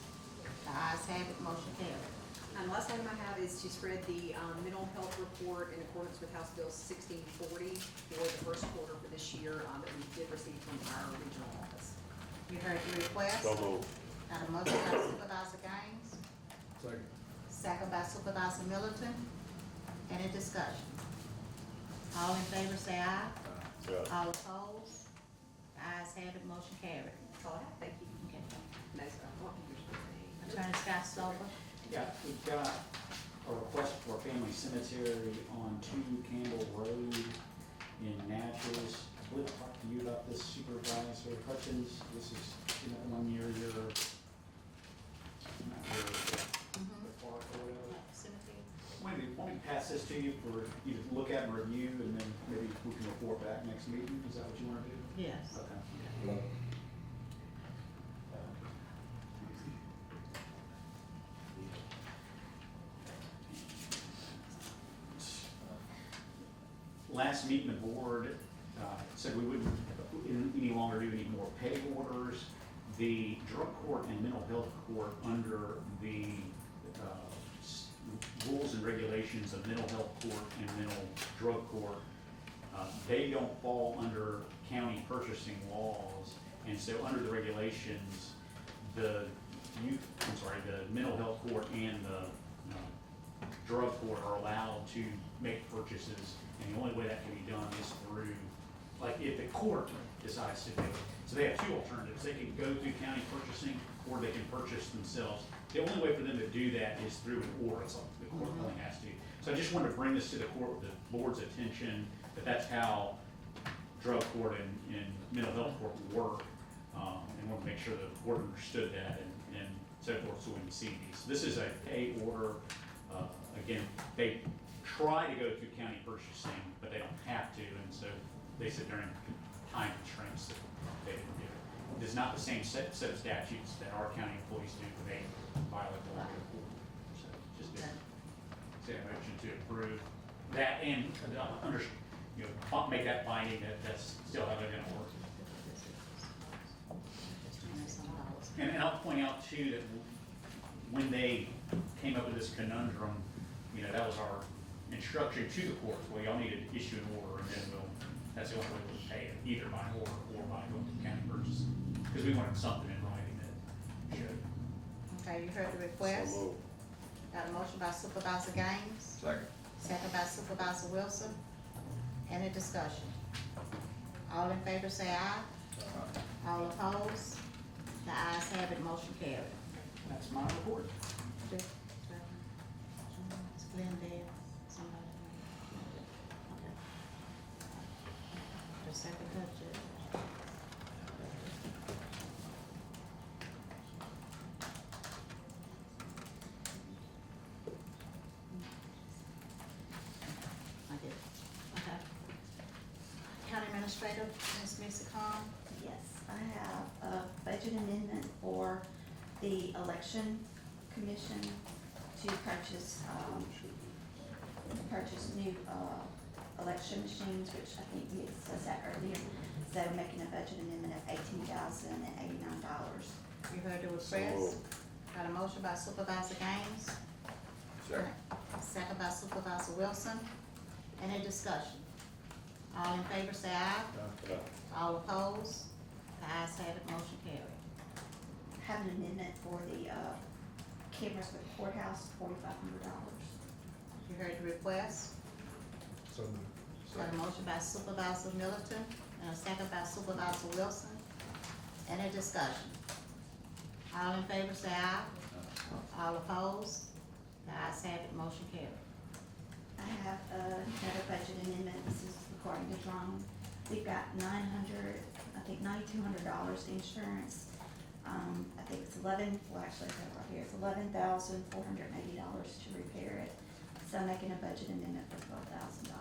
The ayes have it, motion carried. And the last item I have is to spread the mental health report in accordance with House Bill 1640 for the first quarter for this year that we did receive from our regional office. You heard the request. So moved. Got a motion by Supervisor Gaines, Second. second by Supervisor Middleton. Any discussion? All in favor say aye. All opposed? The ayes have it, motion carried. That's all I have. Thank you. Okay. No, sir. I want you to say. Attorney Scott Stover. Yeah, we've got a request for a family cemetery on 2 Campbell Road in Natchez. I believe I talked to you about this, Supervisor Hutchins. This is, one year you're not really the park or whatever. Cemetery. Why don't we pass this to you for you to look at and review, and then maybe we can report back next meeting? Is that what you want to do? Yes. Okay. Last meeting, the board said we wouldn't any longer do any more pay orders. The drug court and mental health court, under the rules and regulations of mental health court and mental drug court, they don't fall under county purchasing laws. And so under the regulations, the mental health court and the drug court are allowed to make purchases, and the only way that can be done is through, like, if the court decides to do it. So they have two alternatives. They can go through county purchasing, or they can purchase themselves. The only way for them to do that is through an order, so the court only has to. So I just wanted to bring this to the board's attention, that that's how drug court and mental health court work. And want to make sure the board understood that and so forth, so when you see these. This is a pay order. Again, they try to go through county purchasing, but they don't have to, and so they sit during time constraints that they didn't do it. It's not the same set of statutes that our county employees do when they violate the law. So just say a motion to approve that and make that binding that that's still how they're gonna work. And I'll point out too that when they came up with this conundrum, that was our instruction to the courts. Well, y'all need to issue an order, and then that's the only way we'll pay it, either by order or by going to county purchase. Because we wanted something in writing that showed. Okay, you heard the request. Got a motion by Supervisor Gaines, Second. second by Supervisor Wilson. Any discussion? All in favor say aye. All opposed? The ayes have it, motion carried. That's my report. Glendale, somebody. Okay. The second budget. I did. Okay. County Administrator, Ms. Missy Khan. Yes, I have a budget amendment for the election commission to purchase new, election machines, which I think we discussed that earlier. So we're making a budget amendment of $18,089. You heard the request. Got a motion by Supervisor Gaines. Second. Second by Supervisor Wilson. Any discussion? All in favor say aye. All opposed? The ayes have it, motion carried. Have an amendment for the, cameras for the courthouse, $4,500. You heard the request. So moved. Got a motion by Supervisor Middleton and a second by Supervisor Wilson. Any discussion? All in favor say aye. All opposed? The ayes have it, motion carried. I have another budget amendment. This is regarding the drone. We've got $9,200 insurance. I think it's it's $11,480 to repair it. So I'm making a budget amendment for $12,000.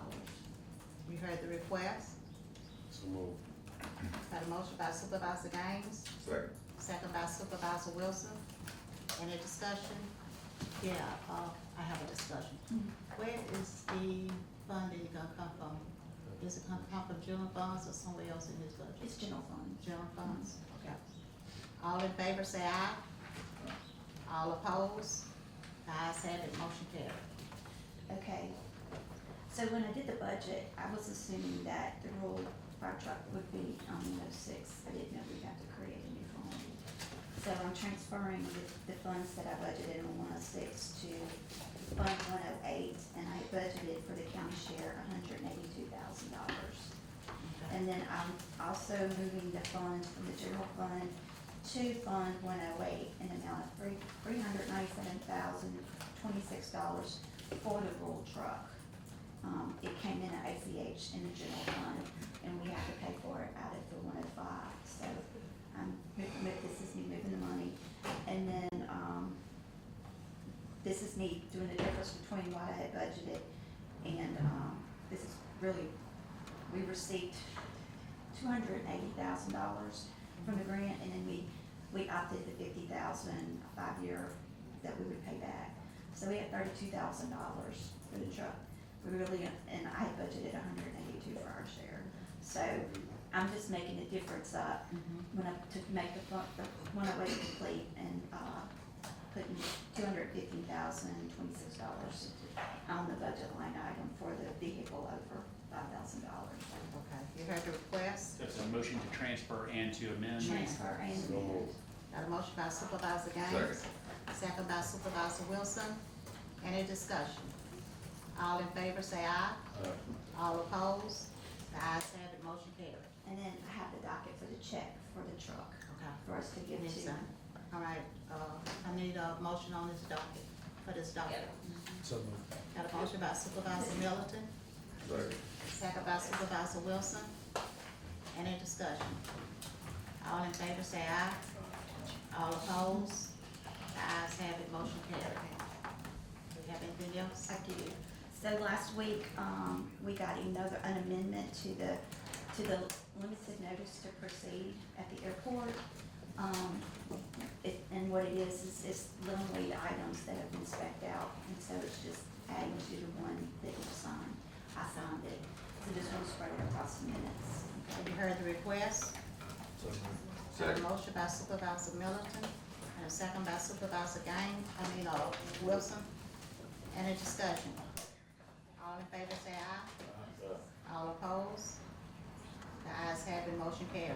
You heard the request. So moved. Got a motion by Supervisor Gaines, Second. second by Supervisor Wilson. Any discussion? Yeah, I have a discussion. Where is the funding gonna come from? Is it gonna come from general funds or somewhere else in this budget? It's general fund. General funds, okay. All in favor say aye. All opposed? The ayes have it, motion carried. Okay. So when I did the budget, I was assuming that the rural fire truck would be on 106. I didn't know we'd have to create a new fund. So I'm transferring the funds that I budgeted on 106 to Fund 108, and I budgeted for the county share $182,000. And then I'm also moving the funds from the general fund to Fund 108 in the amount of $397,026 for the rural truck. It came in at ACH in the general fund, and we have to pay for it out of the 105. So this is me moving the money. And then this is me doing the difference between what I had budgeted and this is really, we received $280,000 from the grant, and then we opted the $50,000 5-year that we would pay back. So we had $32,000 for the truck. We really, and I had budgeted $182 for our share. So I'm just making a difference up when I to make the 108 complete and putting $215,026 on the budget line item for the vehicle over $5,000. Okay, you heard the request. That's a motion to transfer and to amend. Transfer and So moved. Got a motion by Supervisor Gaines, second by Supervisor Wilson. Any discussion? All in favor say aye. All opposed? The ayes have it, motion carried. And then I have the docket for the check for the truck Okay. for us to give Next to. time. All right, I need a motion on this docket, for this docket. So moved. Got a motion by Supervisor Middleton, Second. second by Supervisor Wilson. Any discussion? All in favor say aye. All opposed? The ayes have it, motion carried. Do you have anything else? I do. So last week, we got an amendment to the limited notice to proceed at the airport. And what it is little lead items that have been spec'd out, and so it's just adding to the one that you signed. I signed it, so just want to spread it across the minutes. Have you heard the request? So moved. Got a motion by Supervisor Middleton, and a second by Supervisor Wilson. Any discussion? All in favor say aye. All opposed? The ayes have it, motion carried.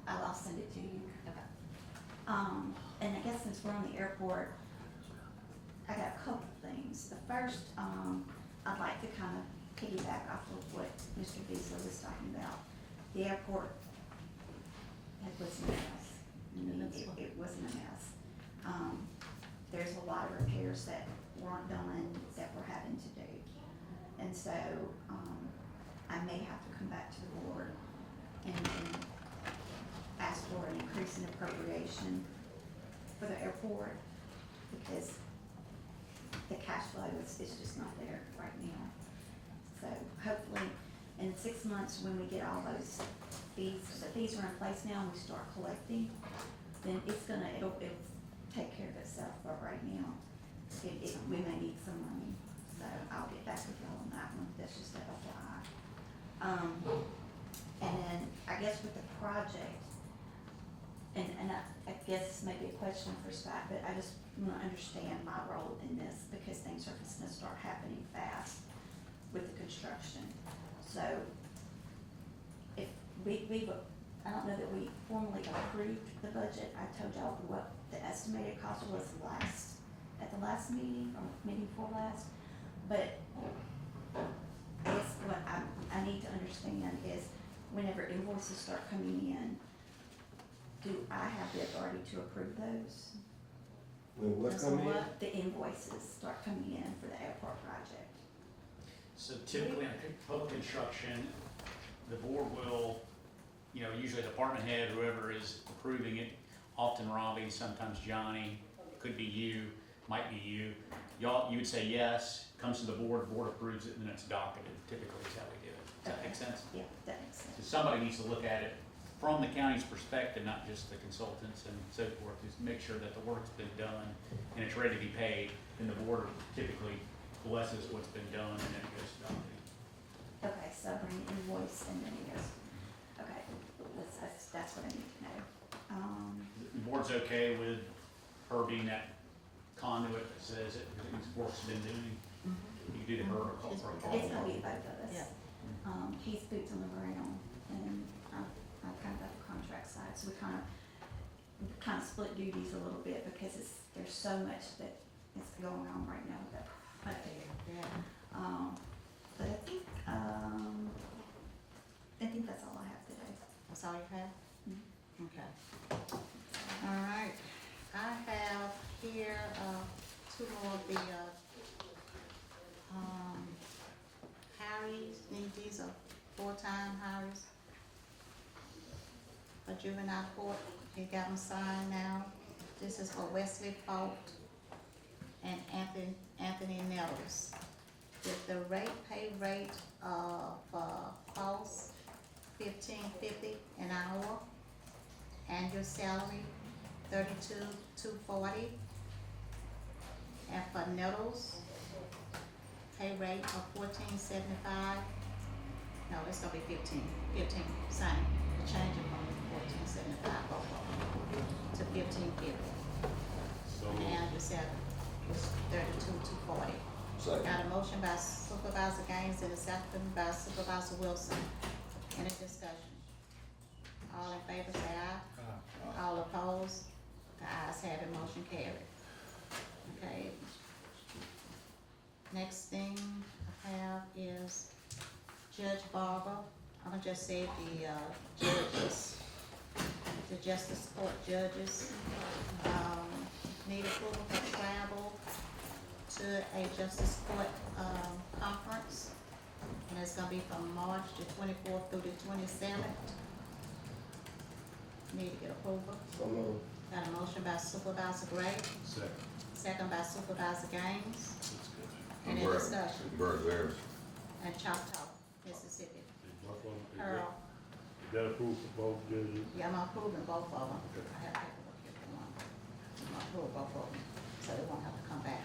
I'll send it to you. Okay. And I guess since we're on the airport, I got a couple things. The first, I'd like to kind of piggyback off of what Mr. Beasley was talking about. The airport, it was a mess. I mean, it wasn't a mess. There's a lot of repairs that weren't done that we're having to do. And so, I may have to come back to the board and ask for an increase in appropriation for the airport, because the cash flow is just not there right now. So hopefully, in 6 months, when we get all those fees, the fees are in place now, and we start collecting, then it'll take care of itself, but right now, we may need some money. So I'll get back with y'all on that one, that's just FYI. And then, I guess with the project, and I guess this may be a question for Scott, but I just want to understand my role in this, because things are just gonna start happening fast with the construction. So, if I don't know that we formally approved the budget. I told y'all what the estimated cost was at the last meeting, or meeting before last, but I guess what I need to understand is, whenever invoices start coming in, do I have the authority to approve those? When what That's come in? what? The invoices start coming in for the airport project. So typically in public construction, the board will, usually the department head, whoever is approving it, often Robbie, sometimes Johnny, could be you, might be you. You would say yes, comes to the board approves it, and then it's docketed, typically is how we do it. Does that make sense? Yeah, that makes sense. So somebody needs to look at it from the county's perspective, not just the consultants and so forth, is make sure that the work's been done and it's ready to be paid. Then the board typically blesses what's been done, and then it goes to docketing. Okay, so I bring the invoice and then it goes, okay, that's what I need to know. The board's okay with her being that conduit that says it, work's been doing. You do to her or call for a call. It's gonna be both of us. Yeah. He's boots on the ground, and I'm kind of at the contract side, so we kind of split duties a little bit, because there's so much that is going on right now with that project. Yeah. But I think that's all I have today. That's all you have? Mhm. Okay. All right, I have here, two more of the, hires. These are full-time hires for juvenile court. You got them signed now. This is for Wesley Fault and Anthony Nettles. With the pay rate of, Fault's $15.50 an hour. Annual salary, $32,240. And for Nettles, pay rate of $14.75. No, it's gonna be 15, same. The change it from $14.75 to $15.50. So, And the salary was $32,240. Second. Got a motion by Supervisor Gaines and a second by Supervisor Wilson. Any discussion? All in favor say aye. All opposed? The ayes have it, motion carried. Okay. Next thing I have is Judge Barber. I'm gonna just say the judge's the justice court judges, need approval for travel to a justice court, conference. And it's gonna be from March the 24th through the 27th. Need to get approval. So moved. Got a motion by Supervisor Gray, second by Supervisor Gaines. And Any where- discussion? Where's theirs? And Choctaw, Mississippi. Is Earl, that approved for both judges? yeah, I'm approving both of them. I have paperwork here for one. I'm approving both of them, so they won't have to come back.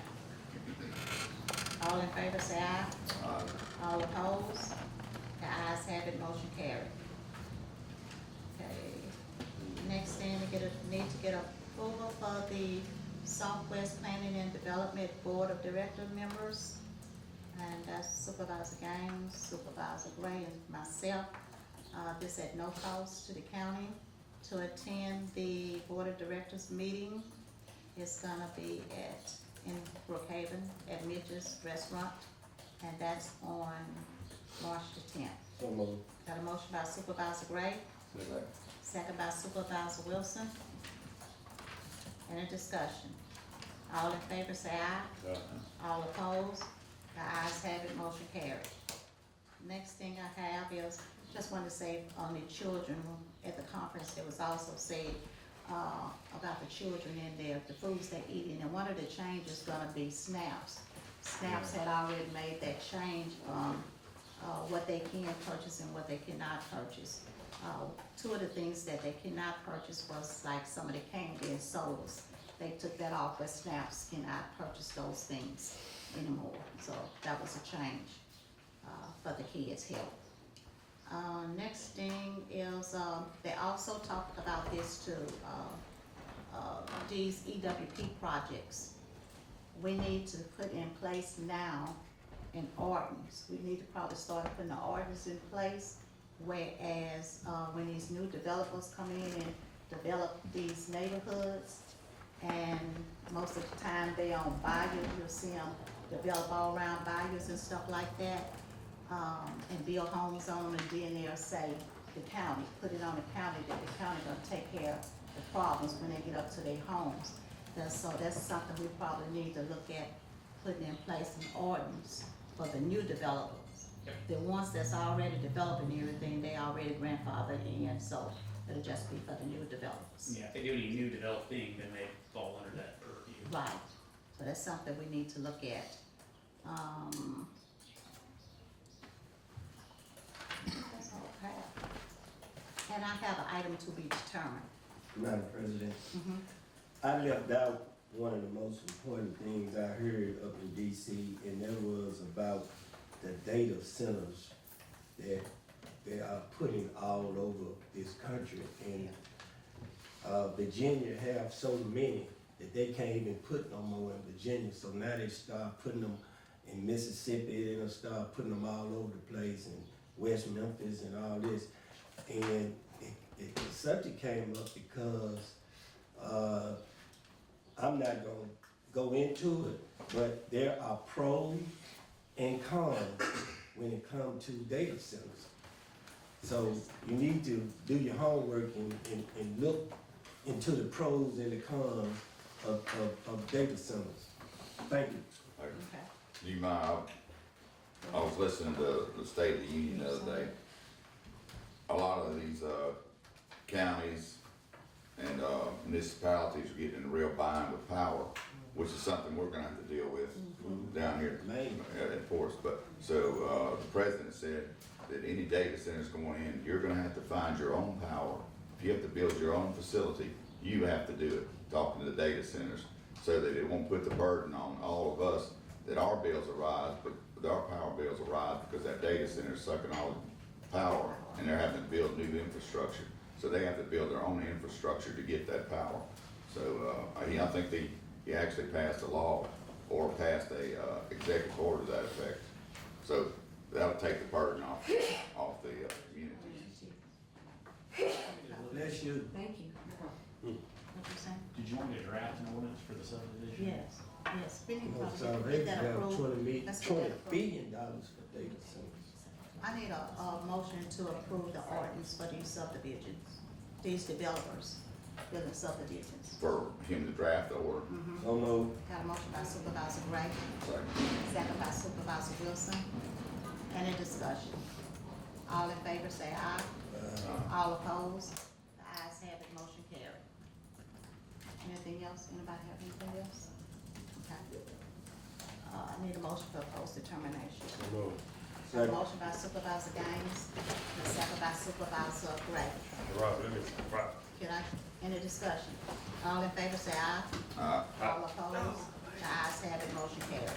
All in favor, say aye. All opposed? The ayes have it, motion carried. Okay, next thing, need to get approval for the Southwest Planning and Development Board of Director members. And that's Supervisor Gaines, Supervisor Gray, and myself. This at no cost to the county to attend the Board of Directors meeting. It's gonna be in Brookhaven at Mitch's Restaurant, and that's on March the 10th. So moved. Got a motion by Supervisor Gray, second by Supervisor Wilson. Any discussion? All in favor say aye. All opposed? The ayes have it, motion carried. Next thing I have is, just want to say on the children, at the conference, there was also said, about the children and the foods they're eating, and one of the changes is gonna be SNAPs. SNAPs had already made that change on, what they can purchase and what they cannot purchase. Two of the things that they cannot purchase was like some of the candy and sodas. They took that off, but SNAPs cannot purchase those things anymore, so that was a change, for the kids' health. Next thing is, they also talked about this too, these EWP projects. We need to put in place now an ordinance. We need to probably start putting the ordinance in place, whereas, when these new developers come in and develop these neighborhoods, and most of the time they on bayous, you'll see them develop all around bayous and stuff like that. And build homes on them, and then they'll say the county, put it on the county, that the county gonna take care of the problems when they get up to their homes. So that's something we probably need to look at, putting in place an ordinance for the new developers. The ones that's already developing everything, they already grandfathered in, so it'll just be for the new developers. Yeah, if they do any new developing, then they fall under that purview. Right, so that's something we need to look at. That's all I have. And I have an item to be determined. Madam President, Mhm. I left out one of the most important things I heard up in DC, and that was about the data centers that they are putting all over this country. And Virginia have so many that they can't even put no more in Virginia, so now they start putting them in Mississippi, they're gonna start putting them all over the place, in West Memphis and all this. And the subject came up because, I'm not gonna go into it, but there are pros and cons when it comes to data centers. So you need to do your homework and look into the pros and the cons of data centers. Thank you. Okay. Do you mind, I was listening to the State of the Union the other day. A lot of these, counties and, municipalities are getting in a real bind with power, which is something we're gonna have to deal with down here at Forest. But, so, the president said that any data centers going in, you're gonna have to find your own power. If you have to build your own facility, you have to do it, talking to the data centers, so that it won't put the burden on all of us, that our bills will rise, but our power bills will rise because that data center is sucking all the power, and they're having to build new infrastructure. So they have to build their own infrastructure to get that power. So, I think he actually passed a law or passed a, executive order to that effect. So that'll take the burden off the, communities. Bless you. Thank you. What you saying? Did you want me to draft an ordinance for the subdivision? Yes, yes, we need to It's probably already get that got approved. Let's get that approved. $20 billion for data centers. I need a motion to approve the ordinance for these subdivisions, these developers building subdivisions. For him to draft or, So moved. Got a motion by Supervisor Gray, second. second by Supervisor Wilson. Any discussion? All in favor say aye. All opposed? The ayes have it, motion carried. Anything else? Anybody have anything else? Okay. I need a motion for post determination. So moved. Got a Second. motion by Supervisor Gaines, and second by Supervisor Gray. Right, let me, right. Can I, any discussion? All in favor say aye. All opposed? The ayes have it, motion carried.